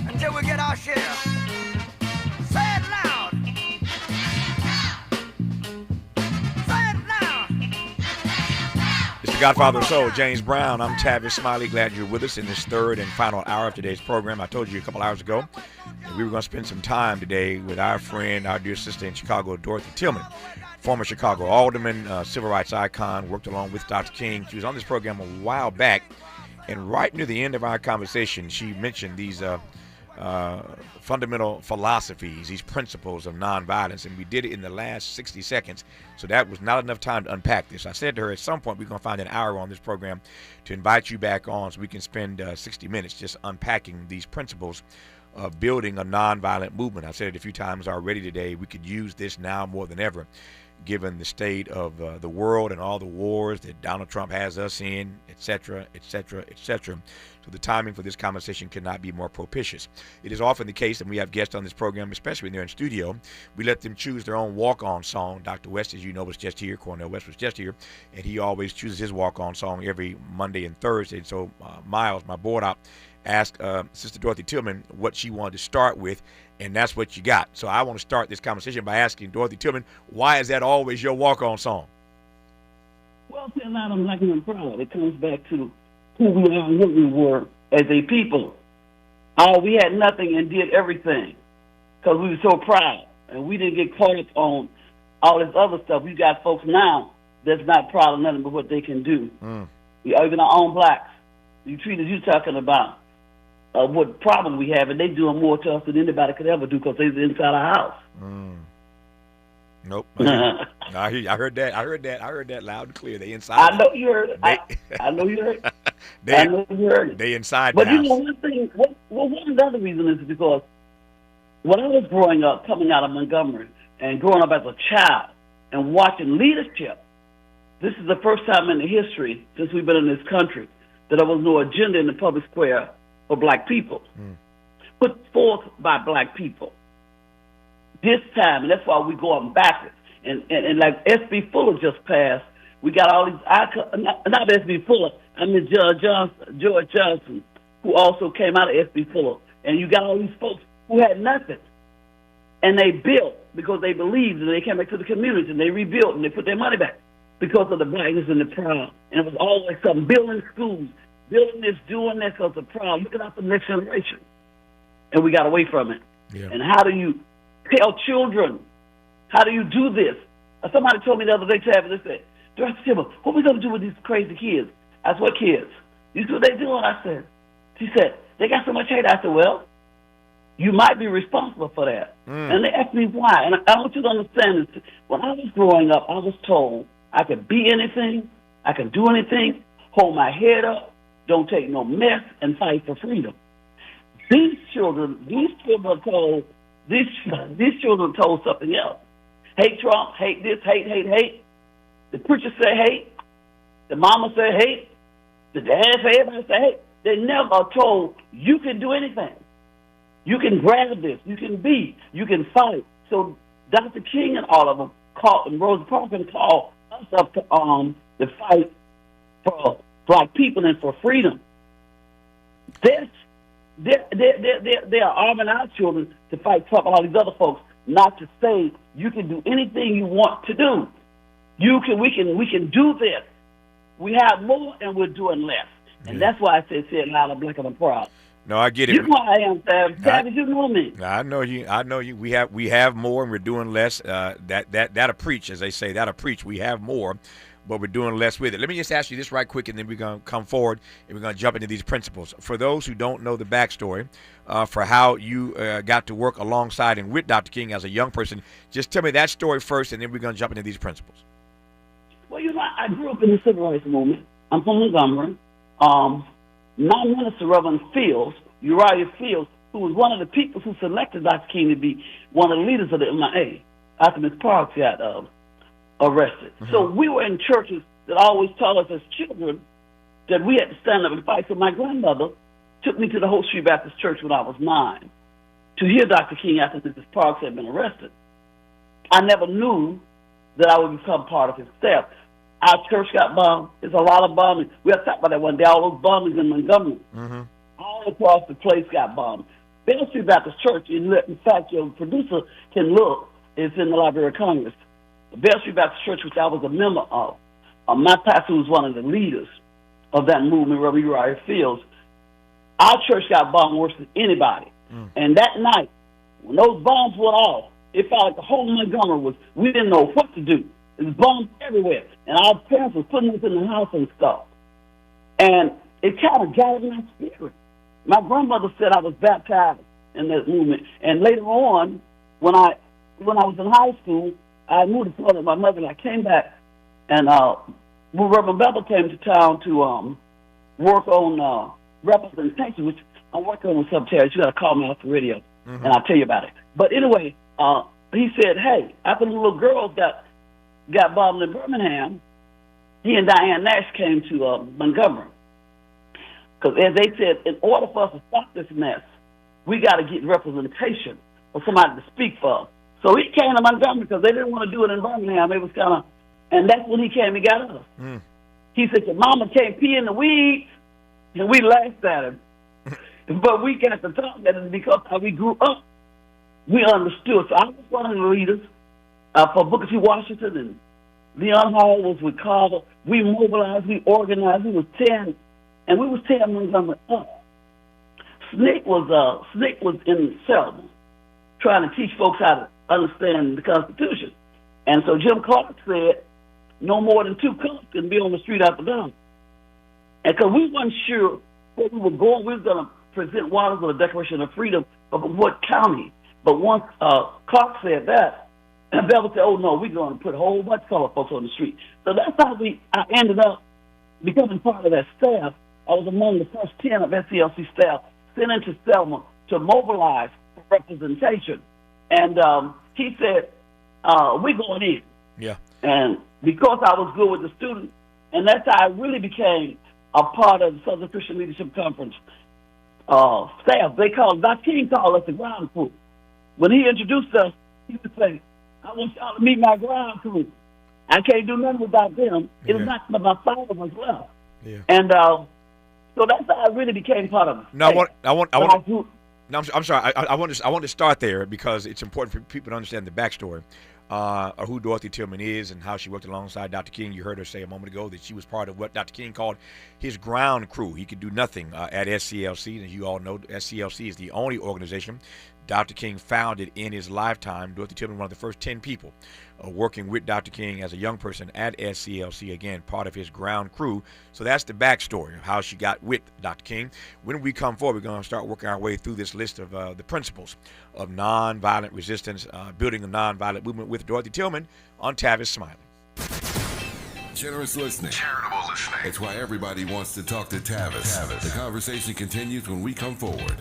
until we get our share. Say it loud. Say it loud. It's the Godfather of Soul, James Brown. I'm Tavis Smiley. Glad you're with us in this third and final hour of today's program. I told you a couple hours ago that we were going to spend some time today with our friend, our dear sister in Chicago, Dorothy Tillman, former Chicago alderman, civil rights icon, worked along with Dr. King. She was on this program a while back, and right near the end of our conversation, she mentioned these fundamental philosophies, these principles of nonviolence, and we did it in the last 60 seconds, so that was not enough time to unpack this. I said to her, at some point we're going to find an hour on this program to invite you back on so we can spend 60 minutes just unpacking these principles of building a nonviolent movement. I said it a few times already today. We could use this now more than ever, given the state of the world and all the wars that Donald Trump has us in, et cetera, et cetera, et cetera. So the timing for this conversation cannot be more propitious. It is often the case that we have guests on this program, especially when they're in studio, we let them choose their own walk-on song. Dr. West, as you know, was just here. Cornel West was just here. And he always chooses his walk-on song every Monday and Thursday. And so Miles, my board op, asked Sister Dorothy Tillman what she wanted to start with, and that's what you got. So I want to start this conversation by asking Dorothy Tillman, why is that always your walk-on song? Well, see, a lot of black and proud. It comes back to who we are and what we were as a people. We had nothing and did everything because we were so proud, and we didn't get caught up on all this other stuff. We got folks now that's not proud of nothing but what they can do. Even our own blacks. You treat as you talking about what problem we have, and they doing more to us than anybody could ever do because they're inside our house. Nope. I heard that loud and clear. They inside. I know you heard it. I know you heard it. I know you heard it. They inside but the house. You know one thing. One of the other reasons is because when I was growing up, coming out of Montgomery, and growing up as a child, and watching leadership, this is the first time in the history since we've been in this country that there was no agenda in the public square for black people, put forth by black people. This time, and that's why we're going backwards. And like S.B. Fuller just passed, we got all these icons, not S.B. Fuller, I mean George Johnson, who also came out of S.B. Fuller. And you got all these folks who had nothing. And they built because they believed, and they came back to the community, and they rebuilt, and they put their money back because of the blackness and the proud. And it was always something, building schools, building this, doing that because of proud, looking out for the next generation. And we got away from it. Yeah. And how do you tell children, how do you do this? Somebody told me the other day, Tavis, they said, Dorothy Tillman, what are we going to do with these crazy kids? I said, what kids? You see what they doing? I said, she said, they got so much hate. I said, well, you might be responsible for that. And they asked me why. And I want you to understand this. When I was growing up, I was told I could be anything, I could do anything, hold my head up, don't take no mess, and fight for freedom. These children are told something else. Hate Trump, hate this, hate. The preacher say hate. The mama say hate. The dad say everybody say hate. They never are told you can do anything. You can grab this. You can be. You can fight. So Dr. King and all of them called, and Rosa Parks called us up to fight for black people and for freedom. They are arming our children to fight Trump and all these other folks, not to say you can do anything you want to do. We can do this. We have more and we're doing less. And that's why I say it loud and black and proud. No, I get it. You know I am, Tavis. You know me. I know you. We have more and we're doing less. That'll preach, as they say. That'll preach. We have more, but we're doing less with it. Let me just ask you this right quick, and then we're going to come forward and we're going to jump into these principles. For those who don't know the backstory, for how you got to work alongside and with Dr. King as a young person, just tell me that story first, and then we're going to jump into these principles. Well, I grew up in the civil rights movement. I'm from Montgomery. My minister, Reverend Uriah Fields, who was one of the people who selected Dr. King to be one of the leaders of the MIA after Ms. Parks got arrested. So we were in churches that always taught us as children that we had to stand up and fight. So my grandmother took me to the Hope Street Baptist Church when I was 9 to hear Dr. King after Mrs. Parks had been arrested. I never knew that I would become part of his staff. Our church got bombed. There's a lot of bombing. We have to talk about that one day. All those bombings in Montgomery. Mm-hmm. All across the place got bombed. Bell Street Baptist Church, in fact, your producer can look, is in the Library of Congress. The Bell Street Baptist Church, which I was a member of, my pastor was one of the leaders of that movement, Reverend Uriah Fields. Our church got bombed worse than anybody. And that night, when those bombs went off, it felt like the whole Montgomery we didn't know what to do. There was bombs everywhere. And our parents were putting us in the house and stuff. And it kind of got in my spirit. My grandmother said I was baptized in that movement. And later on, when I was in high school, I moved to Florida with my mother, and I came back, and Reverend Bevel came to town to work on representation, which I'm working on with Subterrace. You got to call me off the radio, and I'll tell you about it. But anyway, he said, hey, after the little girls got bombed in Birmingham, he and Diane Nash came to Montgomery. Because as they said, in order for us to stop this mess, we got to get representation for somebody to speak for us. So he came to Montgomery because they didn't want to do it in Birmingham. It was kind of, and that's when he came and got us. He said, your mama can't pee in the weeds, and we laughed at him. But we got to talk about it because how we grew up, we understood. So I was one of the leaders for Booker T. Washington, and Leon Hall was with Carter. We mobilized, we organized, we was 10, and we was 10 Montgomery up. Snick was in Selma trying to teach folks how to understand the Constitution. And so Jim Clark said, no more than 2 cops can be on the street after dark. And because we weren't sure where we were going, we were going to present Waters with a Declaration of Freedom of what county. But once Clark said that, and Bevel said, oh, no, we're going to put a whole bunch of colored folks on the street. So that's how I ended up becoming part of that staff. I was among the first 10 of SCLC staff sent into Selma to mobilize for representation. And he said, we're going in. Yeah. And because I was good with the students, and that's how I really became a part of the Southern Christian Leadership Conference staff. Dr. King called us the ground crew. When he introduced us, he would say, I want y'all to meet my ground crew. I can't do nothing without them. It was not but my 5 of us left. Yeah. And so that's how I really became part of it. No, I'm sorry. I want to start there because it's important for people to understand the backstory of who Dorothy Tillman is and how she worked alongside Dr. King. You heard her say a moment ago that she was part of what Dr. King called his ground crew. He could do nothing at SCLC. As you all know, SCLC is the only organization Dr. King founded in his lifetime. Dorothy Tillman, one of the first 10 people working with Dr. King as a young person at SCLC, again, part of his ground crew. So that's the backstory of how she got with Dr. King. When we come forward, we're going to start working our way through this list of the principles of nonviolent resistance, building a nonviolent movement with Dorothy Tillman on Tavis Smiley. Generous listening. Charitable listening. It's why everybody wants to talk to Tavis. The conversation continues when we come forward.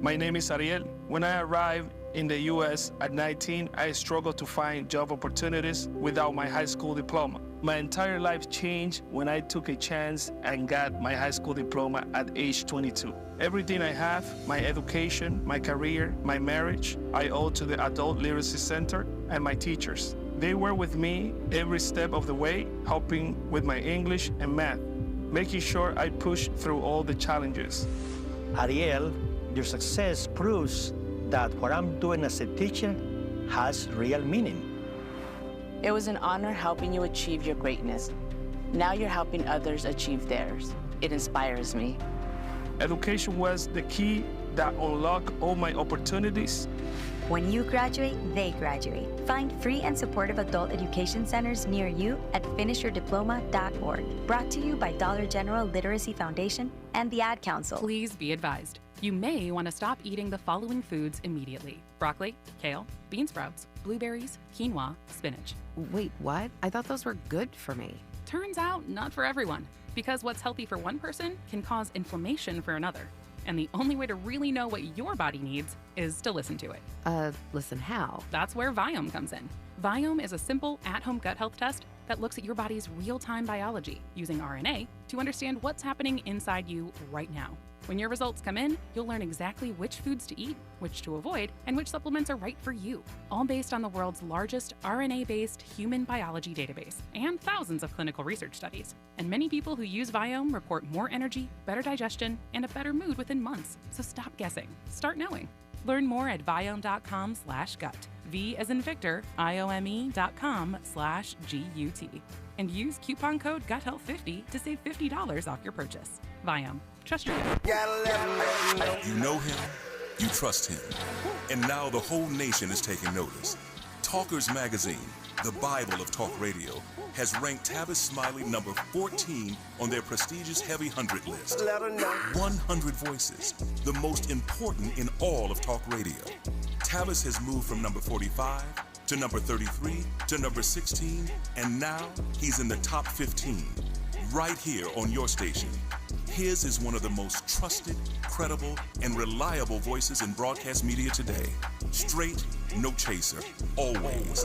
My name is Ariel. When I arrived in the U.S. at 19, I struggled to find job opportunities without my high school diploma. My entire life changed when I took a chance and got my high school diploma at age 22. Everything I have, my education, my career, my marriage, I owe to the Adult Literacy Center and my teachers. They were with me every step of the way, helping with my English and math, making sure I pushed through all the challenges. Ariel, your success proves that what I'm doing as a teacher has real meaning. It was an honor helping you achieve your greatness. Now you're helping others achieve theirs. It inspires me. Education was the key that unlocked all my opportunities. When you graduate, they graduate. Find free and supportive adult education centers near you at finishyourdiploma.org. Brought to you by Dollar General Literacy Foundation and the Ad Council. Please be advised. You may want to stop eating the following foods immediately: broccoli, kale, bean sprouts, blueberries, quinoa, spinach. Wait, what? I thought those were good for me. Turns out, not for everyone. Because what's healthy for one person can cause inflammation for another. And the only way to really know what your body needs is to listen to it. Listen how? That's where Viome comes in. Viome is a simple at-home gut health test that looks at your body's real-time biology using RNA to understand what's happening inside you right now. When your results come in, you'll learn exactly which foods to eat, which to avoid, and which supplements are right for you, all based on the world's largest RNA-based human biology database and thousands of clinical research studies. And many people who use Viome report more energy, better digestion, and a better mood within months. So stop guessing. Start knowing. Learn more at viome.com/gut. V as in Victor, IOME.com/GUT. And use coupon code GUTHEALTH50 to save $50 off your purchase. Viome. Trust your gut. You know him, you trust him, and now the whole nation is taking notice. Talkers Magazine, the Bible of talk radio, has ranked Tavis Smiley number 14 on their prestigious Heavy 100 list. 100 voices, the most important in all of talk radio. Tavis has moved from number 45 to number 33 to number 16, and now he's in the top 15, right here on your station. His is one of the most trusted, credible, and reliable voices in broadcast media today. Straight, no chaser, always.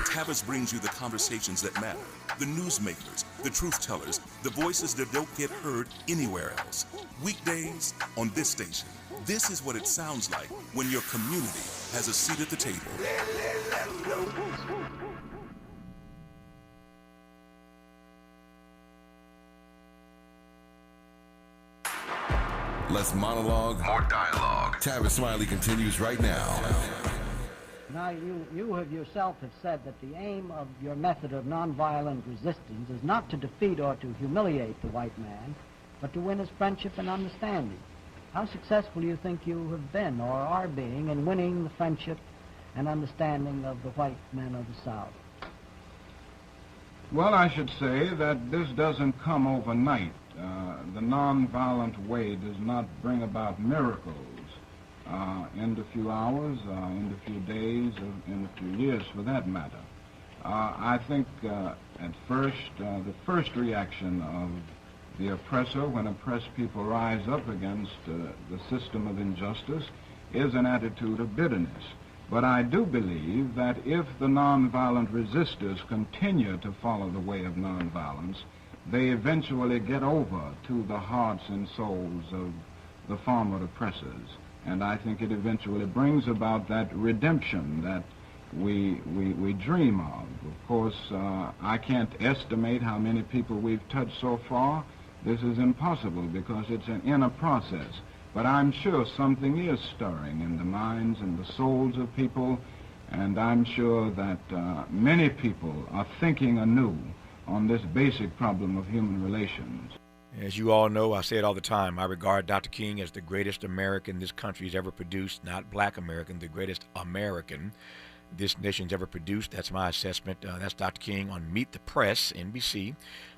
Tavis brings you the conversations that matter, the newsmakers, the truth tellers, the voices that don't get heard anywhere else. Weekdays on this station. This is what it sounds like when your community has a seat at the table. Less monologue, more dialogue. Tavis Smiley continues right now. Now, you have yourself have said that the aim of your method of nonviolent resistance is not to defeat or to humiliate the white man, but to win his friendship and understanding. How successful do you think you have been or are being in winning the friendship and understanding of the white men of the South? Well, I should say that this doesn't come overnight. The nonviolent way does not bring about miracles in a few hours, in a few days, or in a few years for that matter. I think at first, the first reaction of the oppressor when oppressed people rise up against the system of injustice is an attitude of bitterness. But I do believe that if the nonviolent resistors continue to follow the way of nonviolence, they eventually get over to the hearts and souls of the former oppressors. And I think it eventually brings about that redemption that we dream of. Of course, I can't estimate how many people we've touched so far. This is impossible because it's an inner process. But I'm sure something is stirring in the minds and the souls of people, and I'm sure that many people are thinking anew on this basic problem of human relations. As you all know, I say it all the time, I regard Dr. King as the greatest American this country's ever produced, not black American, the greatest American this nation's ever produced. That's my assessment. That's Dr. King on Meet the Press, NBC,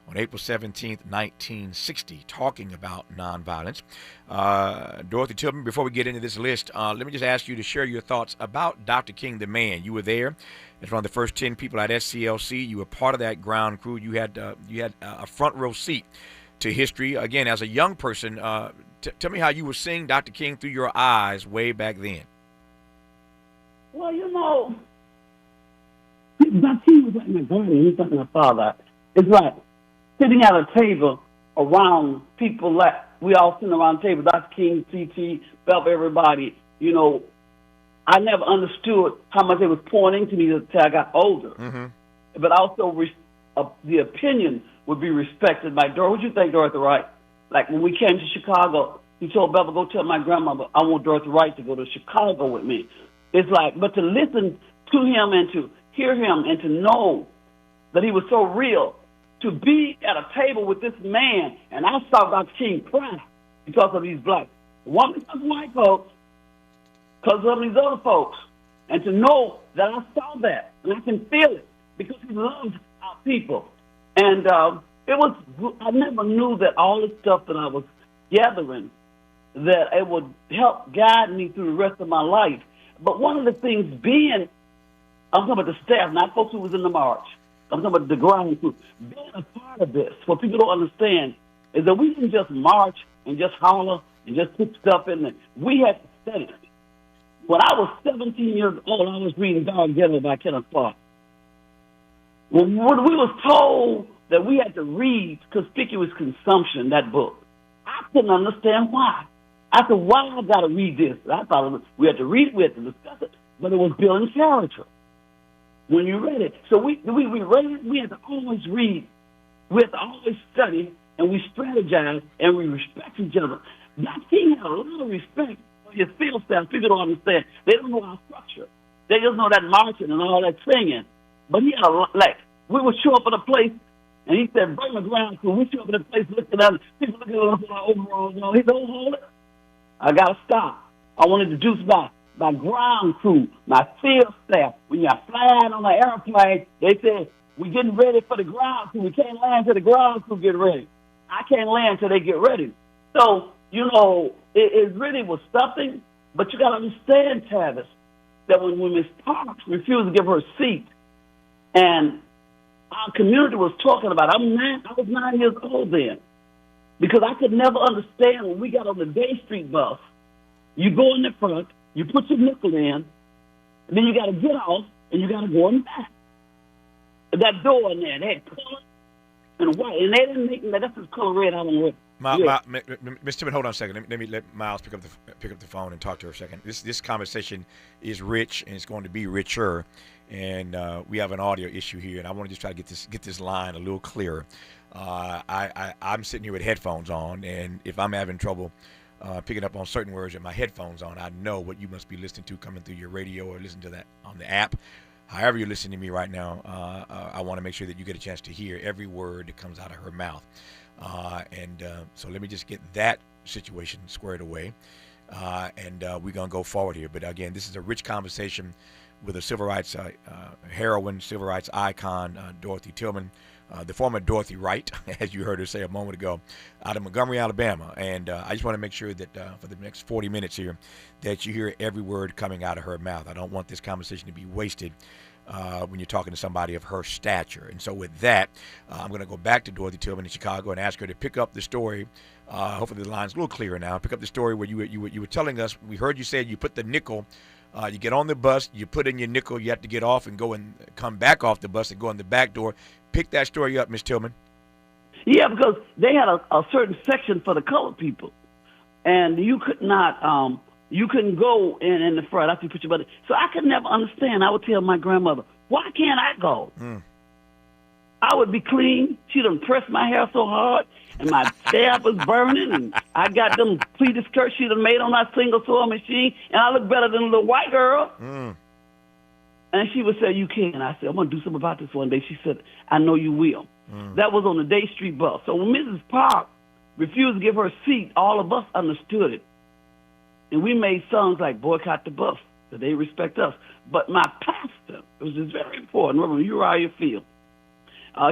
on April 17th, 1960, talking about nonviolence. Dorothy Tillman, before we get into this list, let me just ask you to share your thoughts about Dr. King, the man. You were there as one of the first 10 people at SCLC. You were part of that ground crew. You had a front row seat to history. Again, as a young person, tell me how you were seeing Dr. King through your eyes way back then. Well, you know, Dr. King was like my guardian. He's like my father. It's like sitting at a table around people like we all sitting around the table, Dr. King, CT, Phelps, everybody. You know, I never understood how much they was pouring into me until I got older. Mm-hmm. But also the opinion would be respected by Dorothy. What you think, Dorothy Wright? Like when we came to Chicago, he told Bevel, go tell my grandmother I want Dorothy Wright to go to Chicago with me. It's like, but to listen to him and to hear him and to know that he was so real, to be at a table with this man, and I saw Dr. King cry because of these blacks. One because of white folks, because of these other folks. And to know that I saw that, and I can feel it, because he loves our people. And I never knew that all the stuff that I was gathering, that it would help guide me through the rest of my life. But one of the things I'm talking about the staff, not folks who was in the march. I'm talking about the ground crew. Being a part of this, what people don't understand, is that we didn't just march and just holler and just put stuff in there. We had to study. When I was 17 years old, I was reading Dog Ghetto by Kenneth Clark. When we was told that we had to read Conspicuous Consumption, that book, I couldn't understand why. I said, why I got to read this? I thought we had to read it, we had to discuss it, but it was building character when you read it. So we read it, we had to always read, we had to always study, and we strategize, and we respect each other. Dr. King had a lot of respect for his field staff. People don't understand. They don't know our structure. They just know that marching and all that singing. But he had a lot, like, we would show up at a place, and he said, bring the ground crew. We show up at a place looking at it, people looking at us with our overalls on. He said, don't hold it. I got to stop. I want to introduce my ground crew, my field staff. When you're flying on an airplane, they say, we're getting ready for the ground crew. We can't land till the ground crew get ready. I can't land till they get ready. So, you know, it really was something, but you got to understand, Tavis, that when Miss Parks refused to give her a seat, and our community was talking about it, I was 9 years old then, because I could never understand when we got on the Day Street bus, you go in the front, you put your nickel in, and then you got to get off, and you got to go in the back. That door in there, they had color and white, and they didn't make that. That's just color red. I don't know. Ms. Tillman, hold on a second. Let me let Miles pick up the phone and talk to her a second. This conversation is rich, and it's going to be richer. And we have an audio issue here, and I want to just try to get this line a little clearer. I'm sitting here with headphones on, and if I'm having trouble picking up on certain words with my headphones on, I know what you must be listening to coming through your radio or listening to that on the app. However you're listening to me right now, I want to make sure that you get a chance to hear every word that comes out of her mouth. So let me just get that situation squared away, and we're going to go forward here. But again, this is a rich conversation with a civil rights heroine, civil rights icon, Dorothy Tillman, the former Dorothy Wright, as you heard her say a moment ago, out of Montgomery, Alabama. And I just want to make sure that for the next 40 minutes here, that you hear every word coming out of her mouth. I don't want this conversation to be wasted when you're talking to somebody of her stature. And so with that, I'm going to go back to Dorothy Tillman in Chicago and ask her to pick up the story. Hopefully the line's a little clearer now. Pick up the story where you were telling us, we heard you say you put the nickel, you get on the bus, you put in your nickel, you have to get off and go and come back off the bus and go in the back door. Pick that story up, Miss Tillman. Yeah, because they had a certain section for the colored people, and you could not, you couldn't go in the front after you put your butt in. So I could never understand. I would tell my grandmother, why can't I go? I would be clean. She done pressed my hair so hard, and my scalp was burning, and I got them pleated skirts she done made on that single sewing machine, and I look better than a little white girl. And she would say, you can. I said, I'm going to do something about this one day. She said, I know you will. That was on the Day Street bus. So when Mrs. Park refused to give her a seat, all of us understood it. And we made songs like Boycott the Bus, that they respect us. But my pastor, which is very important, Reverend Uriah Field,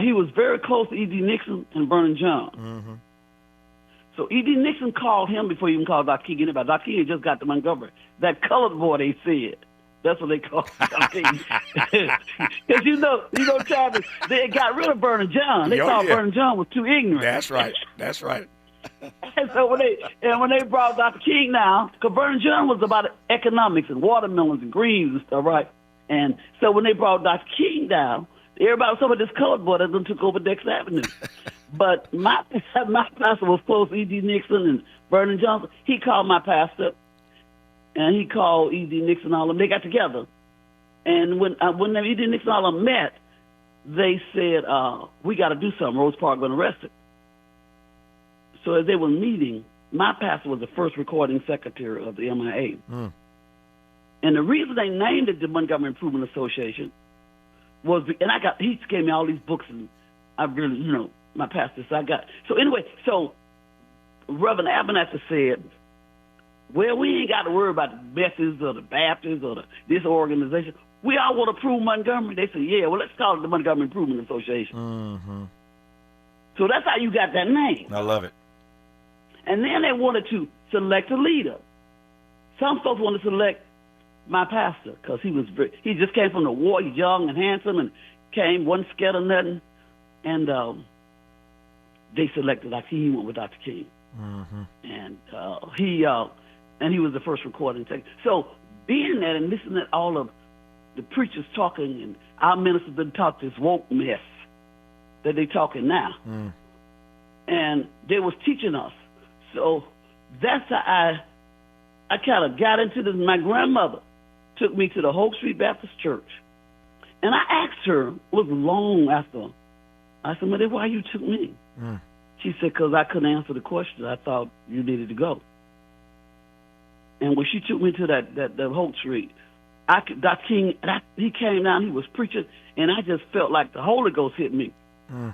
he was very close to E.D. Nixon and Vernon John. So E.D. Nixon called him before he even called Dr. King anybody. Dr. King had just got to Montgomery. That colored boy, they said. That's what they call Dr. King. Because you know, Tavis, they got rid of Vernon John. They thought Vernon John was too ignorant. That's right. That's right. And so when they brought Dr. King now, because Vernon John was about economics and watermelons and greens and stuff, right? And so when they brought Dr. King down, everybody, some of this colored boy that took over Dexter Avenue. But my pastor was close to E.D. Nixon and Vernon Johnson. He called my pastor, and he called E.D. Nixon, all of them. They got together. And when E.D. Nixon all of them met, they said, we got to do something. Rose Park going to arrest it. So as they were meeting, my pastor was the first recording secretary of the MIA. And the reason they named it the Montgomery Improvement Association was, and he gave me all these books, and I really, my pastor, so Reverend Abernathy said, well, we ain't got to worry about the Methodists or the Baptists or this organization. We all want to prove Montgomery. They said, yeah, well, let's call it the Montgomery Improvement Association. So that's how you got that name. I love it. And then they wanted to select a leader. Some folks wanted to select my pastor because he just came from the war. He's young and handsome and wasn't scared of nothing. And they selected Dr. King. He went with Dr. King. And he was the first recording secretary. So being that and listening to all of the preachers talking, and our ministers didn't talk this woke mess that they talking now. And they was teaching us. So that's how I kind of got into this. My grandmother took me to the Hope Street Baptist Church. And I asked her, it was long after, I said, Mother, why you took me? She said, because I couldn't answer the question. I thought you needed to go. And when she took me to that Hope Street, Dr. King, he came down, he was preaching, and I just felt like the Holy Ghost hit me. And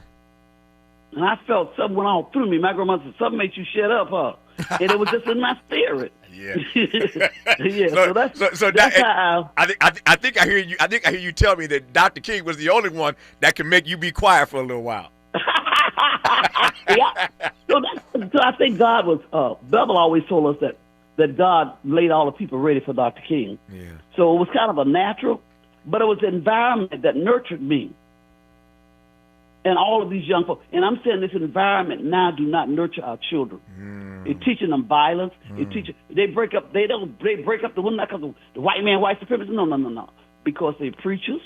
I felt something went all through me. My grandmother said, something makes you shut up, huh? And it was just in my spirit. Yeah. Yeah. So that's how I think I hear you. I think I hear you tell me that Dr. King was the only one that can make you be quiet for a little while. Yeah. So I think God was. Bevel always told us that God laid all the people ready for Dr. King. Yeah. So it was kind of a natural, but it was the environment that nurtured me. And all of these young folks. And I'm saying this environment now do not nurture our children. It's teaching them violence. They break up the women not because of the white man, white supremacy. No. Because they preachers,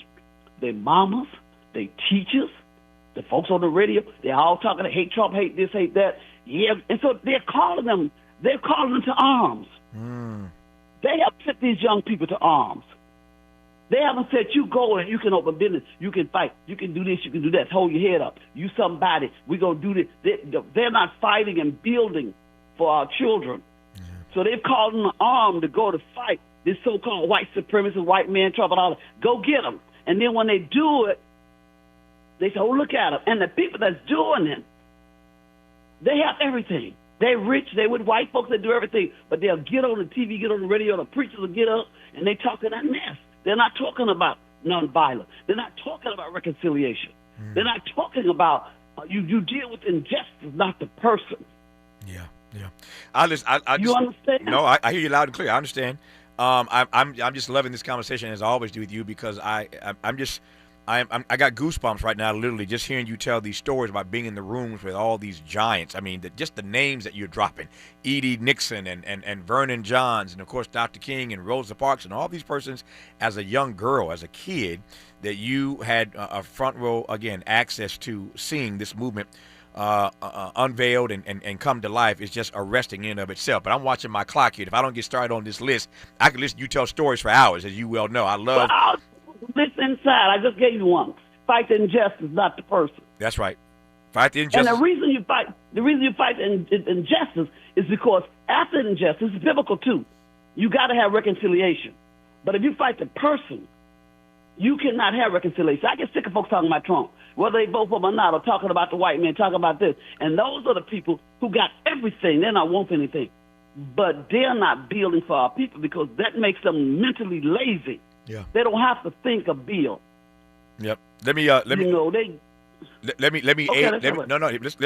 they mamas, they teachers, the folks on the radio, they're all talking, they hate Trump, hate this, hate that. Yeah. And so they're calling them to arms. They have put these young people to arms. They haven't said, you go and you can open business, you can fight, you can do this, you can do that, hold your head up, you somebody, we going to do this. They're not fighting and building for our children. So they've called them an arm to go to fight this so-called white supremacist, white man, Trump and all that. Go get them. And then when they do it, they say, oh, look at them. And the people that's doing it, they have everything. They're rich, they with white folks that do everything, but they'll get on the TV, get on the radio, the preachers will get up, and they talking that mess. They're not talking about nonviolence. They're not talking about reconciliation. They're not talking about you deal with injustice, not the person. Yeah. I just you understand? No, I hear you loud and clear. I understand. I'm just loving this conversation as I always do with you because I got goosebumps right now, literally just hearing you tell these stories about being in the rooms with all these giants. I mean, just the names that you're dropping, Edie Nixon and Vernon Johns, and of course Dr. King and Rosa Parks, and all these persons as a young girl, as a kid, that you had a front row again access to seeing this movement unveiled and come to life is just arresting in and of itself. But I'm watching my clock here. If I don't get started on this list, I can listen to you tell stories for hours, as you well know. I love. Listen inside. I just gave you one. Fight the injustice, not the person. That's right. Fight the injustice. And the reason you fight injustice is because after injustice, it's biblical too. You got to have reconciliation. But if you fight the person, you cannot have reconciliation. I get sick of folks talking about Trump, whether they vote for him or not, or talking about the white man, talking about this. And those are the people who got everything. They're not wanting anything. But they're not building for our people because that makes them mentally lazy. Yeah. They don't have to think of build. Yep. Let me let's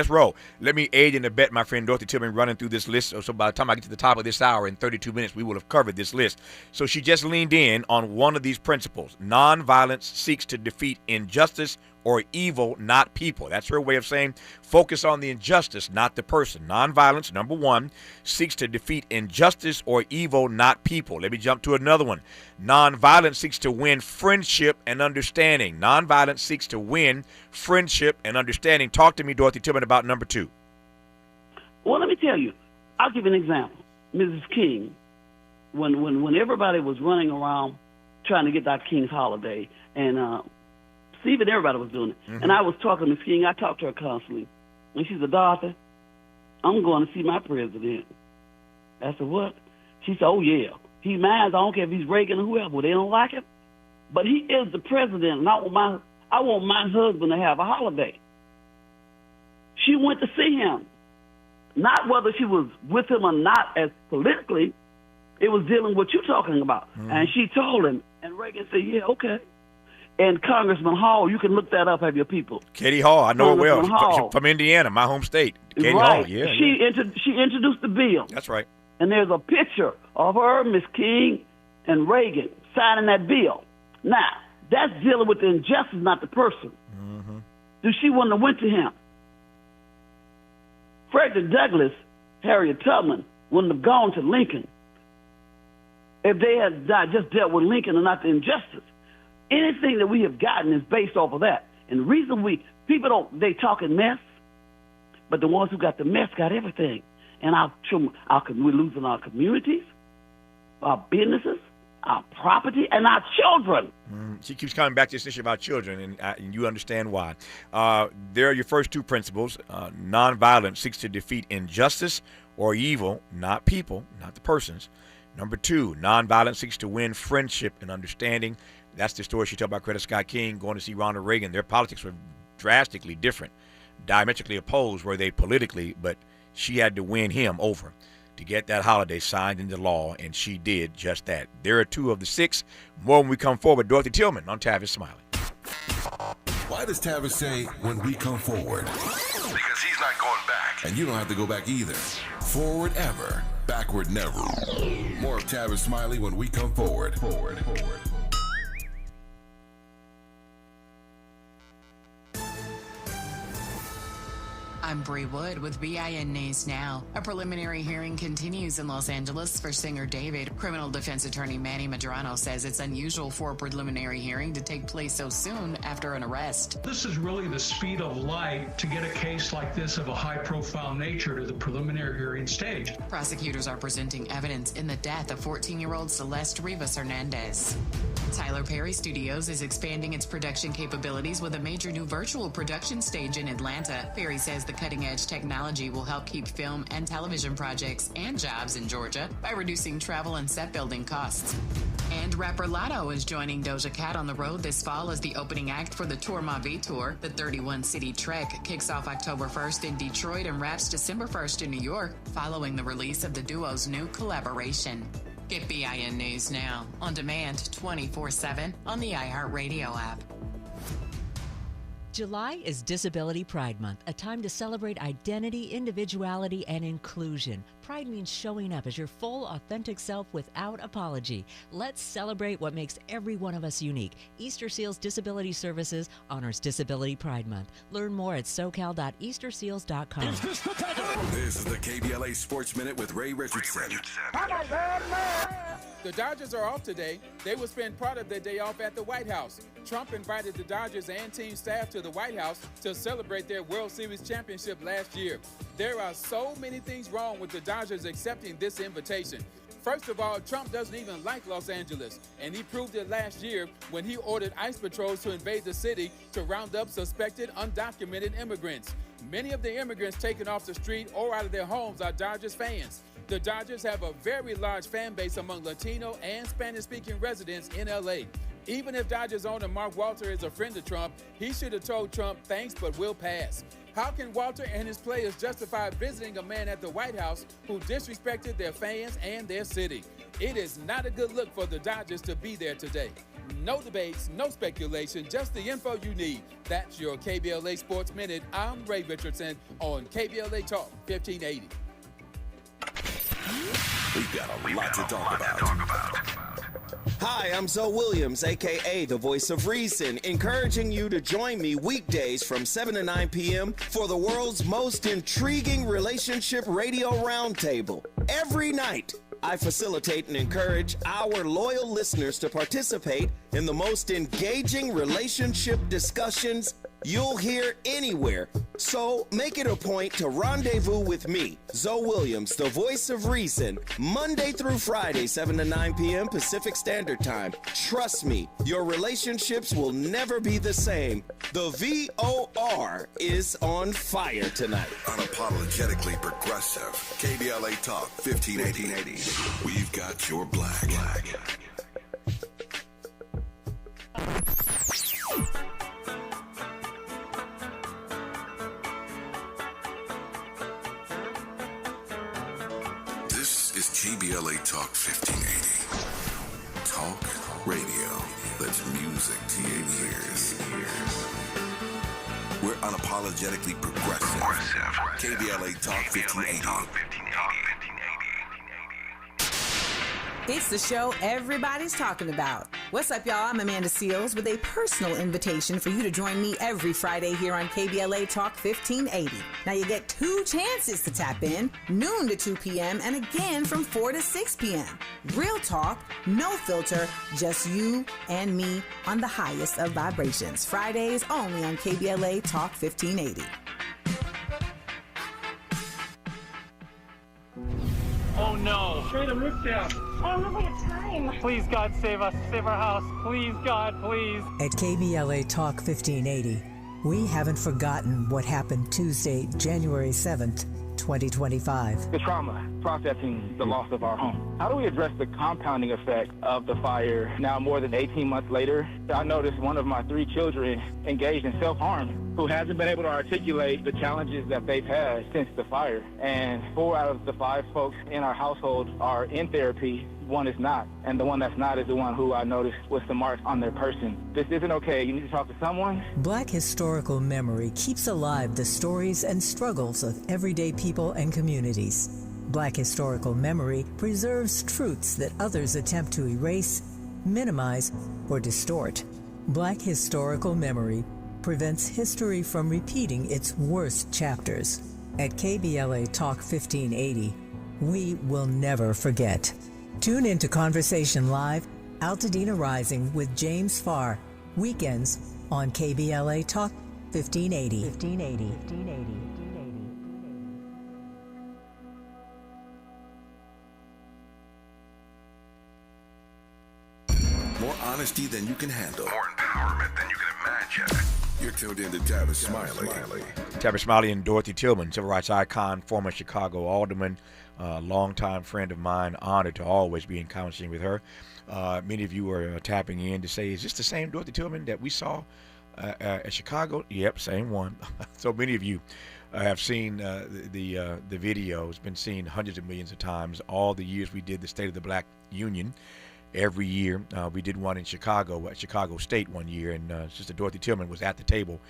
roll. Let me aid and abet my friend Dorothy Tillman running through this list. So by the time I get to the top of this hour in 32 minutes, we will have covered this list. So she just leaned in on one of these principles. Nonviolence seeks to defeat injustice or evil, not people. That's her way of saying focus on the injustice, not the person. Nonviolence, number one, seeks to defeat injustice or evil, not people. Let me jump to another one. Nonviolence seeks to win friendship and understanding. Nonviolence seeks to win friendship and understanding. Talk to me, Dorothy Tillman, about number two. Well, let me tell you. I'll give you an example. Mrs. King, when everybody was running around trying to get Dr. King's holiday, and Steve and everybody was doing it. And I was talking to Ms. King. I talked to her constantly. And she said, Dorothy, I'm going to see my president. I said, what? She said, oh, yeah. He minds. I don't care if he's Reagan or whoever. They don't like him. But he is the president, and I want my husband to have a holiday. She went to see him. Not whether she was with him or not as politically. It was dealing with what you're talking about. And she told him. And Reagan said, yeah, okay. And Congressman Hall, you can look that up, have your people. Katie Hall, I know her well. Hall. From Indiana, my home state. Katie right. Hall, yeah. She introduced the bill. That's right. And there's a picture of her, Miss King, and Reagan signing that bill. Now, that's dealing with the injustice, not the person. She wouldn't have went to him. Frederick Douglass, Harriet Tubman, wouldn't have gone to Lincoln if they had just dealt with Lincoln and not the injustice. Anything that we have gotten is based off of that. And the reason they talking mess, but the ones who got the mess got everything. And we're losing our communities, our businesses, our property, and our children. She keeps coming back to this issue about children, and you understand why. There are your first two principles. Nonviolence seeks to defeat injustice or evil, not people, not the persons. Number two, nonviolence seeks to win friendship and understanding. That's the story she told about Coretta Scott King going to see Ronald Reagan. Their politics were drastically different, diametrically opposed were they politically, but she had to win him over to get that holiday signed into law, and she did just that. There are two of the six. More when we come forward. Dorothy Tillman on Tavis Smiley. Why does Tavis say when we come forward? Because he's not going back. And you don't have to go back either. Forward ever, backward never. More of Tavis Smiley when we come forward. Forward. I'm Bree Wood with BIN News Now. A preliminary hearing continues in Los Angeles for singer David. Criminal defense attorney Manny Medrano says it's unusual for a preliminary hearing to take place so soon after an arrest. This is really the speed of light to get a case like this of a high-profile nature to the preliminary hearing stage. Prosecutors are presenting evidence in the death of 14-year-old Celeste Rivas Hernandez. Tyler Perry Studios is expanding its production capabilities with a major new virtual production stage in Atlanta. Perry says the cutting-edge technology will help keep film and television projects and jobs in Georgia by reducing travel and set building costs. And rapper Lotto is joining Doja Cat on the road this fall as the opening act for the Tour Ma Vie Tour. The 31-city trek kicks off October 1st in Detroit and wraps December 1st in New York, following the release of the duo's new collaboration. Get BIN News Now on demand 24/7 on the iHeartRadio app. July is Disability Pride Month, a time to celebrate identity, individuality, and inclusion. Pride means showing up as your full, authentic self without apology. Let's celebrate what makes every one of us unique. Easter Seals Disability Services honors Disability Pride Month. Learn more at socal.easterseals.com. This is the KBLA Sports Minute with Ray Richardson. The Dodgers are off today. They will spend part of their day off at the White House. Trump invited the Dodgers and team staff to the White House to celebrate their World Series championship last year. There are so many things wrong with the Dodgers accepting this invitation. First of all, Trump doesn't even like Los Angeles, and he proved it last year when he ordered ICE patrols to invade the city to round up suspected undocumented immigrants. Many of the immigrants taken off the street or out of their homes are Dodgers fans. The Dodgers have a very large fan base among Latino and Spanish-speaking residents in L.A. Even if Dodgers owner Mark Walter is a friend of Trump, he should have told Trump, thanks, but we'll pass. How can Walter and his players justify visiting a man at the White House who disrespected their fans and their city? It is not a good look for the Dodgers to be there today. No debates, no speculation, just the info you need. That's your KBLA Sports Minute. I'm Ray Richardson on KBLA Talk 1580. We've got a lot to talk about. Hi, I'm Zoe Williams, a.k.a. the Voice of Reason, encouraging you to join me weekdays from 7 to 9 p.m. for the world's most intriguing relationship radio roundtable. Every night, I facilitate and encourage our loyal listeners to participate in the most engaging relationship discussions you'll hear anywhere. So make it a point to rendezvous with me, Zoe Williams, the Voice of Reason, Monday through Friday, 7 to 9 p.m. Pacific Standard Time. Trust me, your relationships will never be the same. The VOR is on fire tonight. Unapologetically progressive. KBLA Talk 1580. We've got your black. This is KBLA Talk 1580. Talk radio that's music to your ears. We're unapologetically progressive. KBLA Talk 1580. It's the show everybody's talking about. What's up, y'all? I'm Amanda Seals with a personal invitation for you to join me every Friday here on KBLA Talk 1580. Now, you get 2 chances to tap in, noon to 2 p.m., and again from 4 to 6 p.m. Real talk, no filter, just you and me on the highest of vibrations. Fridays only on KBLA Talk 1580. Oh no. Straight a roof down. I don't have like a time. Please, God, save us. Save our house. Please, God, please. At KBLA Talk 1580, we haven't forgotten what happened Tuesday, January 7th, 2025. The trauma, processing the loss of our home. How do we address the compounding effect of the fire now more than 18 months later? I noticed one of my 3 children engaged in self-harm who hasn't been able to articulate the challenges that they've had since the fire. And 4 out of the 5 folks in our household are in therapy. 1 is not. And the one that's not is the one who I noticed with some marks on their person. This isn't okay. You need to talk to someone. Black historical memory keeps alive the stories and struggles of everyday people and communities. Black historical memory preserves truths that others attempt to erase, minimize, or distort. Black historical memory prevents history from repeating its worst chapters. At KBLA Talk 1580, we will never forget. Tune into Conversation Live, Altadena Rising with James Farr, weekends on KBLA Talk 1580. 1580. More honesty than you can handle. More empowerment than you can imagine. You're tuned in to Tavis Smiley. Tavis Smiley and Dorothy Tillman, civil rights icon, former Chicago alderman, longtime friend of mine. Honored to always be in conversation with her. Many of you are tapping in to say, is this the same Dorothy Tillman that we saw at Chicago? Yep, same one. So many of you have seen the video. It's been seen hundreds of millions of times. All the years we did the State of the Black Union, every year. We did one in Chicago, at Chicago State one year, and Sister Dorothy Tillman was at the table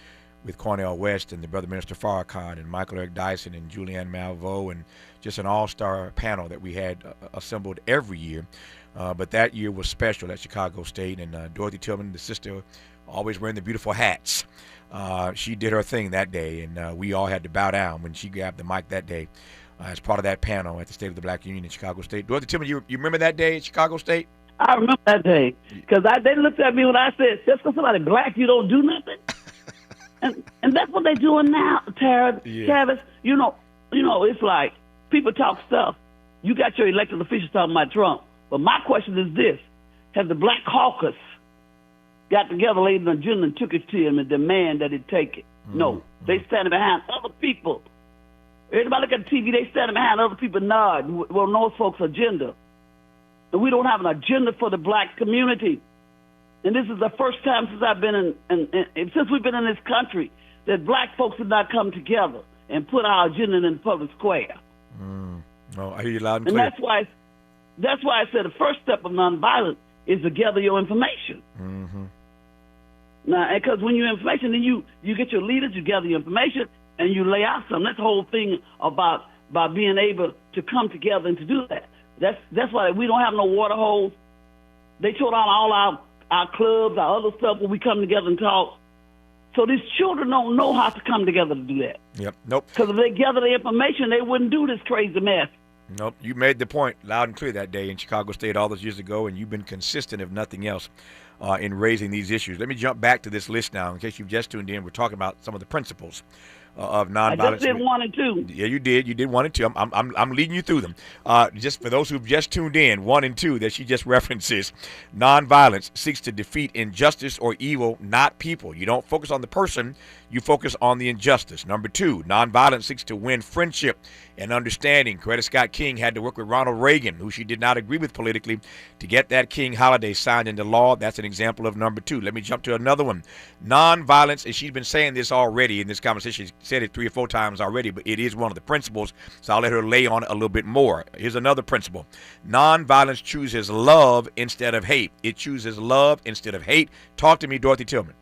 with Cornel West and the Brother Minister Farrakhan and Michael Eric Dyson and Julianne Malveaux, and just an all-star panel that we had assembled every year. But that year was special at Chicago State, and Dorothy Tillman, the sister, always wearing the beautiful hats. She did her thing that day, and we all had to bow down when she grabbed the mic that day as part of that panel at the State of the Black Union in Chicago State. Dorothy Tillman, you remember that day at Chicago State? I remember that day, because they looked at me when I said, just because somebody black, you don't do nothing. and that's what they're doing now, Tara, Yeah. Tavis. You know, it's like people talk stuff. You got your elected officials talking about Trump. But my question is this. Has the Black Caucus got together, laid an agenda, and took it to him and demand that it take it? No. They standing behind other people. Everybody look at the TV, they standing behind other people nodding. Well, those folks' agenda. And we don't have an agenda for the black community. And this is the first time since I've been since we've been in this country that black folks have not come together and put our agenda in the public square. Oh, I hear you loud and And clear. that's why I said the first step of nonviolence is to gather your information. Mm-hmm. Now, because when you information, then you get your leaders, you gather your information, and you lay out something. That's the whole thing about being able to come together and to do that. That's why we don't have no water holes. They tore down all our clubs, our other stuff where we come together and talk. So these children don't know how to come together to do that. Yep. Nope. Because if they gather the information, they wouldn't do this crazy mess. Nope. You made the point loud and clear that day in Chicago State all those years ago, and you've been consistent, if nothing else, in raising these issues. Let me jump back to this list now. In case you've just tuned in, we're talking about some of the principles of nonviolence. I just did 1 and 2. Yeah, you did. You did 1 and 2. I'm leading you through them. Just for those who've just tuned in, 1 and 2 that she just references. Nonviolence seeks to defeat injustice or evil, not people. You don't focus on the person. You focus on the injustice. Number 2, nonviolence seeks to win friendship and understanding. Coretta Scott King had to work with Ronald Reagan, who she did not agree with politically, to get that King holiday signed into law. That's an example of number 2. Let me jump to another one. Nonviolence, and she's been saying this already in this conversation. She's said it 3 or 4 times already, but it is one of the principles, so I'll let her lay on it a little bit more. Here's another principle. Nonviolence chooses love instead of hate. It chooses love instead of hate. Talk to me, Dorothy Tillman.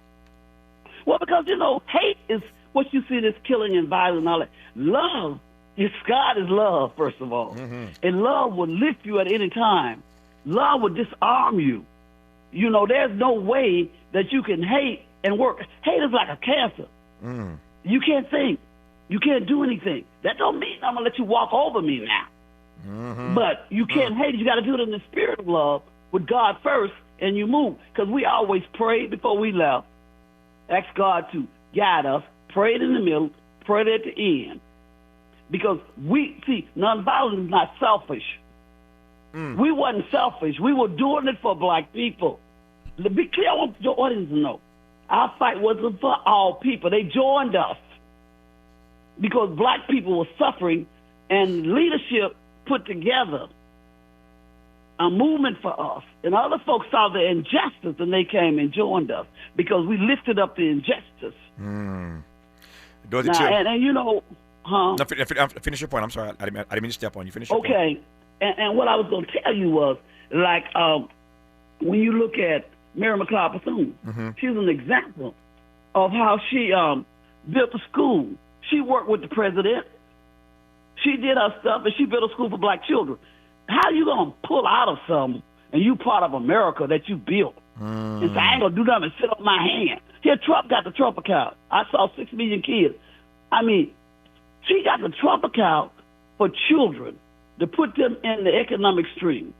Well, because, hate is what you see, this killing and violence and all that. Love, God is love, first of all. Mm-hmm. And love will lift you at any time. Love will disarm you. There's no way that you can hate and work. Hate is like a cancer. Mm. You can't think. You can't do anything. That don't mean I'm going to let you walk over me now. Mm-hmm. But you can't hate it. You got to do it in the spirit of love with God first, and you move. Because we always prayed before we left. Ask God to guide us. Prayed in the middle. Prayed at the end. Because nonviolence is not selfish. We wasn't selfish. We were doing it for black people. To be clear, I want your audience to know, our fight wasn't for all people. They joined us because black people were suffering, and leadership put together a movement for us. And other folks saw the injustice, and they came and joined us because we lifted up the injustice. Dorothy Tillman. And you know, no, finish your point. I'm sorry. I didn't mean to step on you. Finish your point. Okay. And what I was going to tell you was, like, when you look at Mary McLeod Bethune, she's an example of how she built a school. She worked with the president. She did her stuff, and she built a school for black children. How are you going to pull out of something and you part of America that you built? And say, I ain't going to do nothing and sit on my hand. Here, Trump got the Trump account. I saw 6 million kids. I mean, she got the Trump account for children to put them in the economic stream.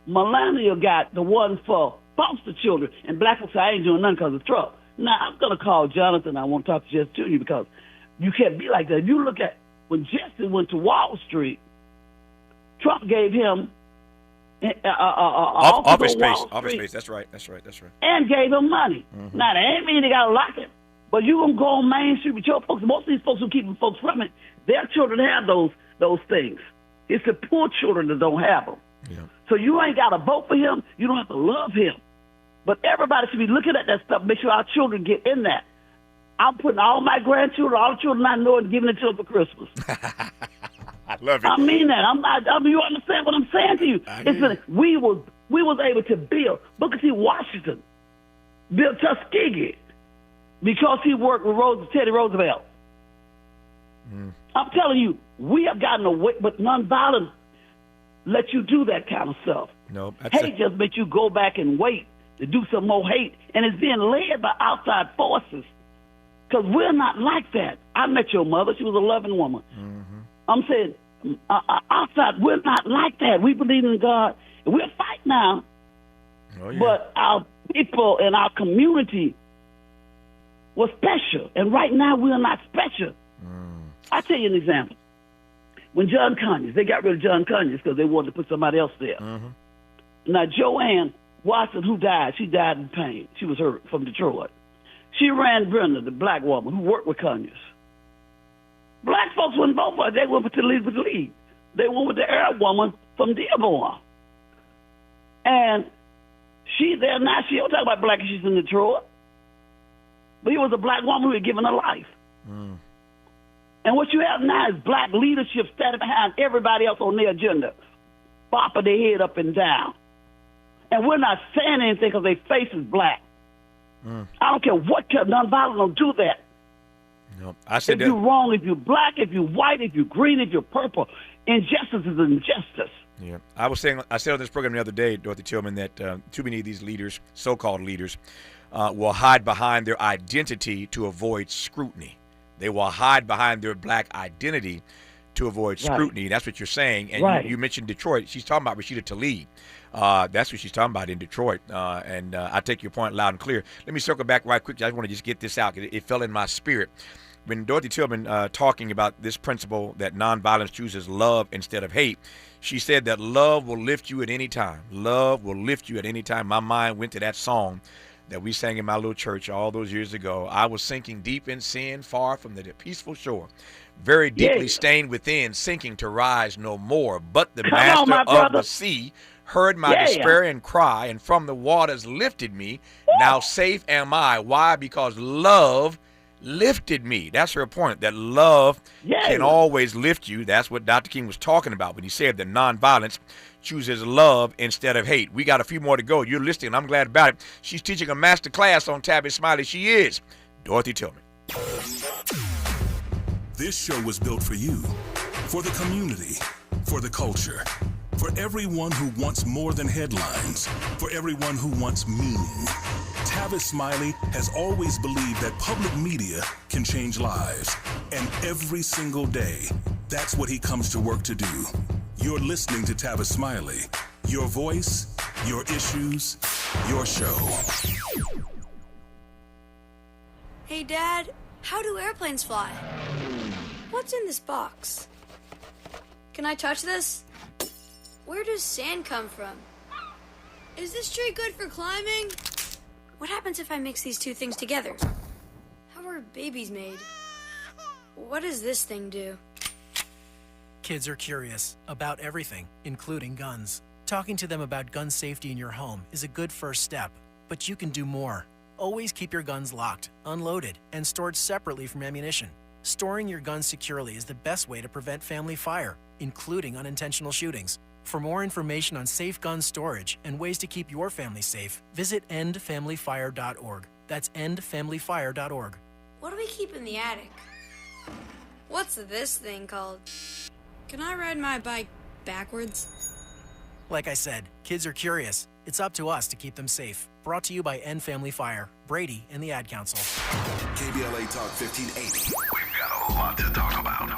Melania got the one for foster children, and black folks say, I ain't doing nothing because of Trump. Now, I'm going to call Jonathan. I want to talk to Jesse to you because you can't be like that. If you look at when Jesse went to Wall Street, Trump gave him office space. That's right. And gave him money. Now, that ain't mean they got to lock it, but you going to go on Main Street with your folks. Most of these folks who keeping folks from it, their children have those things. It's the poor children that don't have them. Yeah. So you ain't got to vote for him. You don't have to love him. But everybody should be looking at that stuff, make sure our children get in that. I'm putting all my grandchildren, all the children I know, and giving it to them for Christmas. I love it. I mean that. You understand what I'm saying to you? We was able to build Booker T. Washington, built Tuskegee, because he worked with Teddy Roosevelt. I'm telling you, we have gotten away, but nonviolence let you do that kind of stuff. No, hate just makes you go back and wait to do some more hate, and it's being led by outside forces. Because we're not like that. I met your mother; she was a loving woman. I'm saying, outside, we're not like that. We believe in God, and we'll fight now. Oh, yeah. But our people and our community was special, and right now we are not special. I'll tell you an example. When John Conyers, they got rid of John Conyers because they wanted to put somebody else there. Now, Joanne Watson, who died, she died in pain. She was hurt from Detroit. She ran Brenda, the black woman who worked with Conyers. Black folks wouldn't vote for her. They went with the lead. They went with the Arab woman from Dearborn. And she there now, she don't talk about black issues in Detroit. But he was a black woman who had given her life. And what you have now is black leadership standing behind everybody else on their agenda, bopping their head up and down. And we're not saying anything because their face is black. I don't care what nonviolent don't do that. No, I said if you're wrong, if you're black, if you're white, if you're green, if you're purple, injustice is injustice. Yeah, I said on this program the other day, Dorothy Tillman, that too many of these leaders, so-called leaders, will hide behind their identity to avoid scrutiny. They will hide behind their black identity to avoid scrutiny. That's what you're saying. And you mentioned Detroit. She's talking about Rashida Tlaib. That's what she's talking about in Detroit. And I take your point loud and clear. Let me circle back right quick. I just want to just get this out. It fell in my spirit. When Dorothy Tillman talking about this principle that nonviolence chooses love instead of hate, she said that love will lift you at any time. Love will lift you at any time. My mind went to that song that we sang in my little church all those years ago. I was sinking deep in sin, far from the peaceful shore, very deeply stained within, sinking to rise no more. But the master of the sea heard my despair and cry, and from the waters lifted me. Now safe am I. Why? Because love lifted me. That's her point, that love can always lift you. That's what Dr. King was talking about when he said that nonviolence chooses love instead of hate. We got a few more to go. You're listening. I'm glad about it. She's teaching a master class on Tavis Smiley. She is Dorothy Tillman. This show was built for you, for the community, for the culture, for everyone who wants more than headlines, for everyone who wants meaning. Tavis Smiley has always believed that public media can change lives. And every single day, that's what he comes to work to do. You're listening to Tavis Smiley. Your voice, your issues, your show. Hey, Dad, how do airplanes fly? What's in this box? Can I touch this? Where does sand come from? Is this tree good for climbing? What happens if I mix these two things together? How are babies made? What does this thing do? Kids are curious about everything, including guns. Talking to them about gun safety in your home is a good first step, but you can do more. Always keep your guns locked, unloaded, and stored separately from ammunition. Storing your guns securely is the best way to prevent family fire, including unintentional shootings. For more information on safe gun storage and ways to keep your family safe, visit endfamilyfire.org. That's endfamilyfire.org. What do we keep in the attic? What's this thing called? Can I ride my bike backwards? Like I said, kids are curious. It's up to us to keep them safe. Brought to you by End Family Fire, Brady, and the Ad Council. KBLA Talk 1580. We've got a lot to talk about.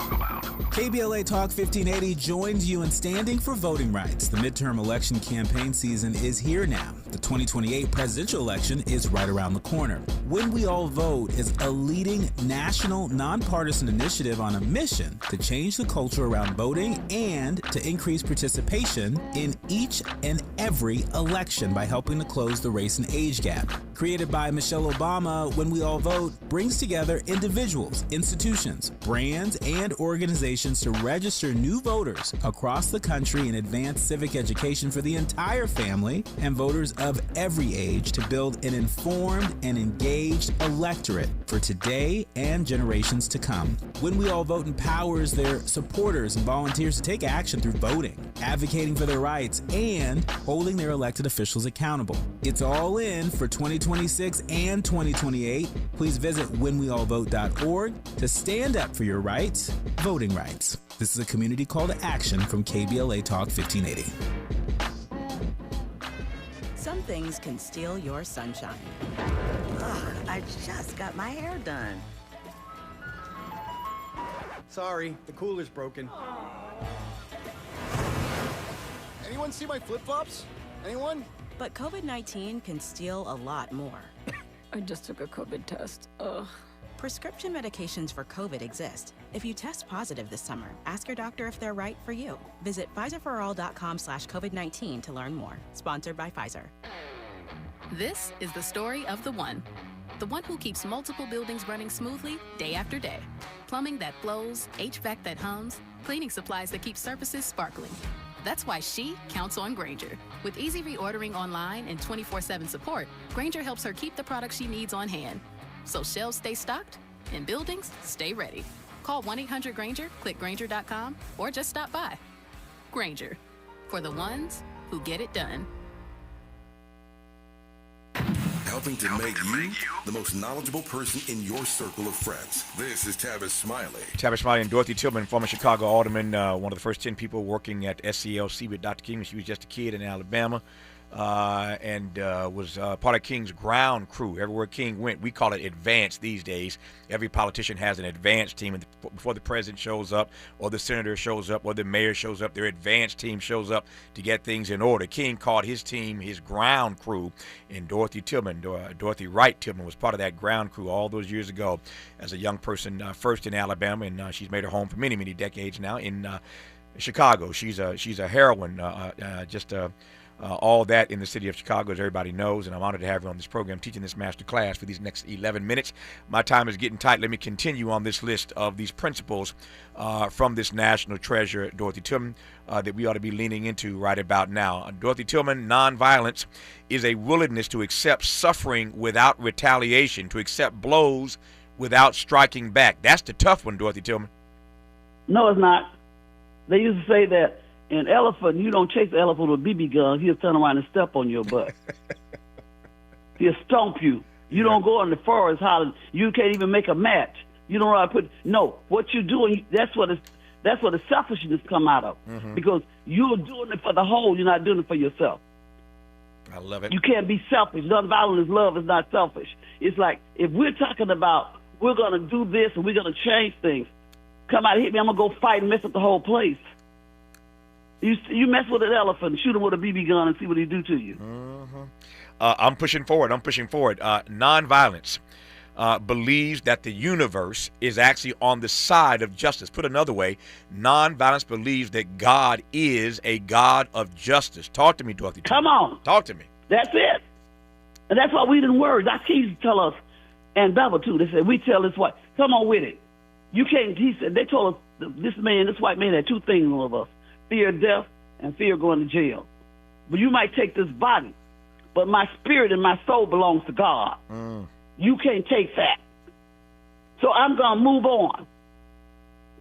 KBLA Talk 1580 joins you in standing for voting rights. The midterm election campaign season is here now. The 2028 presidential election is right around the corner. When We All Vote is a leading national nonpartisan initiative on a mission to change the culture around voting and to increase participation in each and every election by helping to close the race and age gap. Created by Michelle Obama, When We All Vote brings together individuals, institutions, brands, and organizations to register new voters across the country and advance civic education for the entire family and voters of every age to build an informed and engaged electorate for today and generations to come. When We All Vote empowers their supporters and volunteers to take action through voting, advocating for their rights, and holding their elected officials accountable. It's all in for 2026 and 2028. Please visit whenweallvote.org to stand up for your rights, voting rights. This is a community call to action from KBLA Talk 1580. Some things can steal your sunshine. Ugh, I just got my hair done. Sorry, the cooler's broken. Anyone see my flip-flops? Anyone? But COVID-19 can steal a lot more. I just took a COVID test. Ugh. Prescription medications for COVID exist. If you test positive this summer, ask your doctor if they're right for you. Visit PfizerForAll.com/COVID-19 to learn more. Sponsored by Pfizer. This is the story of the one who keeps multiple buildings running smoothly day after day. Plumbing that flows, HVAC that hums, cleaning supplies that keep surfaces sparkling. That's why she counts on Grainger. With easy reordering online and 24/7 support, Grainger helps her keep the products she needs on hand. So shelves stay stocked and buildings stay ready. Call 1-800-GRAINGER, click Grainger.com, or just stop by. Grainger, for the ones who get it done. Helping to make you the most knowledgeable person in your circle of friends. This is Tavis Smiley. Tavis Smiley and Dorothy Tillman, former Chicago alderman, one of the first 10 people working at SCLC with Dr. King when she was just a kid in Alabama. And was part of King's ground crew. Everywhere King went, we call it advance these days. Every politician has an advance team, and before the president shows up, or the senator shows up, or the mayor shows up, their advance team shows up to get things in order. King called his team his ground crew, and Dorothy Tillman, Dorothy Wright Tillman, was part of that ground crew all those years ago as a young person, first in Alabama, and she's made her home for many, many decades now in Chicago. She's a heroine, all that in the city of Chicago, as everybody knows, and I'm honored to have her on this program teaching this master class for these next 11 minutes. My time is getting tight. Let me continue on this list of these principles from this national treasure, Dorothy Tillman, that we ought to be leaning into right about now. Dorothy Tillman, nonviolence is a willingness to accept suffering without retaliation, to accept blows without striking back. That's the tough one, Dorothy Tillman. No, it's not. They used to say that an elephant, you don't chase the elephant with a BB gun, he'll turn around and step on your butt. He'll stomp you. You don't go in the forest hollering, you can't even make a match. You don't know how to put, no, what you're doing, that's where the selfishness come out of. Mm-hmm. Because you're doing it for the whole, you're not doing it for yourself. I love it. You can't be selfish. Nonviolent is love, is not selfish. It's like, if we're talking about, we're going to do this and we're going to change things, come out and hit me, I'm going to go fight and mess up the whole place. You mess with an elephant, shoot him with a BB gun and see what he do to you. Mm-hmm. I'm pushing forward. Nonviolence. believes that the universe is actually on the side of justice. Put another way, nonviolence believes that God is a God of justice. Talk to me, Dorothy. Come on. Talk to me. That's it. And that's why we didn't worry. Our kids tell us, and Bible too, they said, we tell this white, come on with it. You can't, he said, they told us, this white man had two things of us, fear of death and fear of going to jail. But you might take this body, but my spirit and my soul belongs to God. You can't take that. So I'm going to move on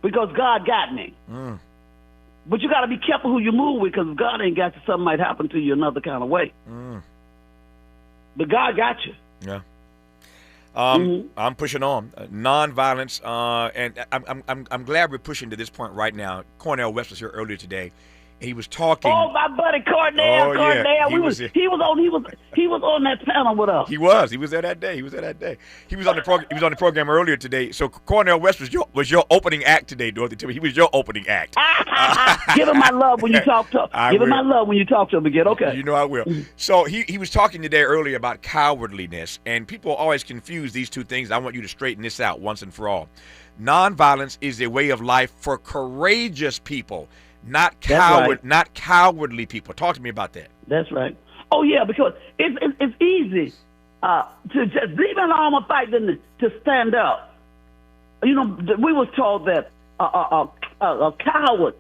because God got me. But you got to be careful who you move with, because if God ain't got you, something might happen to you another kind of way. But God got you. Yeah. I'm pushing on nonviolence, and I'm glad we're pushing to this point right now. Cornel West was here earlier today. He was talking. Oh, my buddy Cornel. Yeah. He was on that panel with us. He was there that day. He was on the program earlier today. So Cornel West was your opening act today, Dorothy Tillman. He was your opening act. Give him my love when you talk to him. Give him my love when you talk to him again. Okay. You know I will. So he was talking today earlier about cowardliness, and people always confuse these two things. I want you to straighten this out once and for all. Nonviolence is a way of life for courageous people, not cowardly people. Talk to me about that. That's right. Oh yeah, because it's easy to just leave an arm of fight than to stand up. You know, we was told that a coward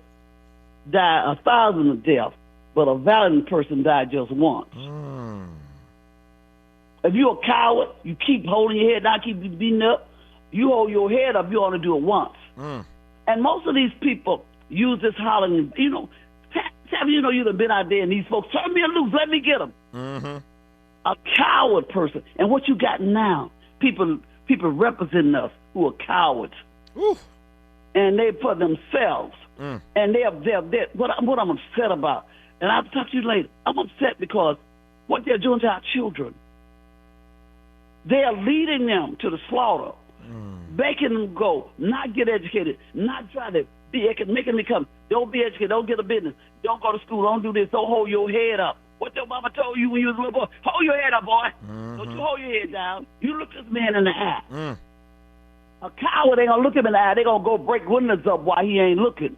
died 1,000 deaths, but a valiant person died just once. If you're a coward, you keep holding your head down, keep beating up. You hold your head up, you only do it once. And most of these people use this hollering, you know, you'd have been out there and these folks, turn me loose, let me get them. A coward person. And what you got now, people representing us who are cowards. And they for themselves. And they're what I'm upset about, and I'll talk to you later, I'm upset because what they're doing to our children, they are leading them to the slaughter, making them go, not get educated, not try to be, making them come, don't be educated, don't get a business, don't go to school, don't do this, don't hold your head up. What your mama told you when you was a little boy, hold your head up, boy. Don't you hold your head down. You look this man in the eye. A coward ain't gonna look him in the eye. They gonna go break windows up while he ain't looking,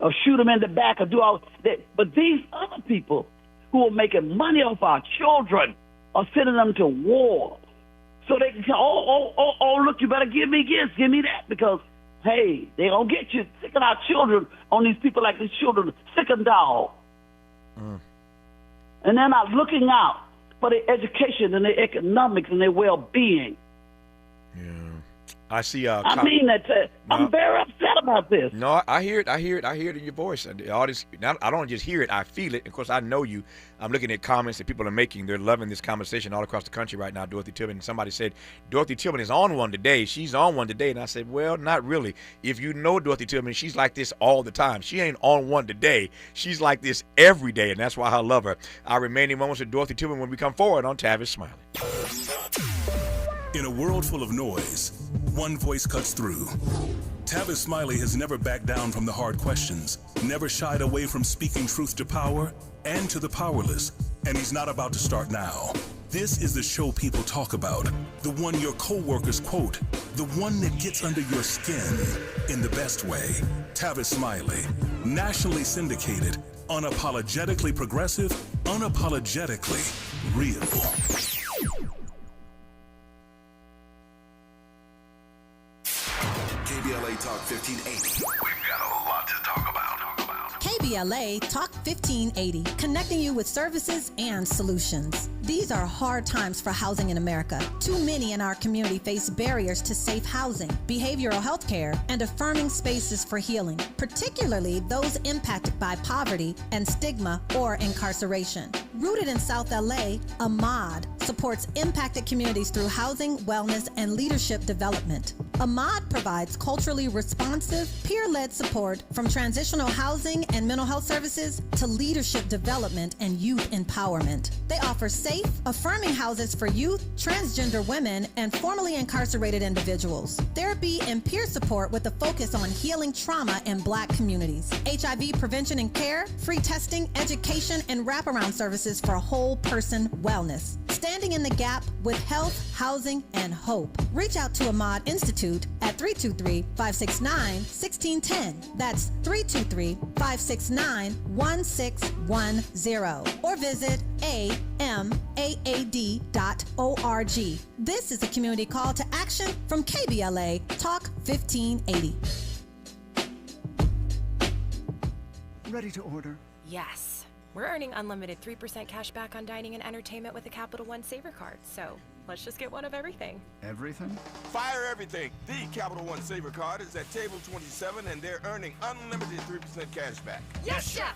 or shoot him in the back, or do all that. But these other people who are making money off our children are sending them to war, so they can say, oh, look, you better give me this, give me that, because hey, they gonna get you, sicking our children on these people like these children, sick and dog. And they're not looking out for their education and their economics and their well-being. I see. I mean that. I'm very upset about this. No, I hear it. I hear it in your voice. All this, I don't just hear it. I feel it. Of course, I know you. I'm looking at comments that people are making. They're loving this conversation all across the country right now. Dorothy Tillman. Somebody said Dorothy Tillman is on one today. She's on one today, and I said, well, not really. If you know Dorothy Tillman, she's like this all the time. She ain't on one today. She's like this every day, and that's why I love her. Our remaining moments with Dorothy Tillman when we come forward on Tavis Smiley. In a world full of noise, one voice cuts through. Tavis Smiley has never backed down from the hard questions, never shied away from speaking truth to power and to the powerless, and he's not about to start now. This is the show people talk about, the one your coworkers quote, the one that gets under your skin in the best way. Tavis Smiley, nationally syndicated, unapologetically progressive, unapologetically real. KBLA Talk 1580. We've got a lot to talk about. KBLA Talk 1580, connecting you with services and solutions. These are hard times for housing in America. Too many in our community face barriers to safe housing, behavioral health care, and affirming spaces for healing, particularly those impacted by poverty and stigma or incarceration. Rooted in South LA, Ahmad supports impacted communities through housing, wellness, and leadership development. Ahmad provides culturally responsive, peer-led support from transitional housing and mental health services to leadership development and youth empowerment. They offer safe, affirming houses for youth, transgender women, and formerly incarcerated individuals. Therapy and peer support with a focus on healing trauma in Black communities. HIV prevention and care, free testing, education, and wraparound services for whole person wellness. standing in the gap with health, housing, and hope. Reach out to Ahmad Institute at 323-569-1610. That's 323-569-1610. Or visit amaad.org. This is a community call to action from KBLA Talk 1580. Ready to order? Yes. We're earning unlimited 3% cash back on dining and entertainment with a Capital One Saver card, so let's just get one of everything. Everything? Fire everything. The Capital One Saver card is at table 27, and they're earning unlimited 3% cash back. Yes, Chef!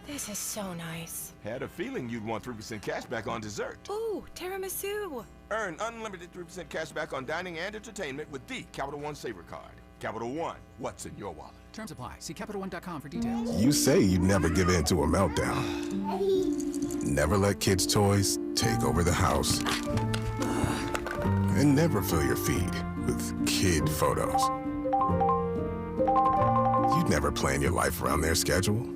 This is so nice. Had a feeling you'd want 3% cash back on dessert. Ooh, tiramisu. Earn unlimited 3% cash back on dining and entertainment with the Capital One Saver card. Capital One, what's in your wallet? Terms apply. See CapitalOne.com for details. You say you'd never give in to a meltdown. Never let kids' toys take over the house. And never fill your feed with kid photos. You'd never plan your life around their schedule.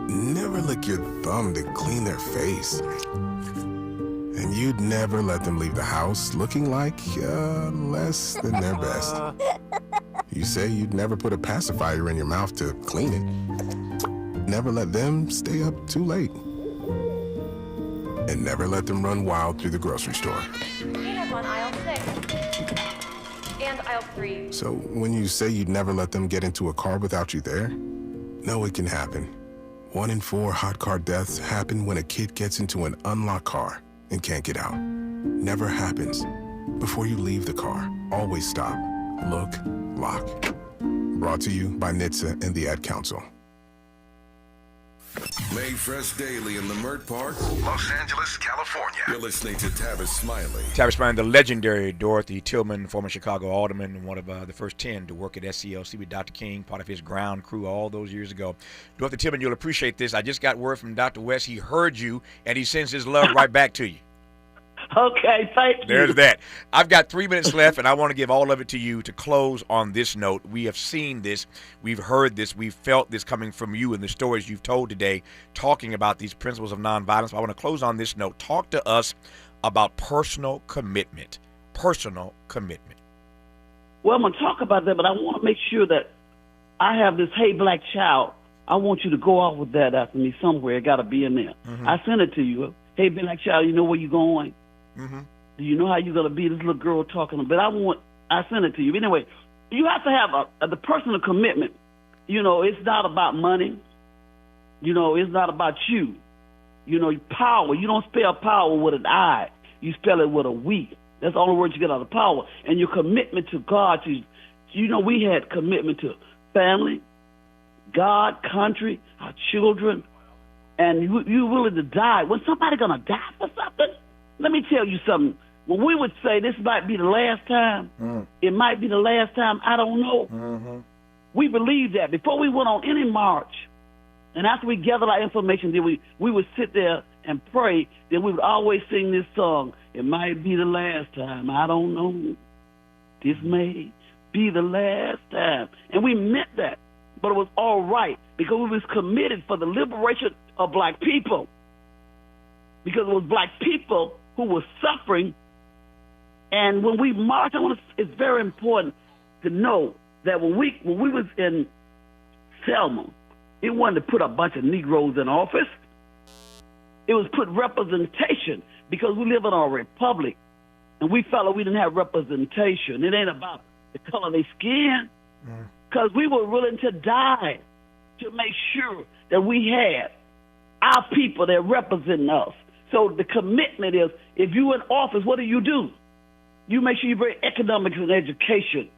Never lick your thumb to clean their face. And you'd never let them leave the house looking like less than their best. You say you'd never put a pacifier in your mouth to clean it. Never let them stay up too late. And never let them run wild through the grocery store. Peanuts on aisle 6. And aisle 3. So when you say you'd never let them get into a car without you there, no, it can happen. 1 in 4 hot car deaths happen when a kid gets into an unlocked car and can't get out. Never happens. Before you leave the car, always stop, look, lock. Brought to you by NHTSA and the Ad Council. Made fresh daily in the Mert Park, Los Angeles, California. You're listening to Tavis Smiley. Tavis Smiley, the legendary Dorothy Tillman, former Chicago alderman, and one of the first 10 to work at SCLC with Dr. King, part of his ground crew all those years ago. Dorothy Tillman, you'll appreciate this. I just got word from Dr. West. He heard you, and he sends his love right back to you. Okay, thank you. There's that. I've got 3 minutes left, and I want to give all of it to you to close on this note. We have seen this. We've heard this. We've felt this coming from you in the stories you've told today, talking about these principles of nonviolence. I want to close on this note. Talk to us about personal commitment. Personal commitment. Well, I'm going to talk about that, but I want to make sure that I have this Hey Black Child. I want you to go off with that after me somewhere. It got to be in there. Mm-hmm. I sent it to you. Hey Black Child, you know where you're going? Mm-hmm. Do you know how you're going to be? This little girl talking. But I sent it to you. Anyway, you have to have the personal commitment. You know, it's not about money. You know, it's not about you. You know, power. You don't spell power with an I. You spell it with a we. That's the only word you get out of power. And your commitment to God. You know, we had commitment to family, God, country, our children. And you're willing to die. When somebody going to die for something, let me tell you something. When we would say this might be the last time, it might be the last time, I don't know. Mm-hmm. We believed that. Before we went on any march, and after we gathered our information, then we would sit there and pray. Then we would always sing this song. It might be the last time, I don't know. This may be the last time. And we meant that. But it was all right because we was committed for the liberation of black people. Because it was black people who were suffering. And when we marched, it's very important to know that when we was in Selma, it wasn't to put a bunch of Negroes in office. It was put representation because we live in a republic. And we felt like we didn't have representation. It ain't about the color of their skin. Because we were willing to die to make sure that we had our people that represent us. So the commitment is, if you're in office, what do? You make sure you bring economics and education.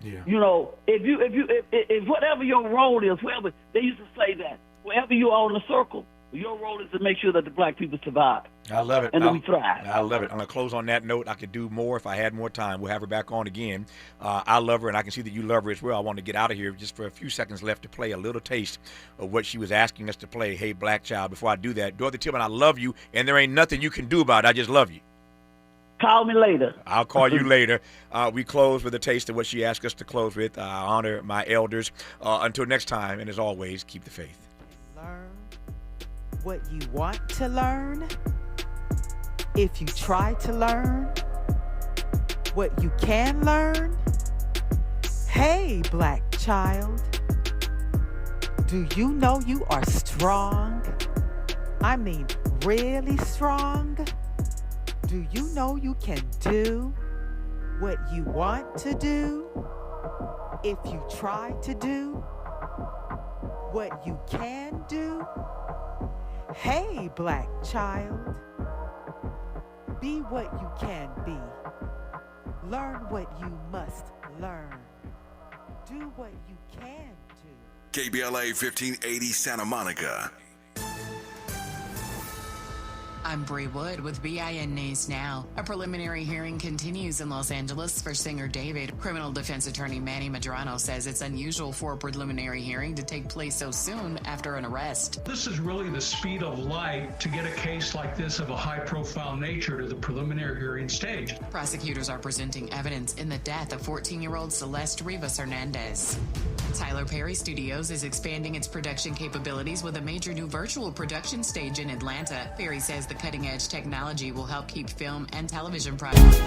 Yeah. You know, if whatever your role is, wherever they used to say that, wherever you are in the circle, your role is to make sure that the black people survive. I love it. And then we thrive. I love it. I'm going to close on that note. I could do more if I had more time. We'll have her back on again. I love her, and I can see that you love her as well. I want to get out of here just for a few seconds left to play a little taste of what she was asking us to play, Hey Black Child. Before I do that, Dorothy Tillman, I love you, and there ain't nothing you can do about it. I just love you. Call me later. I'll call you later. We close with a taste of what she asked us to close with. I honor my elders. Until next time, and as always, keep the faith. Learn what you want to learn If you try to learn what you can learn, hey, black child, do you know you are strong? I mean, really strong? Do you know you can do what you want to do? If you try to do what you can do, hey, black child, be what you can be. Learn what you must learn. Do what you can do. KBLA 1580 Santa Monica. I'm Bree Wood with BIN News Now. A preliminary hearing continues in Los Angeles for singer David. Criminal defense attorney Manny Medrano says it's unusual for a preliminary hearing to take place so soon after an arrest. This is really the speed of light to get a case like this of a high-profile nature to the preliminary hearing stage. Prosecutors are presenting evidence in the death of 14-year-old Celeste Rivas Hernandez. Tyler Perry Studios is expanding its production capabilities with a major new virtual production stage in Atlanta. Perry says the cutting-edge technology will help keep film and television products.